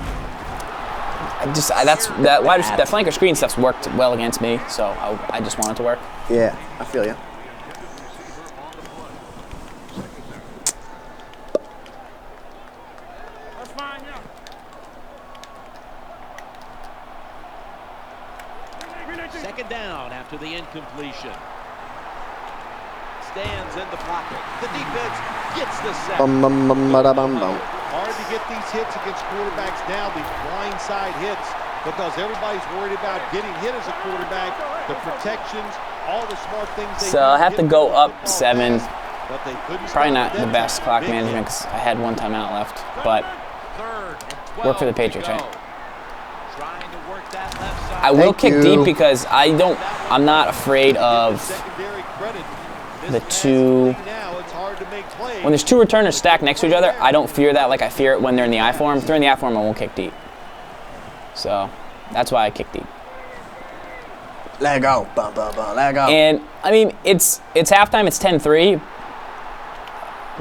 That flanker screen stuff's worked well against me, so I just want it to work. Yeah, I feel you. Second down after the incompletion. Stands in the pocket. The defense gets the sack. Hard to get these hits against quarterbacks now, these blindside hits, because everybody's worried about getting hit as a quarterback, the protections, all the smart things they do. So I have to go up 7. But they couldn't Probably stop not the that best time. clock Big management hit. because I had one timeout left, but Third and work for the 12 Patriots, to right? go. Trying to work that left side. I will Thank kick you. deep because I'm not afraid of Secondary credit. the This two. match now, it's hard to make plays. When there's 2 returners stacked next to each other, I don't fear that like I fear it when they're in the I form. If they're in the I form, I won't kick deep. So that's why I kick deep. Let go. Let go. And I mean, it's halftime. It's 10-3.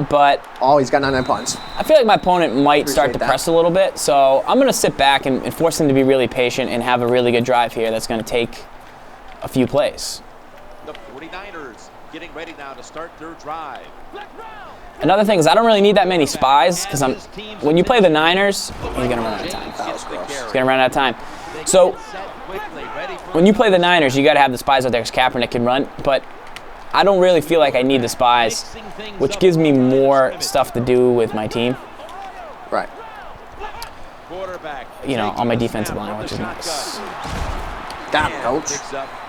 But Oh, he's got 99 punts. I feel like my opponent might start to Appreciate that. press a little bit, so I'm going to sit back and force them to be really patient and have a really good drive here that's going to take a few plays. The 49ers getting ready now to start their drive. Another thing is I don't really need that many spies because when you play the Niners, he's gonna run out of time. He's gonna run out of time. So when you play the Niners, you got to have the spies out there because Kaepernick can run. But I don't really feel like I need the spies, which gives me more stuff to do with my team. Right. You know, on my defensive line, which is nice. Got it, coach.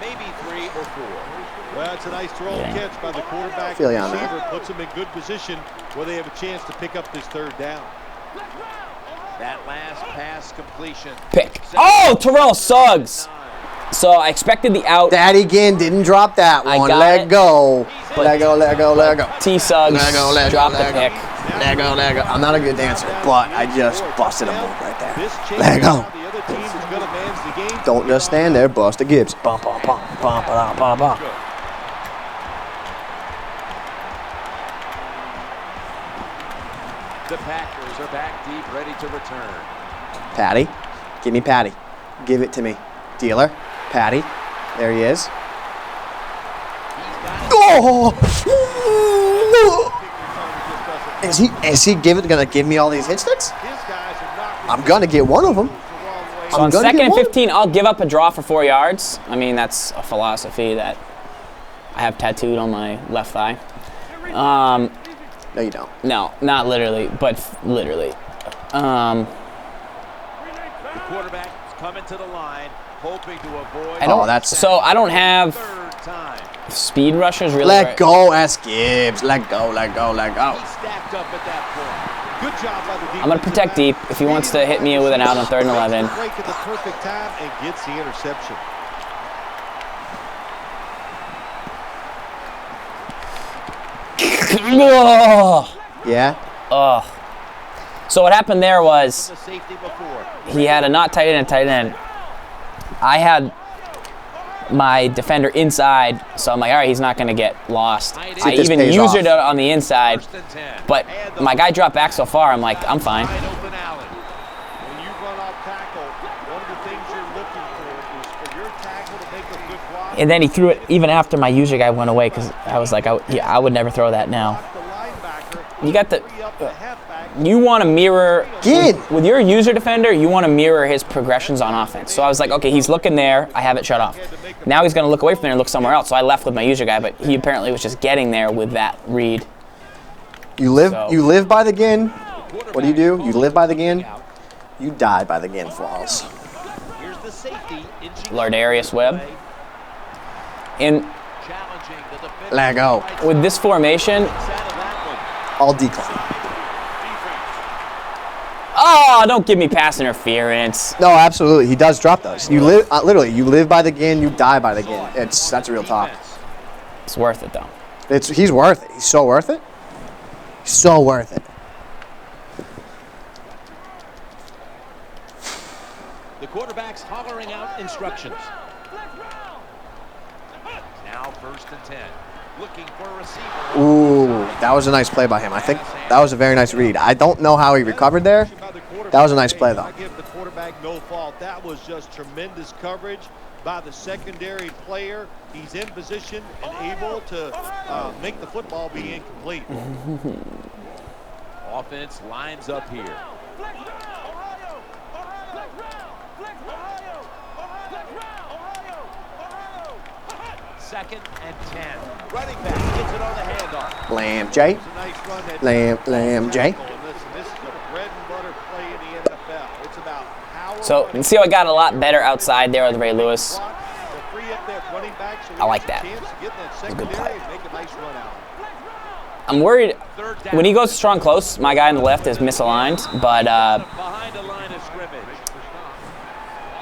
Maybe 3 or 4. Well, it's a nice throw and catch by the quarterback. Feel The you on receiver that. puts him in good position where they have a chance to pick up this 3rd down. That last pass completion. Pick. Oh, Terrell Suggs. So I expected the out. Daddy Ginn didn't drop that I one. got Let it. go. Let go, let go, let go. T. Suggs Let go, let go, dropped let the go. pick. Let go, let go. I'm not a good dancer, but I just busted a move right there. This changes Let go. how the other team is going to manage the game. Don't just stand there, bust the Gibbs. Bum, bum, bum, bum, bum, bum, bum. The Packers are back deep, ready to return. Patty. Give me Patty. Give it to me. Dealer. Patty. There he is. Oh! Is he gonna give me all these hit sticks? I'm gonna get one of them. So on 2nd and 15, I'll give up a draw for 4 yards. I mean, that's a philosophy that I have tattooed on my left thigh. No, you don't. No, not literally, but literally. The quarterback is coming to the line, hoping to avoid. So I don't have 3rd time. speed rushers really. Let go, SGibs. Let go, let go, let go. He stacked up at that point. Good job by the defense. I'm gonna protect deep if he wants to hit me with an out on 3rd and 11. Break at the perfect time and gets the interception. Yeah? Ugh. So what happened there was The safety before. he had a not tight end and tight end. I had my defender inside, so I'm like, all right, he's not going to get lost. I this even pays used off. it on the inside, 1st and 10. but my guy dropped back so far, I'm like, I'm fine. Wide open alley. When you run off tackle, one of the things you're looking for is for your tackle to make a good block. And then he threw it even after my user guy went away because I was like, I would never throw that now. The linebacker, You got the. free up the halfback. You want to mirror Gid. with your user defender. You want to mirror his progressions on offense. So I was like, okay, he's looking there. I have it shut off. Now he's going to look away from there and look somewhere else. So I left with my user guy, but he apparently was just getting there with that read. You live So- you live by the Ginn. What do? You live by the Ginn. You die by the Ginn falls. Here's the safety. Lardarius Webb. And Challenging the defense. Let go. with this formation, I'll decline. oh, don't give me pass interference. No, absolutely. He does drop those. You live literally. You live by the Ginn. You die by the Ginn. That's real talk. It's worth it though. He's worth it. He's so worth it. He's so worth it. The quarterback's hollering out instructions. Now 1st and 10. Looking for a receiver. Ooh, that was a nice play by him. I think that was a very nice read. I don't know how he recovered there. That was a nice play, though. I give the quarterback no fault. That was just tremendous coverage by the secondary player. He's in position and able to make the football be incomplete. Offense lines up here. 2nd and 10. Running back gets it on the handoff. Lamb J. It's a nice run that Lamb J. And listen, this is a bread and butter play in the NFL. It's about power. So you see how I got a lot better outside there with Ray Lewis. I like that. It's a good play. Make a nice run out. I'm worried 3rd down. when he goes strong close, my guy on the left is misaligned, but Behind the line of scrimmage.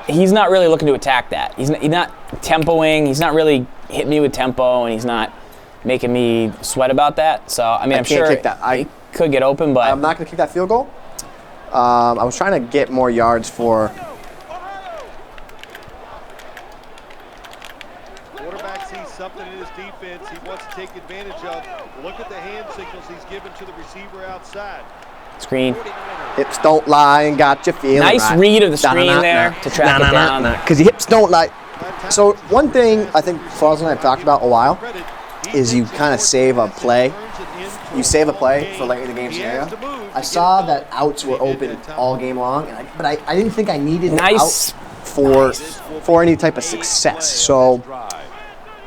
he's not really looking to attack that. He's not tempoing. He's not really hitting me with tempo, and he's not making me sweat about that. So I mean, I'm can't sure kick that. he could get open, but I'm not going to kick that field goal. I was trying to get more yards for. Quarterback sees something in his defense he wants to take advantage of. Look at the hand signals he's given to the receiver outside. screen. Hips don't lie and got you feeling Nice right. read of the screen there to track it down. Because hips don't lie. So one thing I think Farls and I have talked about a while is you kind of save a play. You save a play for later in the game scenario. I saw that outs were open all game long, but I didn't think I needed an out for any type of success. So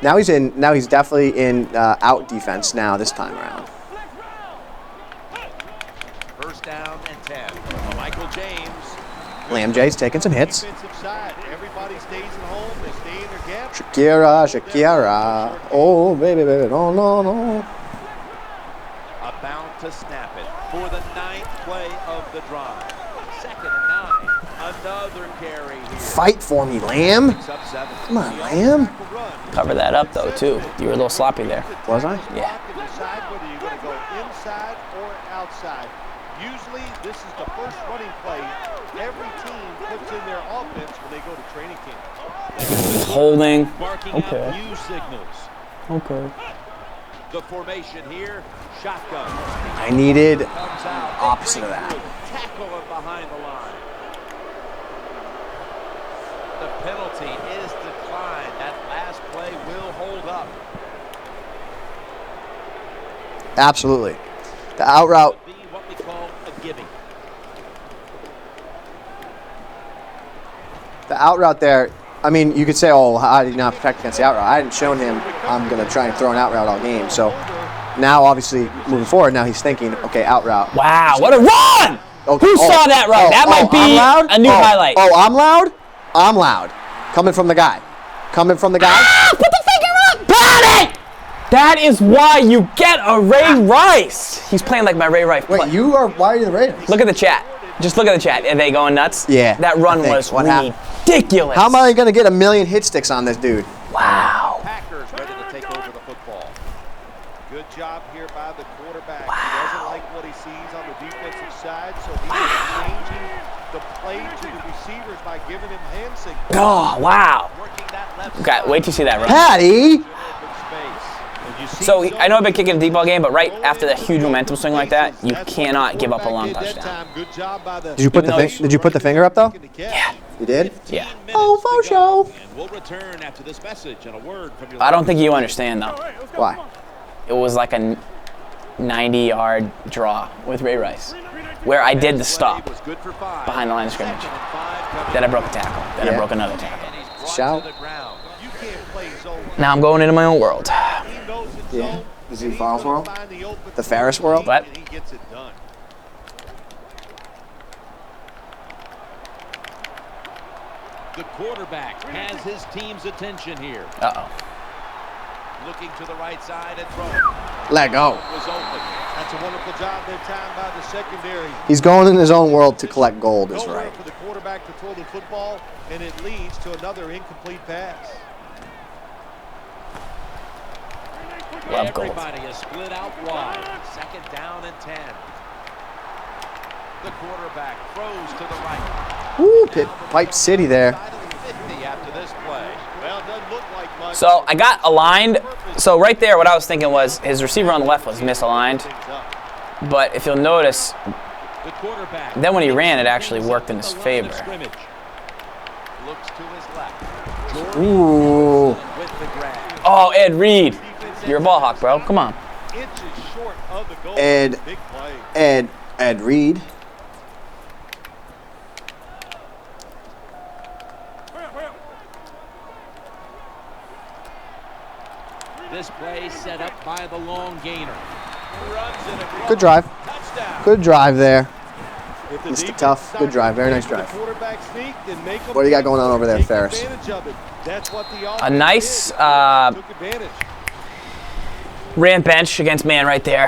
now he's in. Now he's definitely in out defense now this time around. First down and 10. Michael James. Lamb J's taking some hits. Everybody stays at home. They stay in their gap. Shakira. Oh, baby, baby. No, no, no. About to snap it for the 9th play of the drive. 2nd and 9. Another carry here. Fight for me, Lamb. Come on, Lamb. Cover that up, though, too. You were a little sloppy there. Was I? Yeah. Decide whether you're going to go inside or outside. Usually, this is the first running play every team puts in their offense when they go to training camp. Holding. Okay. View signals. Okay. The formation here, shotgun. I needed opposite of that. Tackle him behind the line. The penalty is declined. That last play will hold up. Absolutely. The out route. Be what we call a gimme. The out route there, I mean, you could say, oh, how did he not protect against the out route? I hadn't shown him I'm going to try and throw an out route all game. So now, obviously, moving forward, now he's thinking, okay, out route. Wow, what a run! Who saw that run? That might be a new highlight. Oh, I'm loud? I'm loud. Coming from the guy. Coming from the guy. Ah, put the finger up! Got it! That is why you get a Ray Rice. He's playing like my Ray Rice. Wait, why are you the Raiders? Look at the chat. Just look at the chat. Are they going nuts? Yeah. That run was ridiculous. How am I going to get a million hit sticks on this dude? Wow. Packers ready to take over the football. Good job here by the quarterback. Wow. He doesn't like what he sees on the defensive side, so he's changing the play to the receivers by giving him hand signals. Oh, wow. Okay, wait to see that run. Patty! So I know I've been kicking a deep ball game, but right after that huge momentum swing like that, you cannot give up a long touchdown. Did you put the finger up though? Yeah. You did? Yeah. Oh, for sure. I don't think you understand though. Why? It was like a 90-yard draw with Ray Rice, where I did the stop behind the line of scrimmage. Then I broke a tackle. Then I broke another tackle. Shout. Now I'm going into my own world. Yeah. The ZFarls world? The Ferris world? What? The quarterback has his team's attention here. Uh-oh. Looking to the right side and throwing. Let go. Was open. That's a wonderful job that time by the secondary. He's going in his own world to collect gold, is Nowhere right. for the quarterback to throw the football, and it leads to another incomplete pass. Love gold. Everybody is split out wide. 2nd down and 10. The quarterback throws to the right. Woo, Pipe City there. 50 after this play. Well, it doesn't look like much. So I got aligned. So right there, what I was thinking was his receiver on the left was misaligned. But if you'll notice, then when he ran, it actually worked in his favor. Looks to his left. Ooh. Oh, Ed Reed. You're a ball hawk, bro. Come on. Ed Reed. This play set up by the long gainer. Good drive. Good drive there. Mr. Tough. Good drive. Very nice drive. What do you got going on over there, Ferris? A nice ran bench against man right there.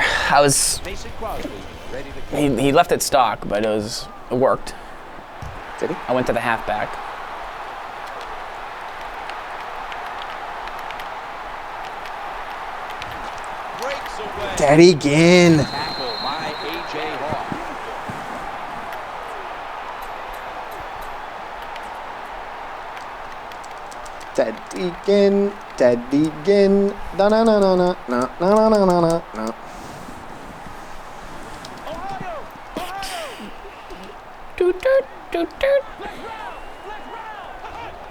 He left it stock, but it worked. Did he? I went to the halfback. Daddy again. Tackle by A.J. Hawk. Ted Deacon, da na na na na na na na na na. 'Cause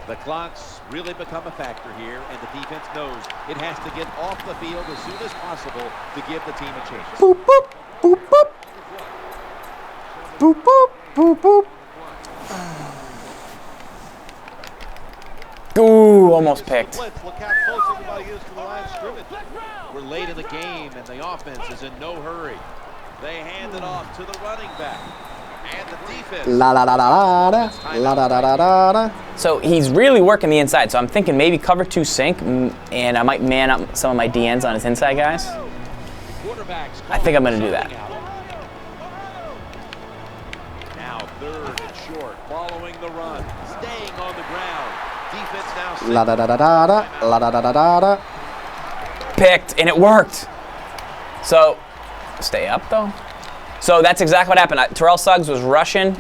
The clock's really become a factor here, and the defense knows it has to get off the field as soon as possible to give the team a chance. Boop, boop, boop, boop. Boop, boop, boop, boop. Ooh, almost picked. Look how close everybody is to the line of scrimmage. We're late in the game, and the offense is in no hurry. They hand it off to the running back. And the defense. La la la la la la la la la la la. So he's really working the inside. So I'm thinking maybe cover 2 sink, and I might man up some of my DNs on his inside guys. I think I'm going to do that. Now 3rd and short, following the run, staying on the ground. Defense now. La da da da da da la da da da da da. Picked, and it worked. So, stay up though. So that's exactly what happened. Terrell Suggs was rushing.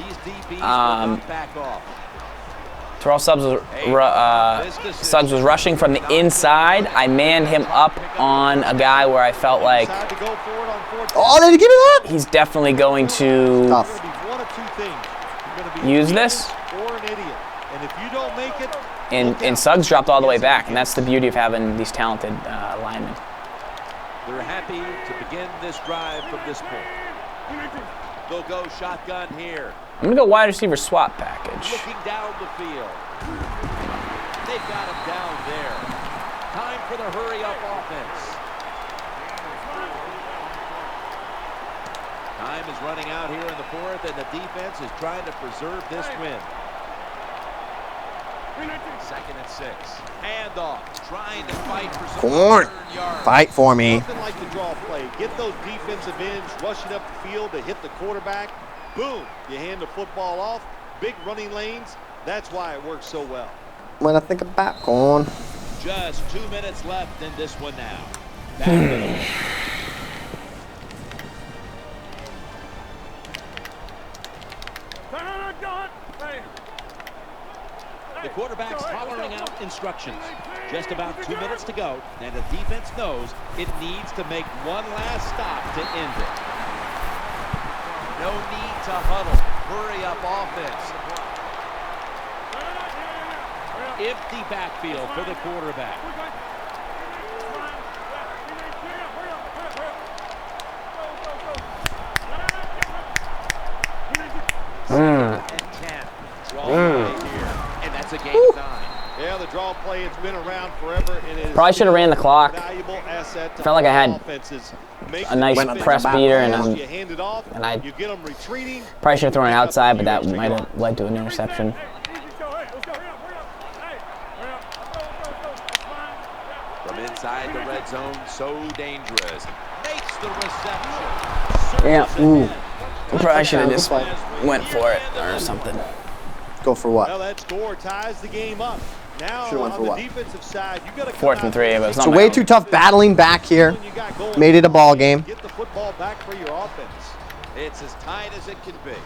Terrell Suggs was rushing from the inside. I manned him up on a guy where I felt like, Oh, did he give me that? he's definitely going to Tough. use this. And Suggs dropped all the way back, and that's the beauty of having these talented linemen. They're happy to begin this drive from this point. They'll go shotgun here. I'm going to go wide receiver swap package. Looking down the field. They've got him down there. Time for the hurry-up offense. Time is running out here in the 4th, and the defense is trying to preserve this win. 2nd and 6. Handoff. Trying to fight for some Corn. yards. Fight for me. Nothing like the draw play. Get those defensive ends rushing up the field to hit the quarterback. Boom. You hand the football off. Big running lanes. That's why it works so well. When I think about corn. Just 2 minutes left in this one now. Back to the The quarterback's hollering out instructions. Just about 2 minutes to go, and the defense knows it needs to make one last stop to end it. No need to huddle. Hurry up offense. Empty backfield for the quarterback. And 10. Draw play here. And that's a game time. Yeah, the draw play has been around forever. And it is Probably should have ran the clock. valuable asset to Felt like I had offenses. a nice press beater, and You hand it off, I you get them retreating. probably should have thrown it outside, but that might have led to an interception. From inside the red zone, so dangerous. Makes the reception. Yeah, Surges ooh. ahead. Probably should have just went for it or something. Go for Well, what? that score ties the game up. Now Should've went on for the what? defensive side, you got to 4th and 3, but it's not So my way own. too tough battling back here. Made it a ball game. Get the football back for your offense. It's as tight as it can be.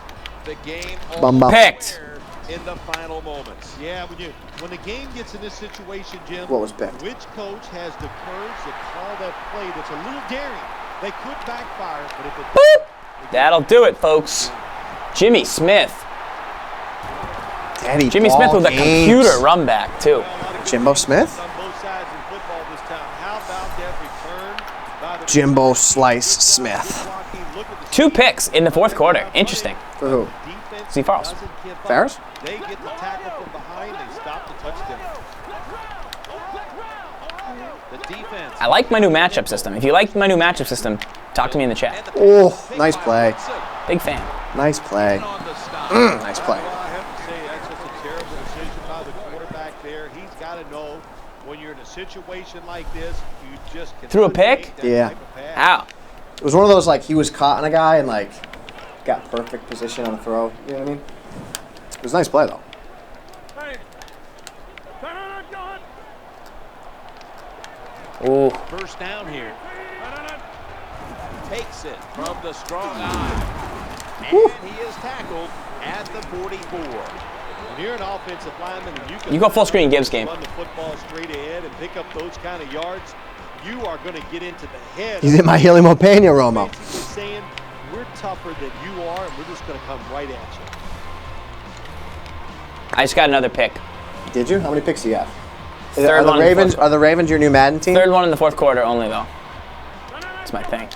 The game Bum, bum. Picked. in the final moments. Yeah, when the game gets in this situation, Jim, What was picked? which coach has the courage to call that play that's a little daring? They could backfire, but if it Boop. That'll do it, folks. Jimmy Smith. Daddy Jimmy ball Smith with a games. computer run back, too. Jimbo Smith? on both sides in football this time. How about that return by the Jimbo Slice Smith. blocking? Look at the 2 picks in the 4th quarter. Interesting. For who? defense ZFarls. doesn't give up. Ferris? They get the tackle from behind. They stop the touchdown. The defense. I like my new matchup system. If you like my new matchup system, talk to me in the chat. Oh, nice play. Big fan. Nice play. On the stop. Nice play. Well, I have to say that's just a terrible decision by the quarterback there. He's got to know when you're in a situation like this, you just cannot Threw a pick? make that Yeah. type of pass. Ow. It was one of those, like, he was caught on a guy and, like, got perfect position on the throw. You know what I mean? It was a nice play, though. Ooh. First down here. Takes it from the strong eye. And he is tackled at the 44. When you're an offensive lineman and You go full screen Gibbs game. run the football straight ahead and pick up those kind of yards, you are going to get into the head. He's in my Hilimo Pena, Romo. Basically saying, we're tougher than you are, and we're just going to come right at you. I just got another pick. Did you? How many picks do you have? Third Are the one in the Ravens? fourth Are the Ravens your new Madden team? Third one in the fourth quarter only, though. That's my thing.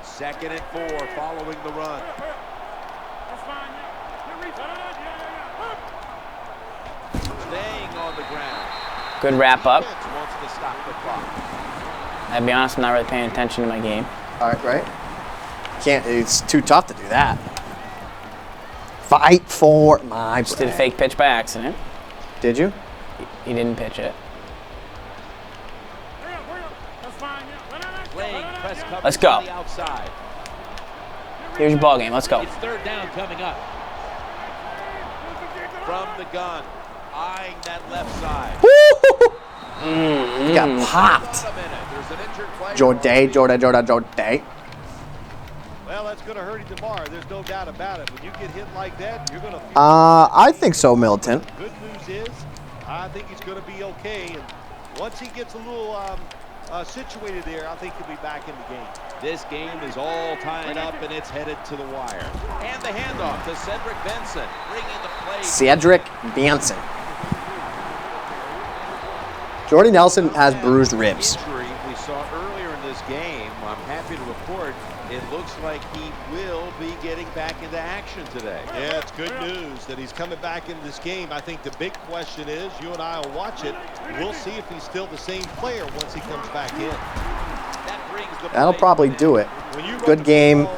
2nd and 4 following the run. Staying on the ground. Good wrap up. Wants to stop the clock. I'll be honest, I'm not really paying attention to my game. All right, right. Can't. It's too tough to do that. Fight for my. Just did a fake pitch by accident. Did you? He didn't pitch it. Let's go. Here's your ball game. Let's go. It's 3rd down coming up. From the gun, eyeing that left side. He got popped. Jordan. Well, that's going to hurt him tomorrow. There's no doubt about it. When you get hit like that, you're going to feel I think so, Milton. Good news is, I think he's going to be okay. And once he gets a little situated there, I think he'll be back in the game. This game is all tied up, and it's headed to the wire. And the handoff to Cedric Benson, bringing the play. Cedric Benson. Jordy Nelson has bruised ribs. Injury we saw earlier in this game. I'm happy to report it looks like he will be getting back into action today. Yeah, it's good news that he's coming back into this game. I think the big question is, you and I will watch it. We'll see if he's still the same player once he comes back in. That'll probably do it. Good game.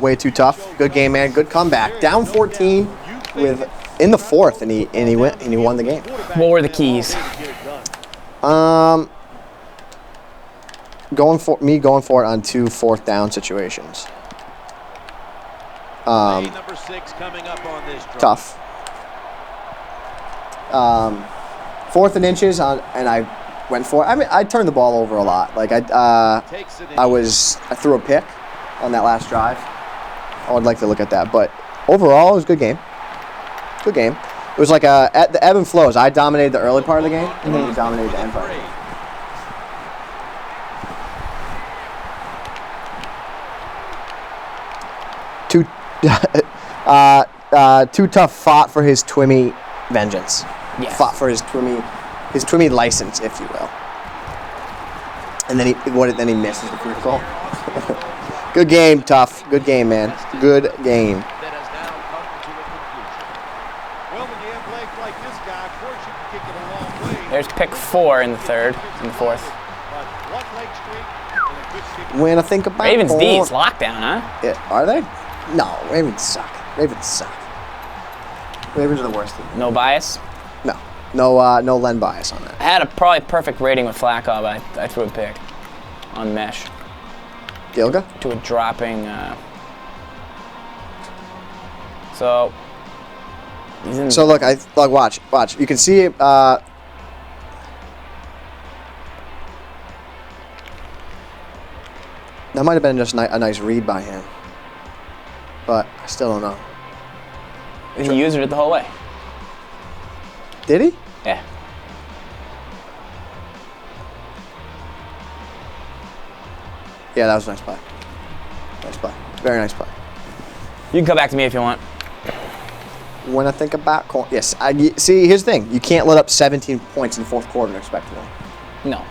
Way too tough. Good game, man. Good comeback. Down 14 with in the 4th, and he won the game. What were the keys? Going for it on 2 4th down situations. Number 6 coming up on this drive. Tough. 4th and inches and I went for it. I mean, I turned the ball over a lot. Like I threw a pick on that last drive. I would like to look at that, but overall, it was a good game. Good game. It was like at the ebb and flows. I dominated the early part of the game, and then he dominated the end part of the game. Too tough fought for his Twimmy vengeance. Yes. Fought for his Twimmy license, if you will. And then he misses the free goal. Good game, Tough. Good game, man. Good game. There's pick 4 in the 3rd and the 4th. When I think about Ravens D is lockdown, huh? Yeah, are they? No, Ravens suck. Ravens suck. Ravens are the worst team. No bias? No Len bias on that. I had a probably perfect rating with Flacco, but I threw a pick on mesh. Gilga? To a dropping. So. So look, watch. You can see. That might have been just a nice read by him, but I still don't know. He used it the whole way. Did he? Yeah. Yeah, that was a nice play. Nice play. Very nice play. You can come back to me if you want. When I think about yes, see. Here's the thing: you can't let up 17 points in the 4th quarter and expect to win. No.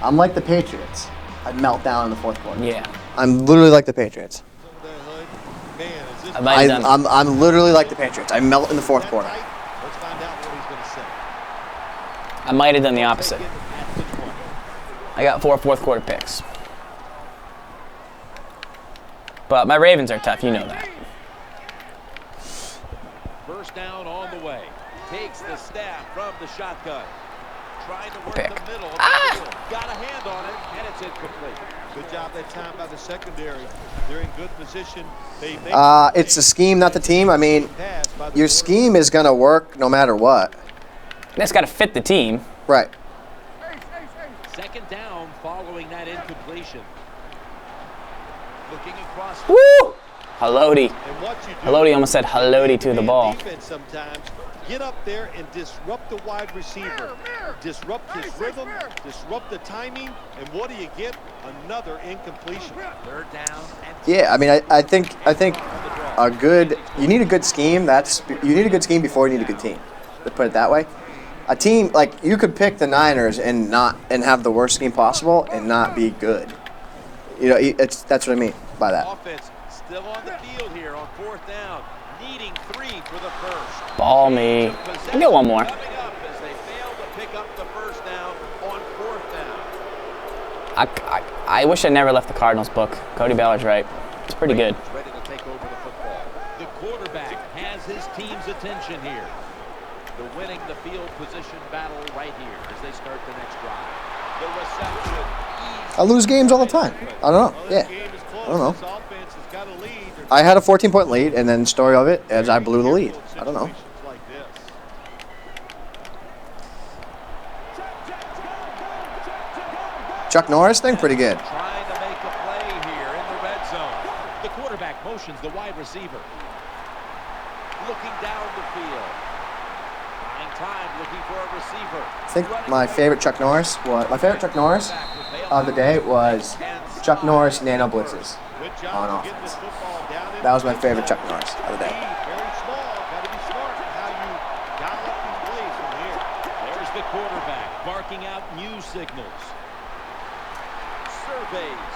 I'm like the Patriots. I melt down in the 4th quarter. Yeah. I'm literally like the Patriots. I'm literally like the Patriots. I melt in the 4th quarter. I might have done the opposite. I got 4 4th quarter picks. But my Ravens are tough, you know that. First down on the way. Takes the snap from the shotgun. Trying to work the middle. Got a hand on it, and it's incomplete. Good job that time by the secondary. They're in good position. It's the scheme, not the team. I mean, your scheme is going to work no matter what. It's got to fit the team. Right. 2nd down following that incompletion. Looking across. Woo! Haloti. Haloti almost said haloti to the ball. Sometimes get up there and disrupt the wide receiver. Disrupt his rhythm, disrupt the timing, and what do you get? Another incompletion. 3rd down. Yeah, I mean, I think You need a good scheme. You need a good scheme before you need a good team. To put it that way, a team like you could pick the Niners and have the worst scheme possible and not be good. You know, that's what I mean by that. Offense still on the field here on 4th down, needing 3 for the first. Ball me. I'll get one more. Coming up as they fail to pick up the first down on 4th down. I wish I never left the Cardinals book. Cody Ballard's right. It's pretty good. Ready to take over the football. The quarterback has his team's attention here. They're winning the field position battle right here as they start the next drive. The reception. I lose games all the time. I don't know. Yeah. I don't know. I had a 14-point lead, and then story of it is I blew the lead. I don't know. Chuck Norris thing, pretty good. Trying to make a play here in the red zone. The quarterback motions the wide receiver. Looking down the field. Buying time, looking for a receiver. I think my favorite Chuck Norris of the day was Chuck Norris nano blitzes on offense. That was my favorite Chuck Norris of the day. Very small. Got to be smart how you dial up these plays from here. There's the quarterback barking out new signals. Surveys.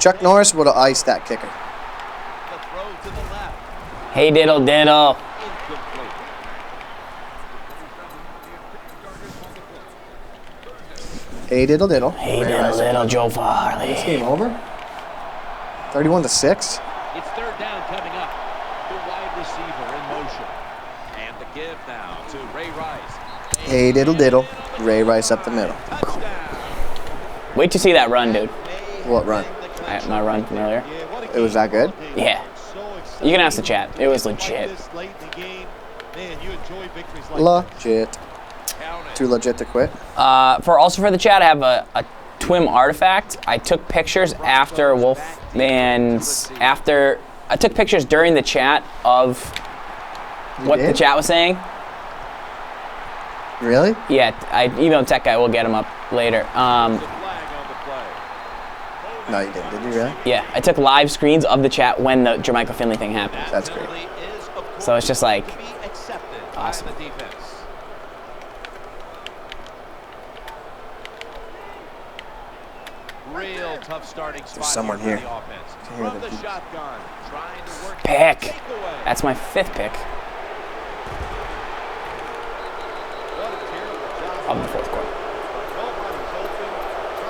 Chuck Norris would have iced that kicker. The throw to the left. Hey, diddle diddle. Incomplete. Hey diddle diddle. Hey, diddle diddle, Joe Farley. This game over? 31-6. It's 3rd down coming up. The wide receiver in motion. And the give now to Ray Rice. Hey diddle diddle. Ray Rice up the middle. Wait to see that run, dude. What run? My run from earlier. It was that good? Yeah. You can ask the chat. It was legit. Legit. Too legit to quit. For the chat, I have a Twim artifact. I took pictures after I took pictures during the chat of what the chat was saying. Really? Yeah, I emailed Tech Guy. We'll get him up later. No, you didn't. Did you really? Yeah, I took live screens of the chat when the Jermichael Finley thing happened. That's great. So it's just like awesome. Real tough starting spot. There's someone here. From the shotgun, trying to work Pick. That's my 5th pick of the 4th quarter.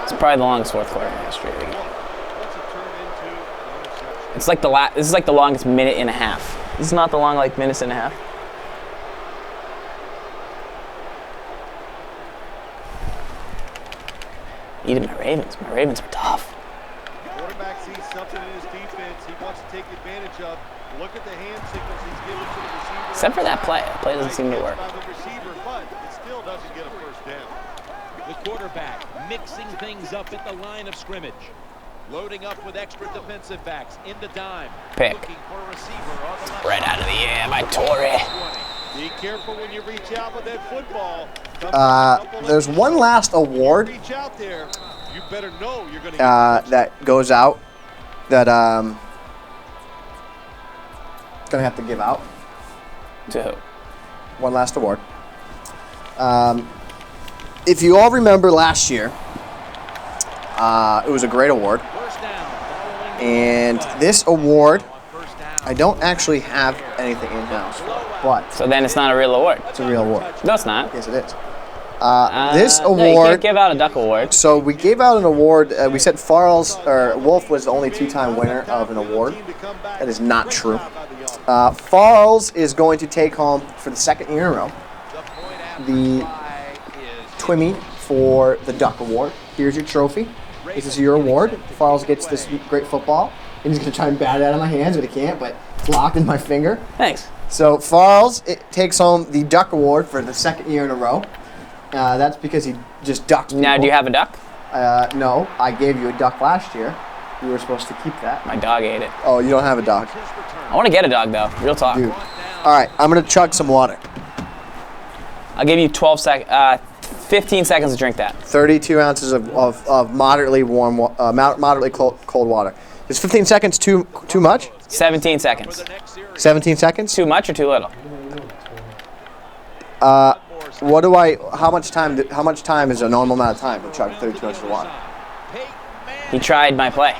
It's probably the longest 4th quarter in history of the game. It's like this is like the longest minute and a half. This is not the long minutes and a half. Even my Ravens. My Ravens are tough. Quarterback sees something in his defense he wants to take advantage of. Look at the hand signals he's given to the receiver. Except for that play. The play doesn't seem to work. By the receiver, but it still doesn't get a first down. The quarterback mixing things up at the line of scrimmage. Loading up with extra defensive backs in the dime. Pick. Looking for a receiver on the left. Right out of the air by Torrey. Be careful when you reach out with that football. There's one last award Reach out there. You better know you're going to that goes out that gonna have to give out. To who? One last award. If you all remember last year, it was a great award. And this award, I don't actually have anything in-house for, but So then it's not a real award. it's a real award. No, it's not. Yes, it is. This No, you award, can't give out a duck award. so we gave out an award, we said Wolf was the only 2-time winner of an award. That is not true. Farls is going to take home, for the 2nd year in a row, the Twimmy for the Duck Award. Here's your trophy. This is your award. Farls gets this great football. He's going to try and bat it out of my hands, but he can't, but it's locked in my finger. Thanks. So Farls takes home the Duck Award for the 2nd year in a row. That's because he just ducked people. Now, do you have a duck? No, I gave you a duck last year. You were supposed to keep that. My dog ate it. Oh, you don't have a dog. I want to get a dog, though. Real talk. Dude. All right, I'm going to chug some water. I'll give you 12 seconds. 15 seconds to drink that. 32 ounces of moderately warm, moderately cold water. Is 15 seconds too much? 17 seconds. 17 seconds? Too much or too little? How much time is a normal amount of time to chug 32 ounces of water? He tried my play.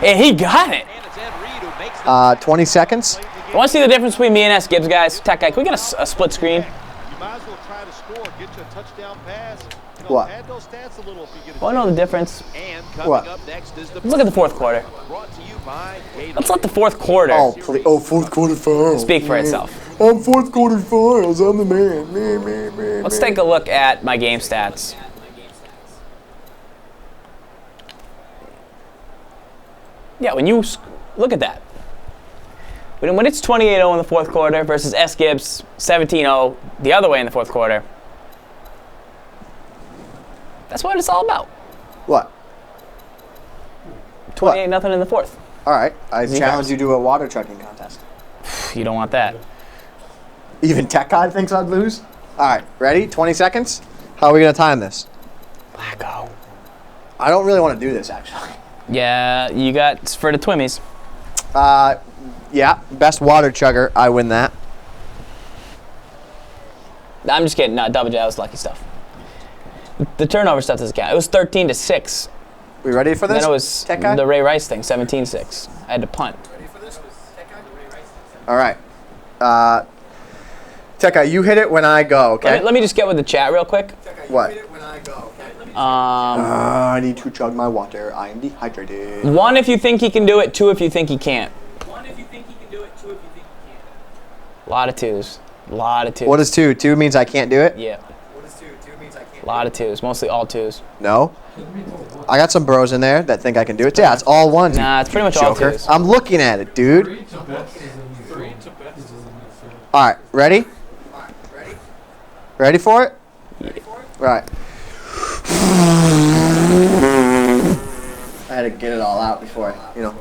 And he got it. 20 seconds? You want to see the difference between me and SGibs, guys? Tech guy, can we get a split screen? You might as well try to score, get you a touchdown pass. You know, What? add those stats a little if you get a Want to know the difference? And coming What? up next is the Look at the fourth quarter. brought to you by Let's let the fourth quarter Oh, please. Oh, fourth quarter files. speak for itself. I'm fourth quarter files. I'm the man. Let's take a look at my game stats. Yeah, when you look at that. When it's 28-0 in the fourth quarter versus SGibs 17-0 the other way in the fourth quarter, that's what it's all about. What? 28-0 in the fourth. All right. I ZFarls. challenge you to a water chugging contest. You don't want that. Even Tech God thinks I'd lose? All right. Ready? 20 seconds? How are we going to time this? Blacko. I don't really want to do this, actually. Yeah, you got for the Twimmies. Yeah. Best water chugger. I win that. I'm just kidding. No, double J. That was lucky stuff. The turnover stuff doesn't count. It was 13-6. We ready for this? Then it was Tech guy? the Ray Rice thing, 17-6. I had to punt. All right. Tech guy, you hit it when I go, okay? Let me just get with the chat real quick. What? Um, I need to chug my water. I am dehydrated. 1 if you think he can do it, 2 if you think he can't. 1 if you think he can do it, 2 if you think he can't. A lot of 2s. A lot of 2s. What is 2? 2 means I can't do it? Yeah. What is 2? 2 means I can't. A lot of 2s. Mostly all 2s. No. I got some bros in there that think I can do it. Yeah, it's all ones. Nah, it's pretty much all Joker. 2s. I'm looking at it, dude. All right, ready? Ready for it? Right. I had to get it all out before I, you know.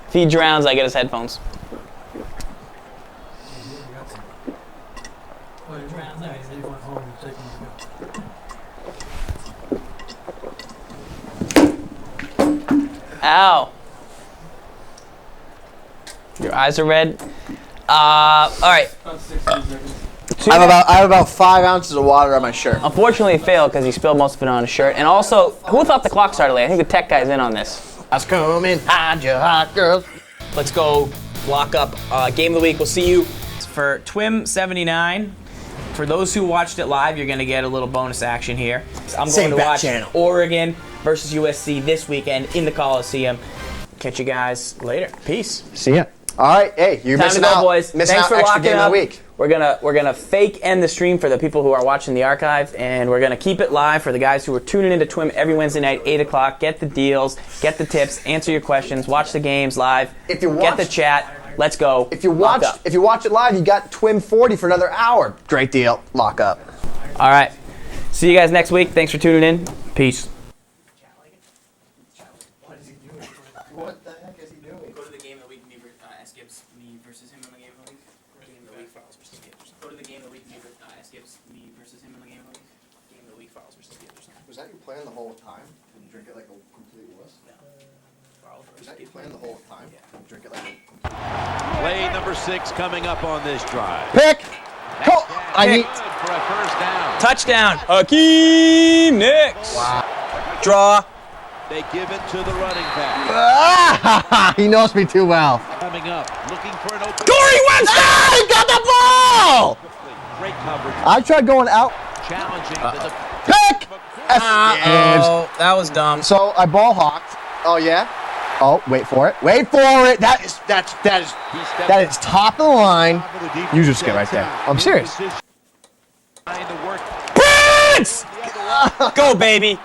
If he drowns, I get his headphones. Ow. Your eyes are red. All right. I have about 5 ounces of water on my shirt. Unfortunately, it failed because he spilled most of it on his shirt. And also, who thought the clock started late? I think the tech guy's in on this. I was coming, hide your hot girls. Let's go lock up game of the week. We'll see you for Twim79. For those who watched it live, you're going to get a little bonus action here. I'm going to watch Oregon versus USC this weekend in the Coliseum. Catch you guys later. Peace. See ya. All right, hey, you're Time to missing go, out. boys. Missing Thanks out for extra locking game up. of the week. We're gonna fake end the stream for the people who are watching the archive, and we're gonna keep it live for the guys who are tuning into Twim every Wednesday night, 8 o'clock. Get the deals, get the tips, answer your questions, watch the games live. If you get watch- the chat. Let's go. If you Lock watch up. it live, you got Twim 40 for another hour. Great deal. Lock up. All right. See you guys next week. Thanks for tuning in. Peace. What the heck is he doing? Go to the game of the week, me SGibs, me versus him in the game of the week. Game of the week, files versus SGibs. Go to the game of the week, me SGibs, me versus him in the game of the week. Game of the week, files versus SGibs. Was that your plan the whole time? Did you drink it like a complete wuss? No. Was that your plan the whole time? Yeah. Drink it like a Play number 6 coming up on this drive. pick. Go. I need. Good for a first down. Touchdown. Hakeem Nicks. Wow. Draw. They give it to the running back. He knows me too well. Coming up, looking for an open. Corey Webster! He got the ball! Great coverage. I tried going out. Challenging the Pick! Oh, that was dumb. So I ball hawked. Oh yeah. Oh, wait for it. Wait for it. That is top of the line. You just get right there. I'm serious. Prince! Go, baby.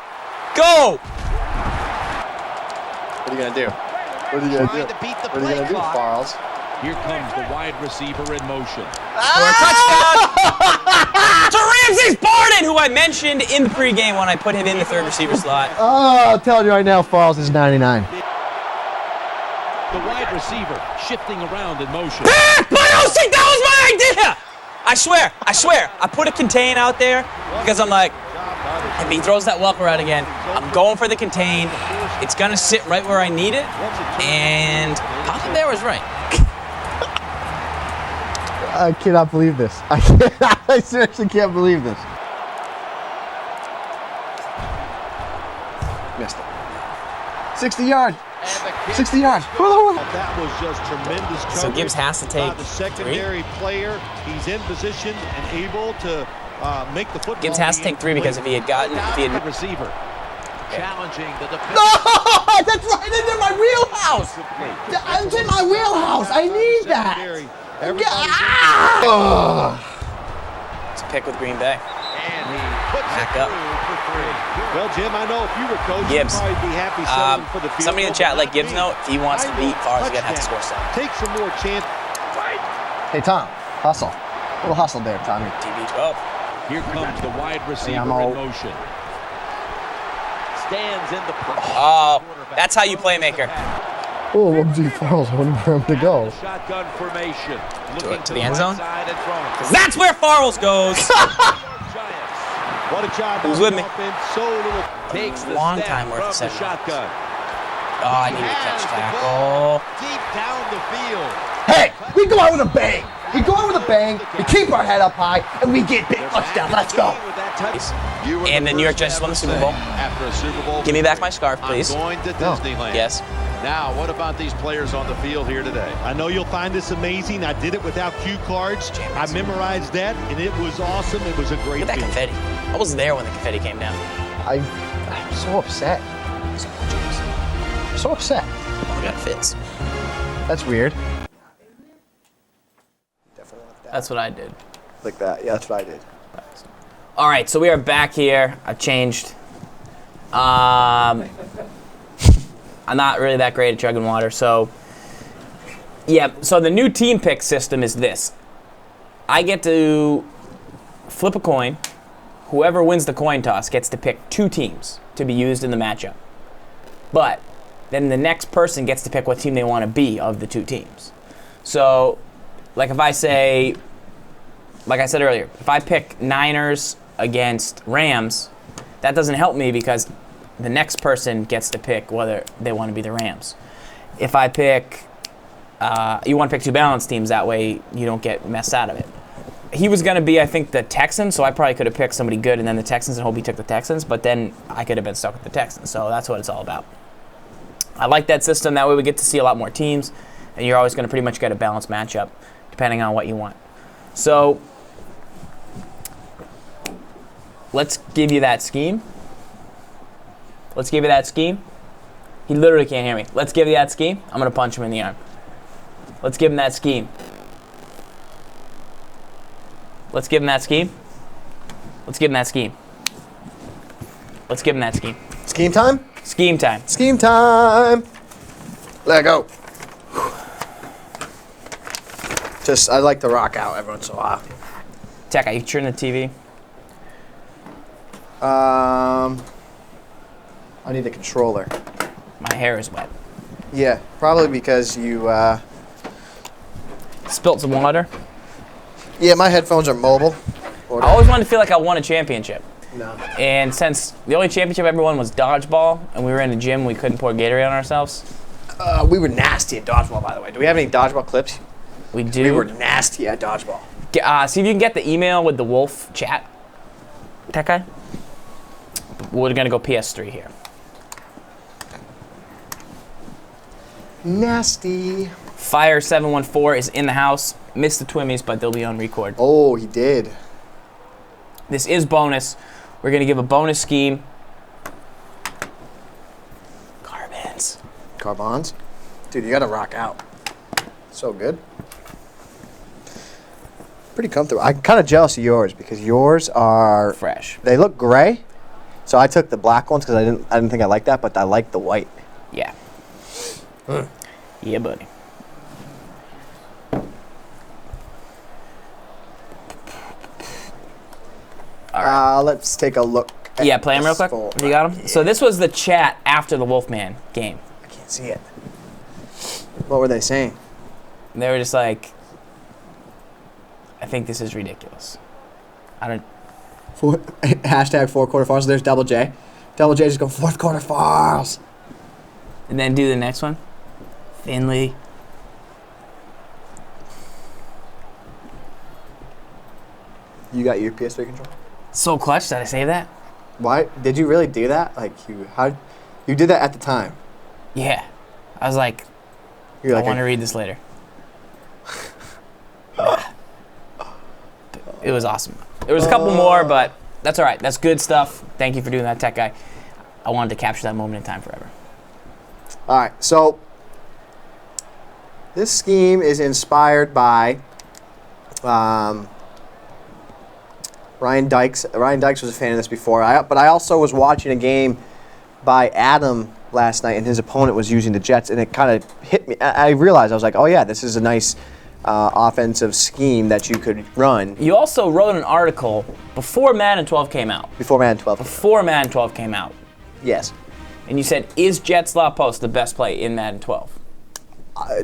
Go! What are you gonna do? What are you Trying to beat the What are you play gonna do, clock. Farls? Here comes the wide receiver in motion. For a touchdown to Ramses Barden, who I mentioned in the pregame when I put him in the third receiver slot. Oh, I'll tell you right now, Falls is 99. The wide receiver shifting around in motion. That was my idea! I swear. I put a contain out there because I'm like, if he throws that welcome route again, I'm going for the contain. It's going to sit right where I need it. And Papa Bear was right. I cannot believe this. I seriously can't believe this. Missed it. 60 yard. 60 yards. That was just tremendous coverage. So Gibbs has to take the secondary player. He's in position and able to make the football. Gibbs has to take 3 because if he had receiver challenging the defense. No, that's right into my wheelhouse. That's in my wheelhouse. I need that. It's a pick with Green Bay. And he puts Back it up. through for 3. Well, Jim, I know if you were coach, Gibbs. you'd probably be happy settling for the field. Somebody in the chat let Gibbs know if he wants to beat Farr's going to have to score 7. Take some more chance. Hey, Tom, hustle. A little hustle there, Tommy. TB12. Here comes the wide receiver I'm in out. motion. Stands in the Oh, that's how you playmaker. Oh, I'm ZFarls. I wonder where I'm to go. Shotgun formation. Looking to the end zone? side and throwing. Because that's where Farrell's goes. What a job. Who's with me? So little takes the Long snap time worth of from the 7 shotgun. Oh, I need to catch tackle. Deep down the field. Hey, we go out with a bang. We go out with a bang. We keep our head up high, and we get big touchdown. Let's go. And the New York Jets won the Super Bowl. After a Super Bowl. Give me back my scarf, please. I'm going to Disneyland. Yes. Now, what about these players on the field here today? I know you'll find this amazing. I did it without cue cards. I memorized that, and it was awesome. It was a great Look at that confetti. I was there when the confetti came down. I'm so upset. So upset. Oh, I got fits. That's weird. That's what I did. Like that. Yeah, that's what I did. All right, so we are back here. I've changed. I'm not really that great at chugging water, so yeah. So the new team pick system is this: I get to flip a coin. Whoever wins the coin toss gets to pick 2 teams to be used in the matchup. But then the next person gets to pick what team they want to be of the 2 teams. So, like if I say, like I said earlier, if I pick Niners against Rams, that doesn't help me because the next person gets to pick whether they want to be the Rams. If I pick, you want to pick 2 balanced teams, that way you don't get messed out of it. He was going to be, I think, the Texans, so I probably could have picked somebody good and then the Texans and hope he took the Texans, but then I could have been stuck with the Texans, so that's what it's all about. I like that system. That way we get to see a lot more teams, and you're always going to pretty much get a balanced matchup depending on what you want. So let's give you that scheme. Let's give you that scheme. He literally can't hear me. Let's give you that scheme. I'm going to punch him in the arm. Let's give him that scheme. Let's give him that scheme. Let's give him that scheme. Let's give him that scheme. Scheme time? Scheme time. Scheme time. Let go. Just, I like to rock out every once in a while. Tech, are you turn the TV? I need a controller. My hair is wet. Yeah, probably because you, Spilt some water. yeah, my headphones are mobile. I always wanted to feel like I won a championship. No. And since the only championship I ever won was dodgeball, and we were in the gym, we couldn't pour Gatorade on ourselves. We were nasty at dodgeball, by the way. Do we have any dodgeball clips? We do. We were nasty at dodgeball. See if you can get the email with the wolf chat. That guy? We're going to go PS3 here. Nasty. Fire 714 is in the house. Missed the Twimmies, but they'll be on record. Oh, he did. This is bonus. We're going to give a bonus scheme. Carbons. Carbons? Dude, you gotta rock out. So good. Pretty comfortable. I'm kind of jealous of yours because yours are Fresh. They look gray, so I took the black ones because I didn't think I liked that, but I like the white. Yeah. Yeah, buddy. Let's take a look. Yeah, play him real quick. You got him? So this was the chat after the Wolfman game. I can't see it. What were they saying? And they were just like, I think this is ridiculous. I don't. Hashtag 4 quarter farls. There's Double J. Double J just go 4th quarter farls. And then do the next one. Finley. You got your PS3 controller? So clutch. Did I say that? Why did you really do that? Like you did that at the time? Yeah. I was like, You're I like want to read this later. It was awesome. There was a couple more, but that's all right. That's good stuff. Thank you for doing that, tech guy. I wanted to capture that moment in time forever. All right, so this scheme is inspired by Ryan Dykes. Ryan Dykes was a fan of this before, but I also was watching a game by Adam last night, and his opponent was using the Jets, and it kind of hit me. I realized, I was like, oh yeah, this is a nice offensive scheme that you could run. You also wrote an article before Madden 12 came out. Before Madden 12. Before Madden 12 came out. Yes. And you said, is jet slot post the best play in Madden 12?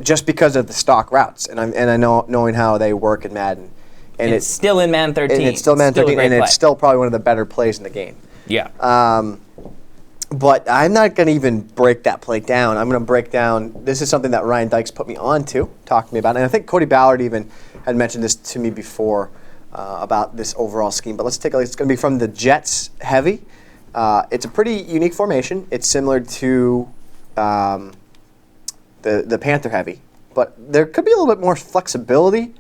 Just because of the stock routes, and I know knowing how they work in Madden. And it's still in Madden 13. And it's still Madden 13, and it's still probably one of the better plays in the game. Yeah. But I'm not going to even break that play down. I'm going to break down, this is something that Ryan Dykes put me on to, talked to me about. And I think Cody Ballard even had mentioned this to me before about this overall scheme. But let's take a look. It's going to be from the Jets heavy. It's a pretty unique formation. It's similar to the Panther heavy. But there could be a little bit more flexibility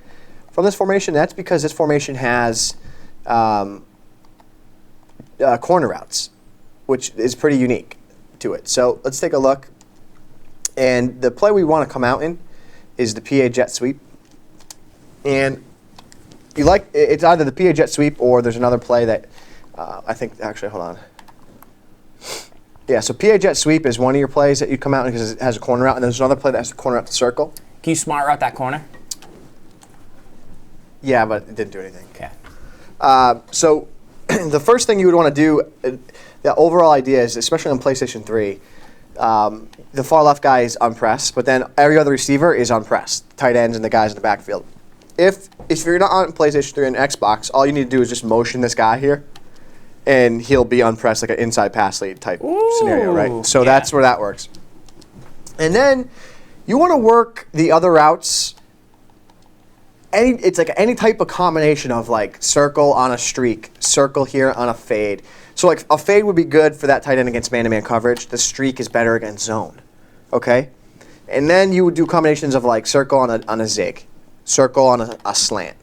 from this formation. That's because this formation has corner routes, which is pretty unique to it. So let's take a look. And the play we want to come out in is the PA jet sweep. And it's either the PA jet sweep or there's another play that I think, actually, hold on. Yeah, so PA jet sweep is one of your plays that you come out in because it has a corner route, and there's another play that has a corner out to circle. Can you smart route that corner? Yeah, but it didn't do anything. Okay. So the first thing you would want to do, the overall idea is, especially on PlayStation 3, the far left guy is unpressed, but then every other receiver is unpressed, tight ends and the guys in the backfield. If you're not on PlayStation 3 and Xbox, all you need to do is just motion this guy here, and he'll be unpressed like an inside pass lead type scenario, right? So that's where that works. And then you want to work the other routes. It's like any type of combination of like circle on a streak, circle here on a fade. So like a fade would be good for that tight end against man-to-man coverage. The streak is better against zone, okay? And then you would do combinations of like circle on a zig, circle on a slant.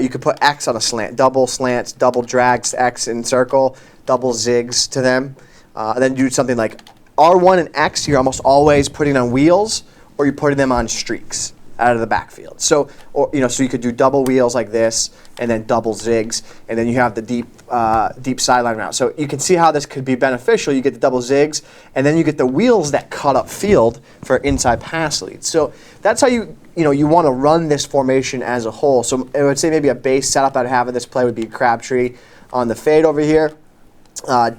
You could put X on a slant, double slants, double drags to X in circle, double zigs to them. And then do something like R1 and X, you're almost always putting on wheels, or you're putting them on streaks out of the backfield. So, so you could do double wheels like this, and then double zigs, and then you have the deep sideline route. So you can see how this could be beneficial. You get the double zigs, and then you get the wheels that cut up field for inside pass leads. So that's how you want to run this formation as a whole. So I would say maybe a base setup I'd have in this play would be Crabtree on the fade over here.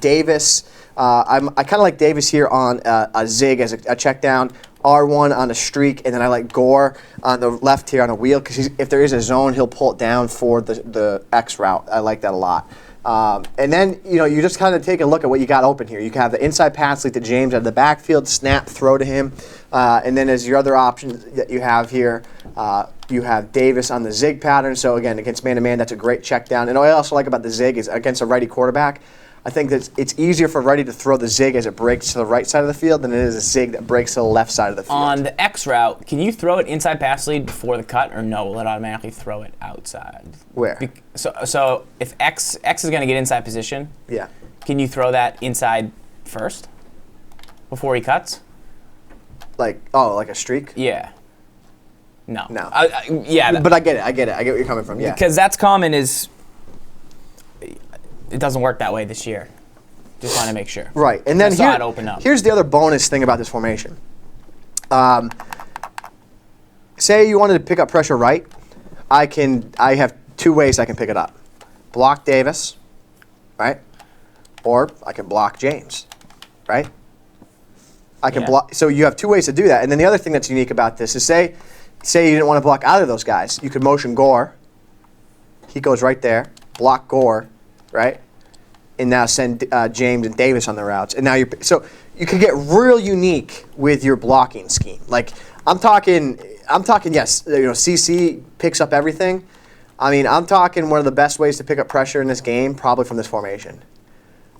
Davis, I kind of like Davis here on a zig as a check down. R1 on a streak, and then I like Gore on the left here on a wheel, because if there is a zone, he'll pull it down for the X route. I like that a lot. And then, you just kind of take a look at what you got open here. You can have the inside pass lead to James out of the backfield, snap, throw to him. And then as your other options that you have here, you have Davis on the zig pattern. So again, against man-to-man, that's a great check down. And what I also like about the zig is against a righty quarterback, I think that it's easier for righty to throw the zig as it breaks to the right side of the field than it is a zig that breaks to the left side of the field. On the X route, can you throw it inside pass lead before the cut, or no? Will it automatically throw it outside? Where? So if X is going to get inside position, yeah, can you throw that inside first before he cuts? Like a streak? Yeah. No. Yeah. But I get it. I get where you're coming from. Yeah. Because that's common is. It doesn't work that way this year. Just want to make sure. Right, and then here's the other bonus thing about this formation. Say you wanted to pick up pressure right, I have two ways I can pick it up. Block Davis, right? Or I can block James, right? I can Yeah. block. So you have two ways to do that. And then the other thing that's unique about this is say you didn't want to block either of those guys. You could motion Gore. He goes right there. Block Gore, right? And now send James and Davis on the routes. And now so you can get real unique with your blocking scheme. Like I'm talking. Yes, CC picks up everything. I mean, I'm talking one of the best ways to pick up pressure in this game, probably from this formation.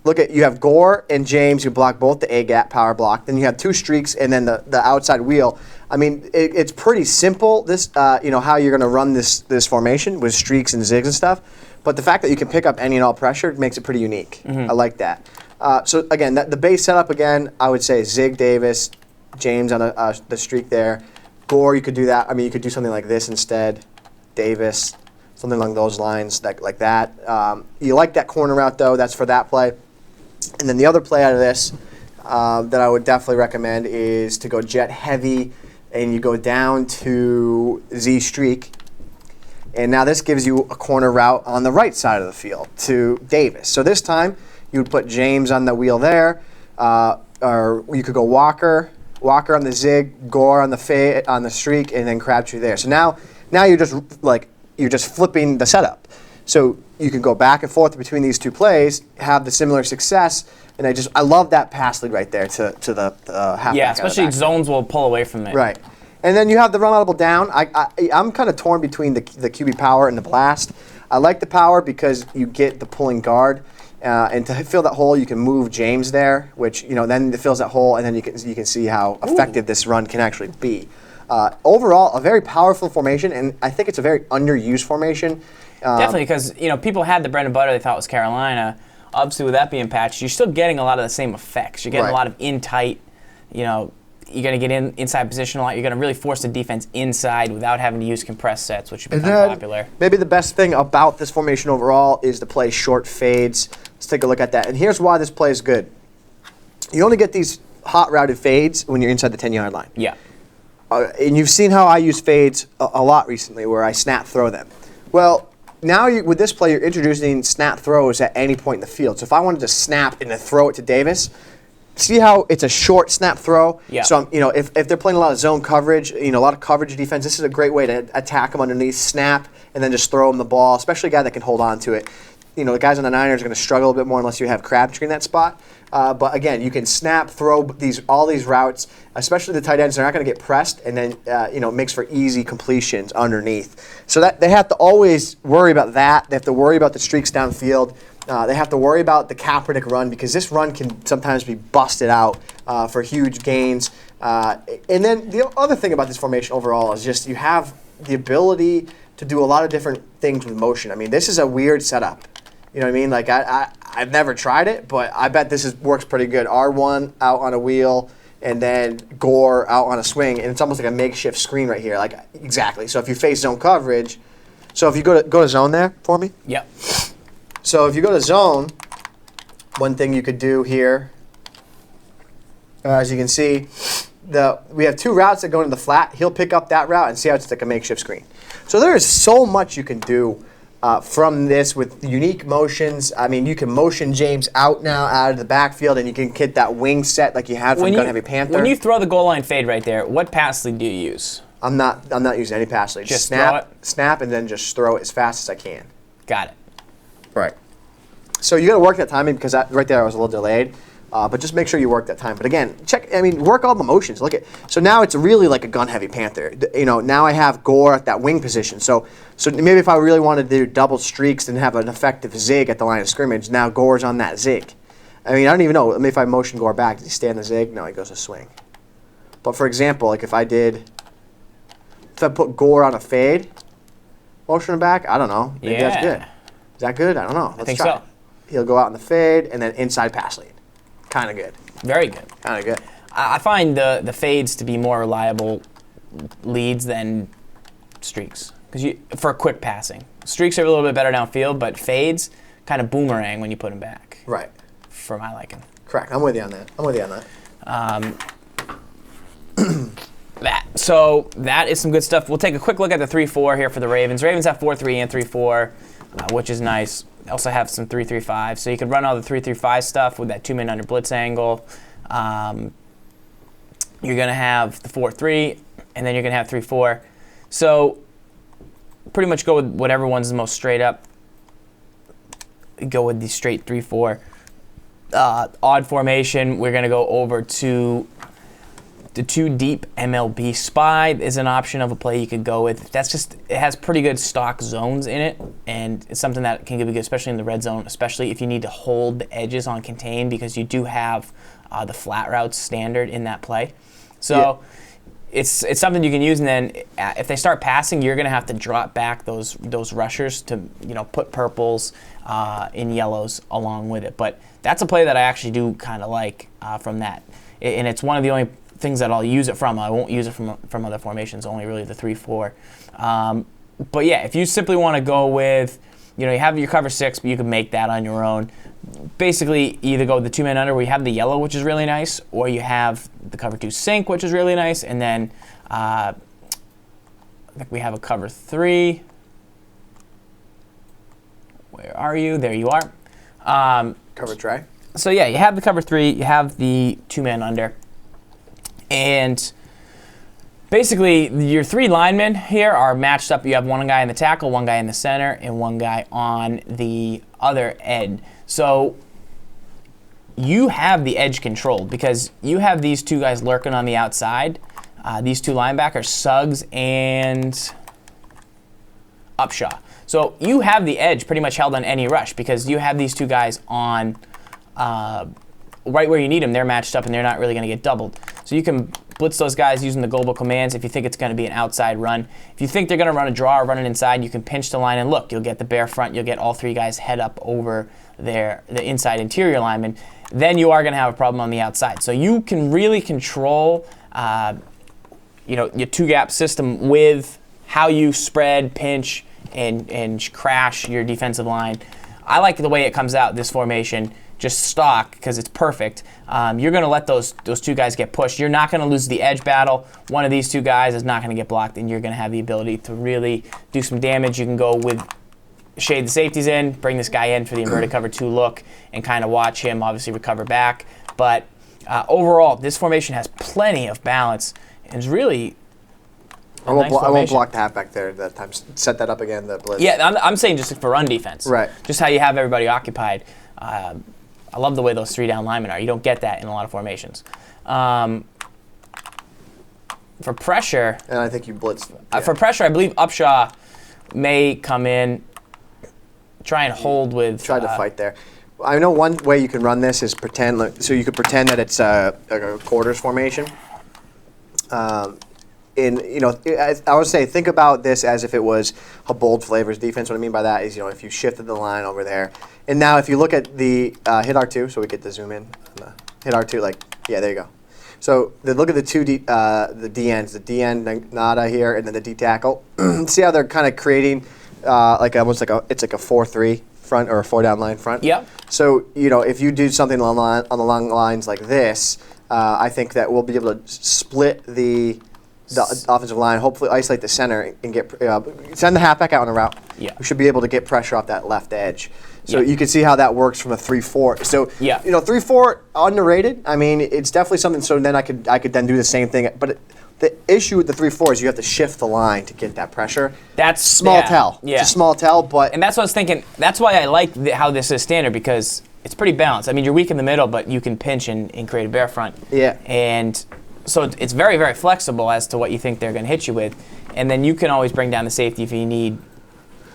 Look at, you have Gore and James who block both the A-gap power block. Then you have two streaks and then the outside wheel. I mean, it's pretty simple, this, how you're going to run this formation with streaks and zigs and stuff. But the fact that you can pick up any and all pressure makes it pretty unique. I like that. So, again, the base setup, again, I would say Zig, Davis, James on the streak there. Gore, you could do that. I mean, you could do something like this instead. Davis, something along those lines, like that. You like that corner route, though. That's for that play. And then the other play out of this that I would definitely recommend is to go jet heavy, and you go down to Z streak. And now this gives you a corner route on the right side of the field to Davis. So this time you would put James on the wheel there, or you could go Walker on the zig, Gore on the streak, and then Crabtree there. So now you're just flipping the setup. So you can go back and forth between these two plays, have the similar success, and I love that pass lead right there to the halfback. Yeah, especially zones will pull away from it. Right. And then you have the run audible down. I'm kind of torn between the QB power and the blast. I like the power because you get the pulling guard. And to fill that hole, you can move James there, which then it fills that hole, and then you can see how effective this run can actually be. Overall, a very powerful formation, and I think it's a very underused formation. Definitely, because people had the bread and butter they thought was Carolina. Obviously, with that being patched, you're still getting a lot of the same effects. You're getting a lot of in tight. You're going to get inside position a lot. You're going to really force the defense inside without having to use compressed sets, which have become popular. Maybe the best thing about this formation overall is to play short fades. Let's take a look at that. And here's why this play is good. You only get these hot routed fades when you're inside the 10-yard line. Yeah. And you've seen how I use fades a lot recently, where I snap throw them. Well, now with this play, you're introducing snap throws at any point in the field. So if I wanted to snap and then throw it to Davis, see how it's a short snap throw? Yeah. So if they're playing a lot of zone coverage, a lot of coverage defense, this is a great way to attack them underneath, snap, and then just throw them the ball, especially a guy that can hold on to it. The guys on the Niners are going to struggle a bit more unless you have Crabtree in that spot. But again, you can snap, throw all these routes, especially the tight ends. They're not going to get pressed, and then it makes for easy completions underneath. So that they have to always worry about that. They have to worry about the streaks downfield. They have to worry about the Kaepernick run, because this run can sometimes be busted out for huge gains. And then the other thing about this formation overall is just you have the ability to do a lot of different things with motion. I mean, this is a weird setup. You know what I mean? Like I've never tried it, but I bet this works pretty good. R1 out on a wheel, and then Gore out on a swing, and it's almost like a makeshift screen right here. Like exactly. So if you face zone coverage, so if you go to zone there for me. Yep. So if you go to zone, one thing you could do here, as you can see, we have two routes that go into the flat. He'll pick up that route and see how it's like a makeshift screen. So there is so much you can do from this with unique motions. I mean, you can motion James out of the backfield, and you can get that wing set like you had from Gun Heavy Panther. When you throw the goal line fade right there, what pass lead do you use? I'm not using any pass lead. Just snap, and then just throw it as fast as I can. Got it. Right. So you got to work that timing, because right there I was a little delayed. But just make sure you work that time. But again, work all the motions. Look at, so now it's really like a Gun Heavy Panther. Now I have Gore at that wing position. So maybe if I really wanted to do double streaks and have an effective zig at the line of scrimmage, now Gore's on that zig. I mean, I don't even know. Maybe if I motion Gore back, does he stay on the zig? No, he goes to swing. But for example, like if I put Gore on a fade, motion him back, I don't know. Maybe that's good. Is that good? I don't know. Let's try it. He'll go out in the fade, and then inside pass lead. Kind of good. Very good. Kind of good. I find the fades to be more reliable leads than streaks, because for quick passing. Streaks are a little bit better downfield, but fades kind of boomerang when you put them back. Right. For my liking. Correct. I'm with you on that. So that is some good stuff. We'll take a quick look at the 3-4 here for the Ravens. Ravens have 4-3 and 3-4, which is nice. They also have some 3-3-5, so you can run all the 3-3-5 stuff with that 2-man under blitz angle. You're going to have the 4-3, and then you're going to have 3-4. So pretty much go with whatever one's the most straight up. Go with the straight 3-4. Odd formation, we're going to go over to the 2 deep. MLB spy is an option of a play you could go with. That's just, it has pretty good stock zones in it, and it's something that can give you good, especially in the red zone, especially if you need to hold the edges on contain, because you do have the flat routes standard in that play. So it's something you can use, and then if they start passing, you're going to have to drop back those rushers to put purples and yellows along with it. But that's a play that I actually do kind of like from that, and it's one of the only things that I'll use it from. I won't use it from other formations, only really the 3-4. But yeah, if you simply want to go with, you have your cover 6, but you can make that on your own. Basically, either go with the 2-man under where you have the yellow, which is really nice, or you have the cover 2 sink, which is really nice, and then I think we have a cover 3. Where are you? There you are. Cover try. So yeah, you have the cover 3, you have the 2-man under, and basically your 3 linemen here are matched up. You have one guy in the tackle, one guy in the center, and one guy on the other end. So you have the edge controlled because you have these 2 guys lurking on the outside. These 2 linebackers, Suggs and Upshaw. So you have the edge pretty much held on any rush because you have these 2 guys on right where you need them. They're matched up and they're not really going to get doubled. So you can blitz those guys using the global commands if you think it's going to be an outside run. If you think they're going to run a draw or run it inside, you can pinch the line and look. You'll get the bare front. You'll get all 3 guys head up over the inside lineman. Then you are going to have a problem on the outside. So you can really control your 2-gap system with how you spread, pinch, and crash your defensive line. I like the way it comes out, this formation, just stock, because it's perfect. You're going to let those 2 guys get pushed. You're not going to lose the edge battle. One of these 2 guys is not going to get blocked, and you're going to have the ability to really do some damage. You can go with shade the safeties in, bring this guy in for the inverted cover 2 look, and kind of watch him obviously recover back. But overall, this formation has plenty of balance, and it's really I won't block the halfback there that time. Set that up again, the blitz. Yeah, I'm saying just for run defense. Right. Just how you have everybody occupied. I love the way those 3 down linemen are. You don't get that in a lot of formations. For pressure... And I think you blitz. Yeah. For pressure, I believe Upshaw may come in, try and hold with... Try to fight there. I know one way you can run this is pretend... So you could pretend that it's a quarters formation. I would say think about this as if it was a bold flavors defense. What I mean by that is, if you shifted the line over there, and now if you look at the hit R2, so we get the zoom in, hit R2, there you go. So look at the 2 the DNs, the DN nada here, and then the D tackle. See how they're kind of creating almost like a 4-3 front or a 4-down line front. Yep. So if you do something on the long lines like this, I think that we'll be able to split the offensive line, hopefully isolate the center and get send the halfback out on a route. Yeah. We should be able to get pressure off that left edge. So you can see how that works from a 3-4. So 3-4 underrated. I mean, it's definitely something. So then I could then do the same thing. But the issue with the 3-4 is you have to shift the line to get that pressure. That's small tell. Yeah. It's a small tell, but and that's what I was thinking. That's why I like how this is standard because it's pretty balanced. I mean, you're weak in the middle, but you can pinch and create a bare front. Yeah. And so it's very, very flexible as to what you think they're going to hit you with. And then you can always bring down the safety if you need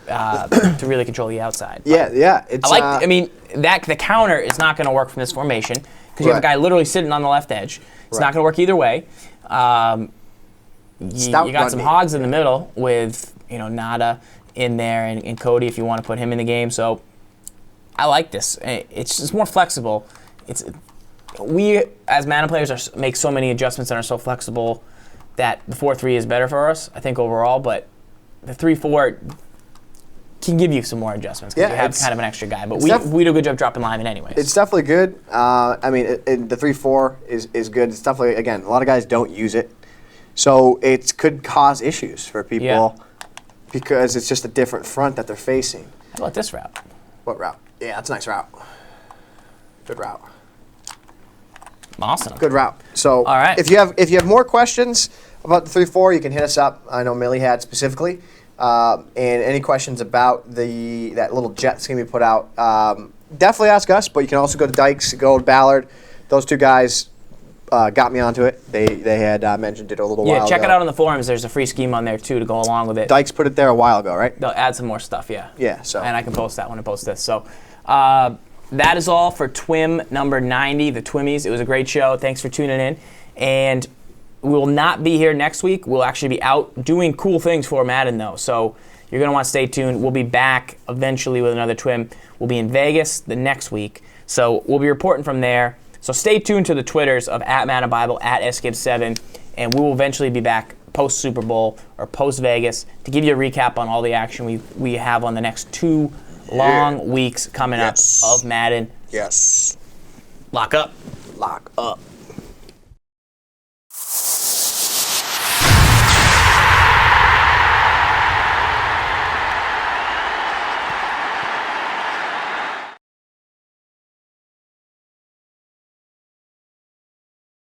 to really control the outside. Yeah. It's, the counter is not going to work from this formation because you have a guy literally sitting on the left edge. It's not going to work either way. You got some hogs in the middle with Nada in there and Cody if you want to put him in the game. So I like this. It's just more flexible. We as Madden players make so many adjustments and are so flexible that the 4-3 is better for us, I think, overall. But the 3-4 can give you some more adjustments because you have kind of an extra guy. But we do a good job dropping linemen anyways. It's definitely good. I mean, the 3-4 is good. It's definitely, again, a lot of guys don't use it. So it could cause issues for people because it's just a different front that they're facing. How about this route? What route? Yeah, that's a nice route. Good route. Awesome. Good route. So All right. if you have more questions about the 3-4, you can hit us up. I know Millie had specifically. And any questions about that little jet that's going to be put out, definitely ask us, but you can also go to Dykes, go to Ballard. Those two guys got me onto it. They had mentioned it a little while ago. Yeah, check it out on the forums. There's a free scheme on there, too, to go along with it. Dykes put it there a while ago, right? They'll add some more stuff, yeah. Yeah, so. And I can post that when I post this. So that is all for Twim number 90, the Twimmies. It was a great show. Thanks for tuning in. And we will not be here next week. We'll actually be out doing cool things for Madden, though. So you're going to want to stay tuned. We'll be back eventually with another Twim. We'll be in Vegas the next week. So we'll be reporting from there. So stay tuned to the Twitters of @MaddenBible, @SGibs7, and we will eventually be back post-Super Bowl or post-Vegas to give you a recap on all the action we have on the next 2 long weeks coming up of Madden. Yes. Lock up. Lock up.